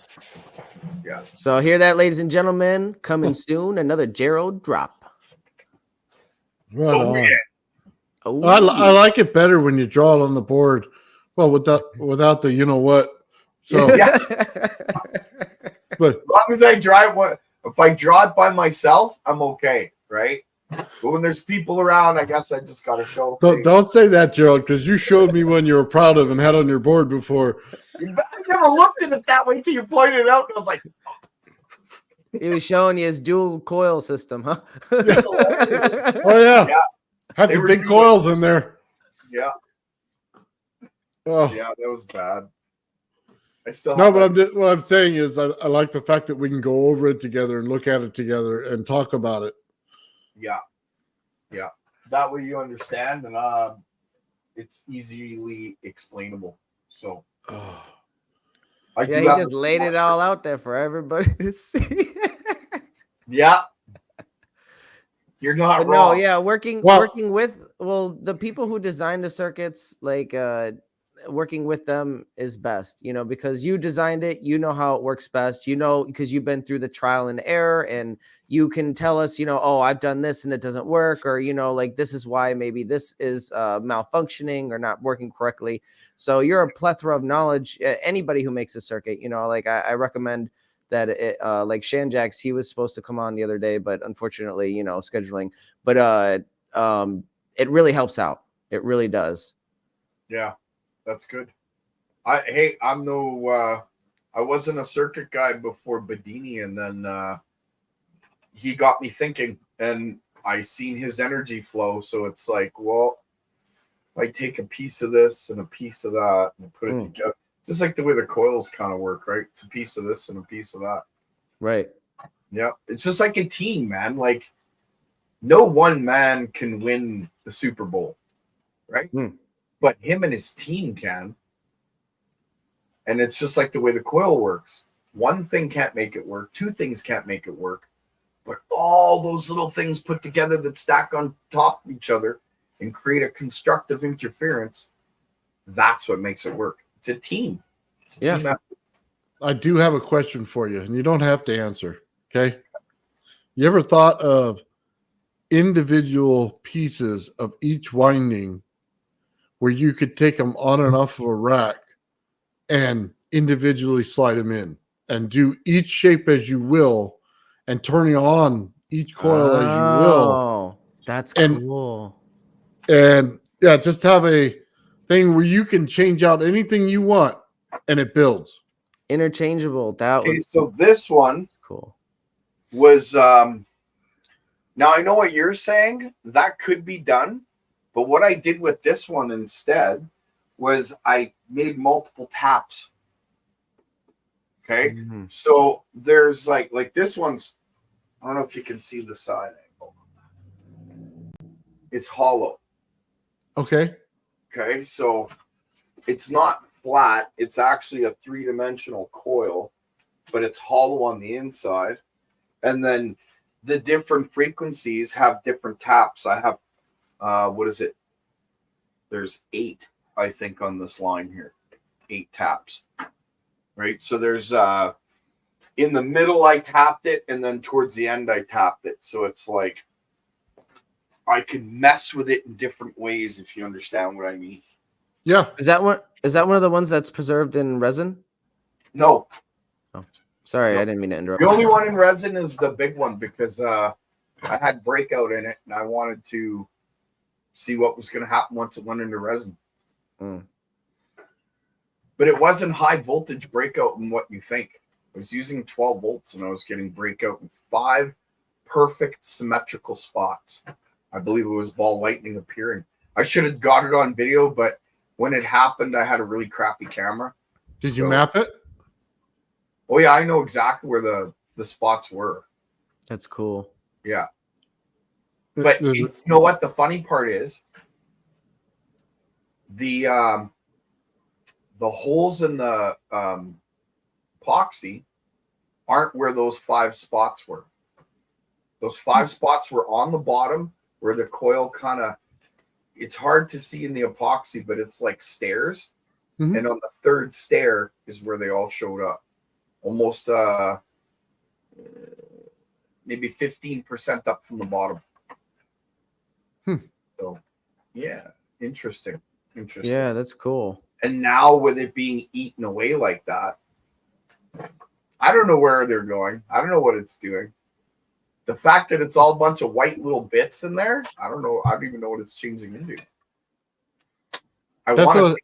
B: Yeah.
D: So hear that, ladies and gentlemen, coming soon, another Gerald drop.
C: Right on. Oh, I like it better when you draw it on the board. Well, without the you know what. So,
B: but as long as I draw it, if I draw it by myself, I'm okay, right? But when there's people around, I guess I just got to show.
C: Don't say that, Gerald, because you showed me one you were proud of and had on your board before.
B: I never looked at it that way till you pointed it out. And I was like,
D: He was showing you his dual coil system, huh?
C: Oh yeah,
B: Yeah.
C: had
B: They
C: the
B: were
C: big
B: doing-
C: coils in there.
B: yeah,
C: Oh.
B: yeah, that was bad. I still
C: No,
B: have
C: but
B: that.
C: what I'm saying is I like the fact that we can go over it together and look at it together and talk about it.
B: Yeah, yeah. That way you understand, and it's easily explainable. So
C: Oh.
B: I
D: Yeah,
B: do
D: he
B: have
D: just
B: a
D: laid it
B: monster-
D: all out there for everybody to see.
B: Yeah, you're not
D: But
B: wrong.
D: no, yeah, working with the people who design the circuits, like working with them is best, because you designed it, how it works best, because you've been through the trial and error, and you can tell us, oh, I've done this and it doesn't work, or like this is why maybe this is malfunctioning or not working correctly. So you're a plethora of knowledge. Anybody who makes a circuit, like I recommend that it, like Shanjax, he was supposed to come on the other day, but unfortunately, scheduling. But it really helps out. It really does.
B: Yeah, that's good. I'm no I wasn't a circuit guy before Bedini, and then he got me thinking, and I seen his energy flow. So it's like, well, if I take a piece of this and a piece of that and put it together, just like the way the coils kind of work, right? It's a piece of this and a piece of that.
D: Right.
B: Yeah. It's just like a team, man. Like no one man can win the Super Bowl, right? But him and his team can. And it's just like the way the coil works. One thing can't make it work. Two things can't make it work. But all those little things put together that stack on top of each other and create a constructive interference, that's what makes it work. It's a team. It's a team effort.
C: I do have a question for you, and you don't have to answer. Okay. You ever thought of individual pieces of each winding where you could take them on and off of a rack and individually slide them in and do each shape as you will and turning on each coil as you will?
D: Oh, that's cool.
C: And yeah, just have a thing where you can change out anything you want and it builds.
D: Interchangeable.
B: Okay, so this one
D: cool.
B: Was now I know what you're saying. That could be done, but what I did with this one instead was I made multiple taps. Okay, so there's like this one's. I don't know if you can see the side angle. It's hollow.
C: Okay.
B: Okay, so it's not flat. It's actually a three-dimensional coil, but it's hollow on the inside. And then the different frequencies have different taps. I have, what is it? There's 8, I think, on this line here. 8 taps, right? So there's, in the middle, I tapped it, and then towards the end, I tapped it. So it's like, I can mess with it in different ways, if you understand what I mean.
C: Yeah.
D: Is that one of the ones that's preserved in resin?
B: No.
D: Oh, sorry,
B: No.
D: I didn't mean to interrupt.
B: The only one in resin is the big one because I had breakout in it and I wanted to see what was going to happen once it went into resin. But it wasn't high voltage breakout in what you think. I was using 12 volts and I was getting breakout in 5 perfect symmetrical spots. I believe it was ball lightning appearing. I should have got it on video, but when it happened, I had a really crappy camera.
C: Did you map it?
B: Oh yeah, I know exactly where the spots were.
D: That's cool.
B: Yeah. But you know what? The funny part is the holes in the epoxy aren't where those 5 spots were. Those 5 spots were on the bottom where the coil kind of, it's hard to see in the epoxy, but it's like stairs. And on the 3rd stair is where they all showed up. Almost maybe 15% up from the bottom. So yeah, interesting.
D: Yeah, that's cool.
B: And now with it being eaten away like that, I don't know where they're going. I don't know what it's doing. The fact that it's all a bunch of white little bits in there, I don't know. I don't even know what it's changing into. I
C: That's
B: want
C: what,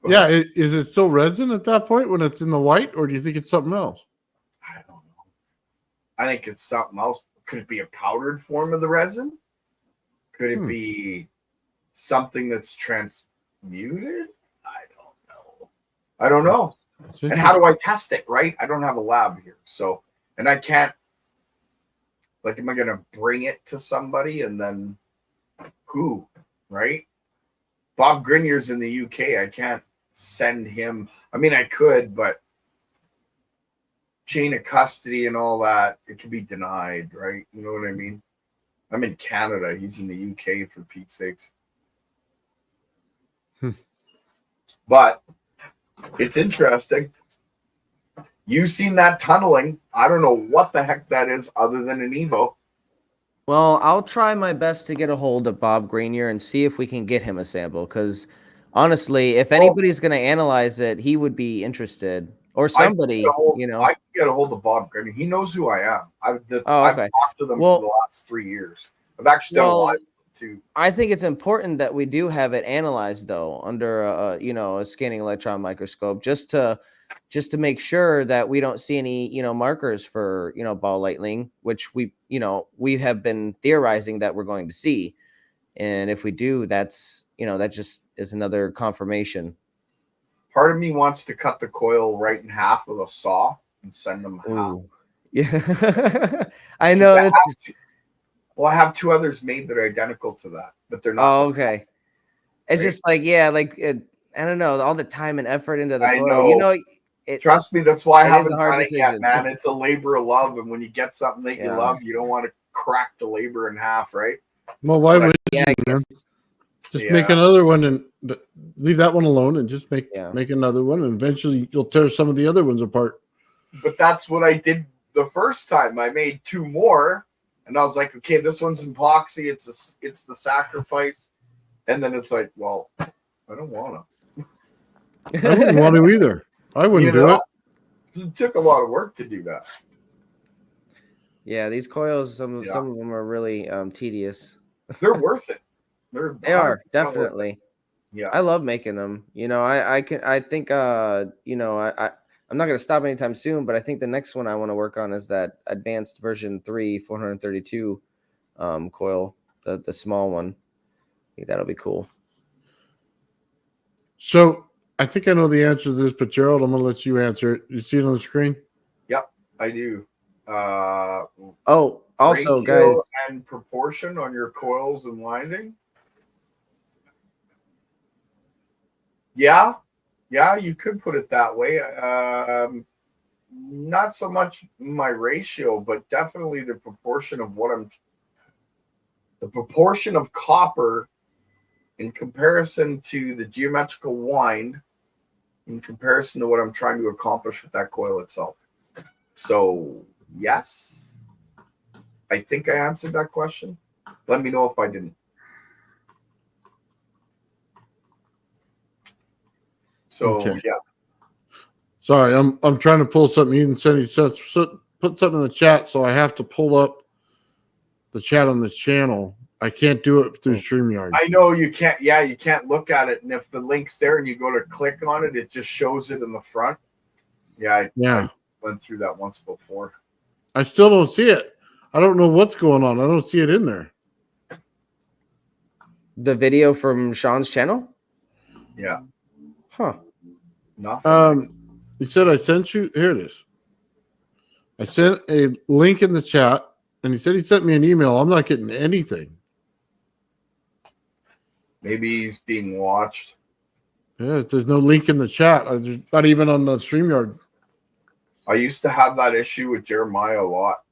B: to.
C: yeah. Is it still resin at that point when it's in the white, or do you think it's something else?
B: I don't know. I think it's something else. Could it be a powdered form of the resin? Could it be something that's transmuted? I don't know. And how do I test it, right? I don't have a lab here. So, and I can't, like, am I going to bring it to somebody and then who, right? Bob Grinier's in the UK. I can't send him. I mean, I could, but chain of custody and all that, it could be denied, right? You know what I mean? I'm in Canada. He's in the UK, for Pete's sakes. But it's interesting. You've seen that tunneling. I don't know what the heck that is other than an Evo.
D: Well, I'll try my best to get a hold of Bob Grenier and see if we can get him a sample. Because honestly, if anybody's going to analyze it, he would be interested, or somebody.
B: I can get a hold of Bob Grenier. He knows who I am. I've talked to them for the last 3 years. I've actually done a lot too. I
D: think it's important that we do have it analyzed, though, under a scanning electron microscope, just to make sure that we don't see any, markers for, ball lightning, which we have been theorizing that we're going to see. And if we do, that's, that just is another confirmation.
B: Part of me wants to cut the coil right in half with a saw and send them half.
D: Yeah. I know.
B: I have 2 others made that are identical to that, but they're not.
D: Oh, okay. It's just like, I don't know, all the time and effort into the coil.
B: Trust me, that's why I haven't done it yet, man. It's a labor of love, and when you get something that you love, you don't want to crack the labor in half, right?
C: Well, why would you, man? Just make another one and leave that one alone, and just make another one, and eventually you'll tear some of the other ones apart.
B: But that's what I did the first time. I made 2 more, and I was like, okay, this one's epoxy. It's the sacrifice, and then it's like, well, I don't want to.
C: I wouldn't want to either. I wouldn't do it.
B: It took a lot of work to do that.
D: Yeah, these coils, some of them are really tedious.
B: They're worth it.
D: They are definitely.
B: Yeah,
D: I love making them. I think I'm not going to stop anytime soon, but I think the next one I want to work on is that advanced version 3 432 coil, the small one. I think that'll be cool.
C: So I think I know the answer to this, but Gerald, I'm going to let you answer it. You see it on the screen?
B: Yep, I do.
D: Also, guys,
B: and proportion on your coils and winding. Yeah, you could put it that way. Not so much my ratio, but definitely the proportion of the proportion of copper in comparison to the geometrical wind, in comparison to what I'm trying to accomplish with that coil itself. So, yes, I think I answered that question. Let me know if I didn't. So, yeah.
C: Sorry, I'm trying to pull something. You put something in the chat, so I have to pull up the chat on this channel. I can't do it through StreamYard.
B: I know you can't. Yeah, you can't look at it, and if the link's there and you go to click on it, it just shows it in the front. I went through that once before.
C: I still don't see it. I don't know what's going on. I don't see it in there.
D: The video from Shawn's channel?
B: Yeah.
D: Huh.
B: Nothing.
C: He said I sent you. Here it is. I sent a link in the chat, and he said he sent me an email. I'm not getting anything.
B: Maybe he's being watched.
C: Yeah, there's no link in the chat. Not even on the StreamYard.
B: I used to have that issue with Jeremiah a lot.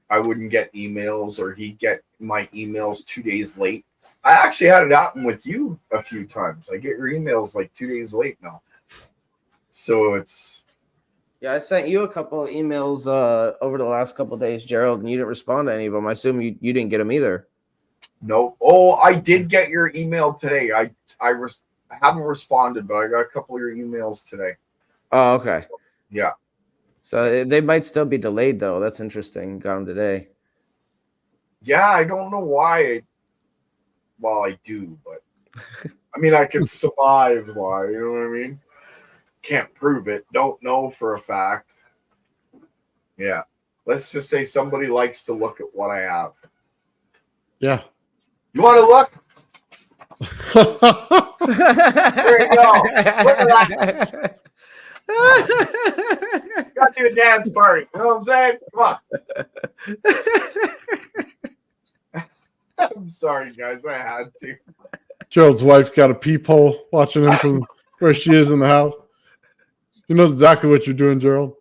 B: I wouldn't get emails, or he'd get my emails 2 days late. I actually had it happen with you a few times. I get your emails like 2 days late now. So it's...
D: Yeah, I sent you a couple of emails over the last couple of days, Gerald, and you didn't respond to any of them. I assume you didn't get them either.
B: No. Oh, I did get your email today. I haven't responded, but I got a couple of your emails today.
D: Oh, okay.
B: Yeah.
D: So they might still be delayed, though. That's interesting. Got them today.
B: Yeah, I don't know why. Well, I do, but I mean, I can surmise why. You know what I mean? Can't prove it. Don't know for a fact. Yeah. Let's just say somebody likes to look at what I have.
C: Yeah.
B: You want to look? There you go. Look at that. Got to do a dance party. You know what I'm saying? Come on. I'm sorry, guys. I had to.
C: Gerald's wife got a peephole watching him from where she is in the house. You know exactly what you're doing, Gerald.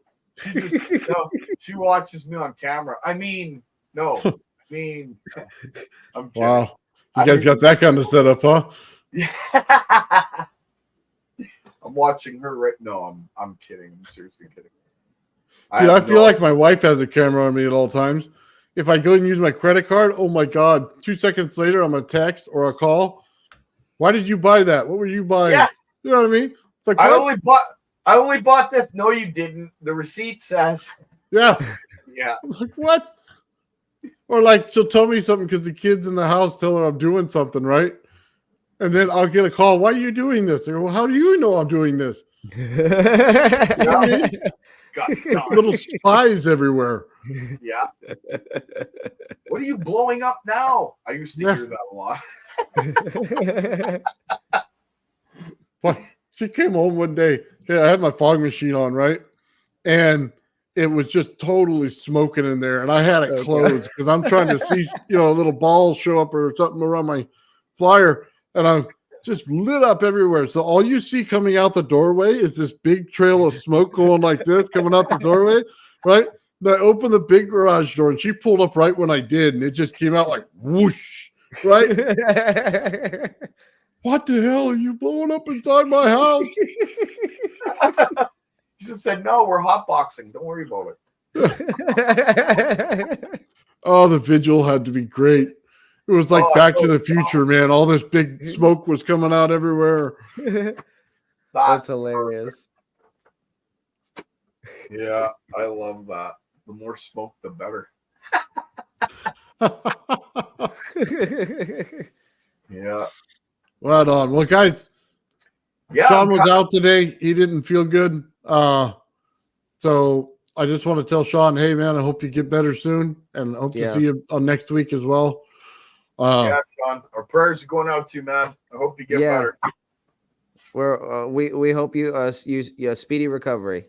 B: She watches me on camera. I'm kidding.
C: Wow. You guys got that kind of setup, huh?
B: I'm watching her right. No, I'm kidding. I'm seriously kidding.
C: Dude, I feel like my wife has a camera on me at all times. If I go and use my credit card, oh my God, 2 seconds later, I'm a text or a call. Why did you buy that? What were you buying? Yeah. You know what I mean? It's like,
B: I only bought this. No, you didn't. The receipt says.
C: Yeah.
B: Yeah.
C: I'm like, what? Or like she'll tell me something because the kids in the house tell her I'm doing something, right? And then I'll get a call. Why are you doing this? I go, well, how do you know I'm doing this? You know what I mean? Little spies everywhere.
B: Yeah. What are you blowing up now? I used to hear that a lot.
C: But she came home one day. Yeah, I had my fog machine on, right? And it was just totally smoking in there. And I had it closed because I'm trying to see, a little ball show up or something around my flyer. And I'm just lit up everywhere. So all you see coming out the doorway is this big trail of smoke going like this, coming out the doorway, right? And I opened the big garage door and she pulled up right when I did. And it just came out like whoosh, right? What the hell are you blowing up inside my house?
B: She just said, no, we're hotboxing. Don't worry about
C: it. Oh, the vigil had to be great. It was like Back to the Future, man. All this big smoke was coming out everywhere.
D: That's hilarious.
B: Yeah, I love that. The more smoke, the better. Yeah.
C: Right on. Well, guys, Shawn was out today. He didn't feel good. So I just want to tell Shawn, hey, man, I hope you get better soon. And I hope to see you on next week as well.
B: Yeah, Shawn. Our prayers are going out to you, man. I hope you get better.
D: We hope you use a speedy recovery.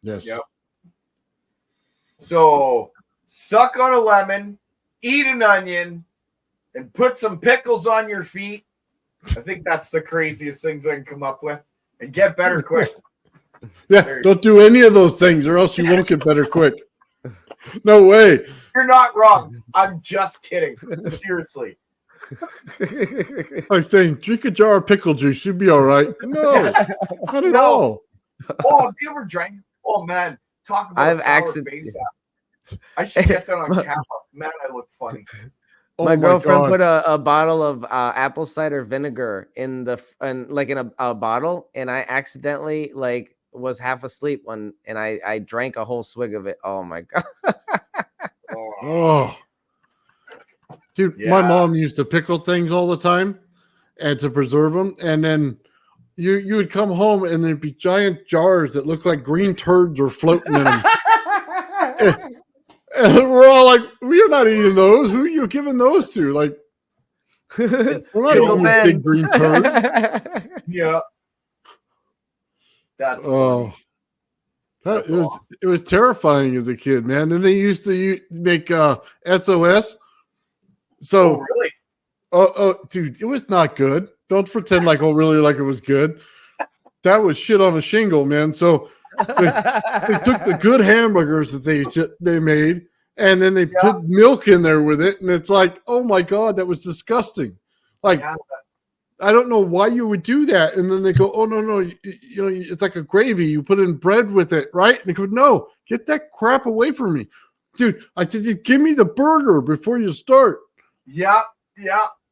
C: Yes.
B: Yep. So suck on a lemon, eat an onion, and put some pickles on your feet. I think that's the craziest things I can come up with. And get better quick.
C: Yeah, don't do any of those things or else you won't get better quick. No way.
B: You're not wrong. I'm just kidding. Seriously.
C: Like saying, drink a jar of pickle juice. You'll be all right. No, not at all.
B: Oh, have you ever drank? Oh, man. Talk about sour face. I should get that on camera. Man, I look funny.
D: My girlfriend put a bottle of apple cider vinegar in a bottle, and I accidentally was half asleep and I drank a whole swig of it. Oh my God.
C: Oh, dude, my mom used to pickle things all the time and to preserve them, and then you would come home and there'd be giant jars that looked like green turds were floating in them. And we're all like, we're not eating those. Who are you giving those to? Like, we're not eating big green turds.
B: Yeah. That's funny.
C: It was terrifying as a kid, man. Then they used to make SOS. So,
B: really?
C: Oh, dude, it was not good. Don't pretend like it was good. That was shit on a shingle, man. So they took the good hamburgers that they made, and then they put milk in there with it, and it's like, oh my God, that was disgusting. Like, I don't know why you would do that. And then they go, oh no, it's like a gravy. You put in bread with it, right? And they go, no, get that crap away from me, dude. I said, give me the burger before you start.
B: Yeah,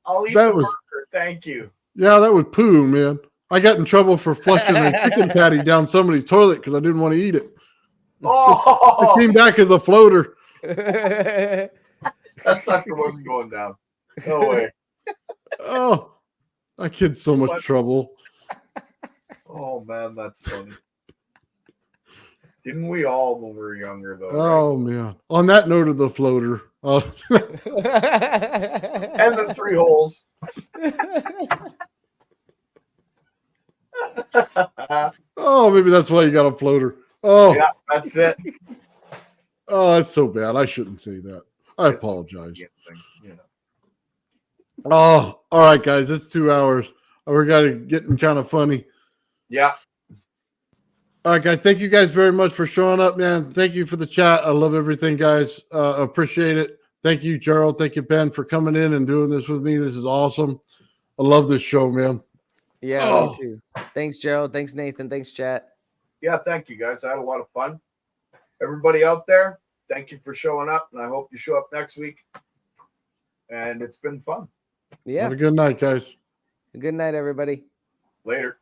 B: I'll eat the burger. Thank you.
C: Yeah, that was poo, man. I got in trouble for flushing a chicken patty down somebody's toilet because I didn't want to eat it.
B: Oh,
C: it came back as a floater.
B: That sucker wasn't going down. No way.
C: Oh, that kid's so much trouble.
B: Oh man, that's funny. Didn't we all when we were younger though?
C: Oh man. On that note of the floater.
B: And the 3 holes.
C: Oh, maybe that's why you got a floater. Oh,
B: Yeah, that's it.
C: oh, that's so bad. I shouldn't say that. I
B: It's-
C: apologize.
B: Yeah, you know.
C: Oh, all right, guys. It's 2 hours. We're getting kind of funny.
B: Yeah.
C: All right, guys. Thank you guys very much for showing up, man. Thank you for the chat. I love everything, guys. Appreciate it. Thank you, Gerald. Thank you, Ben, for coming in and doing this with me. This is awesome. I love this show, man.
D: Yeah,
C: Oh.
D: me too. Thanks, Gerald. Thanks, Nathan. Thanks, chat.
B: Yeah, thank you guys. I had a lot of fun. Everybody out there, thank you for showing up, and I hope you show up next week. And it's been fun.
D: Yeah.
C: Have a good night, guys.
D: Good night, everybody.
B: Later.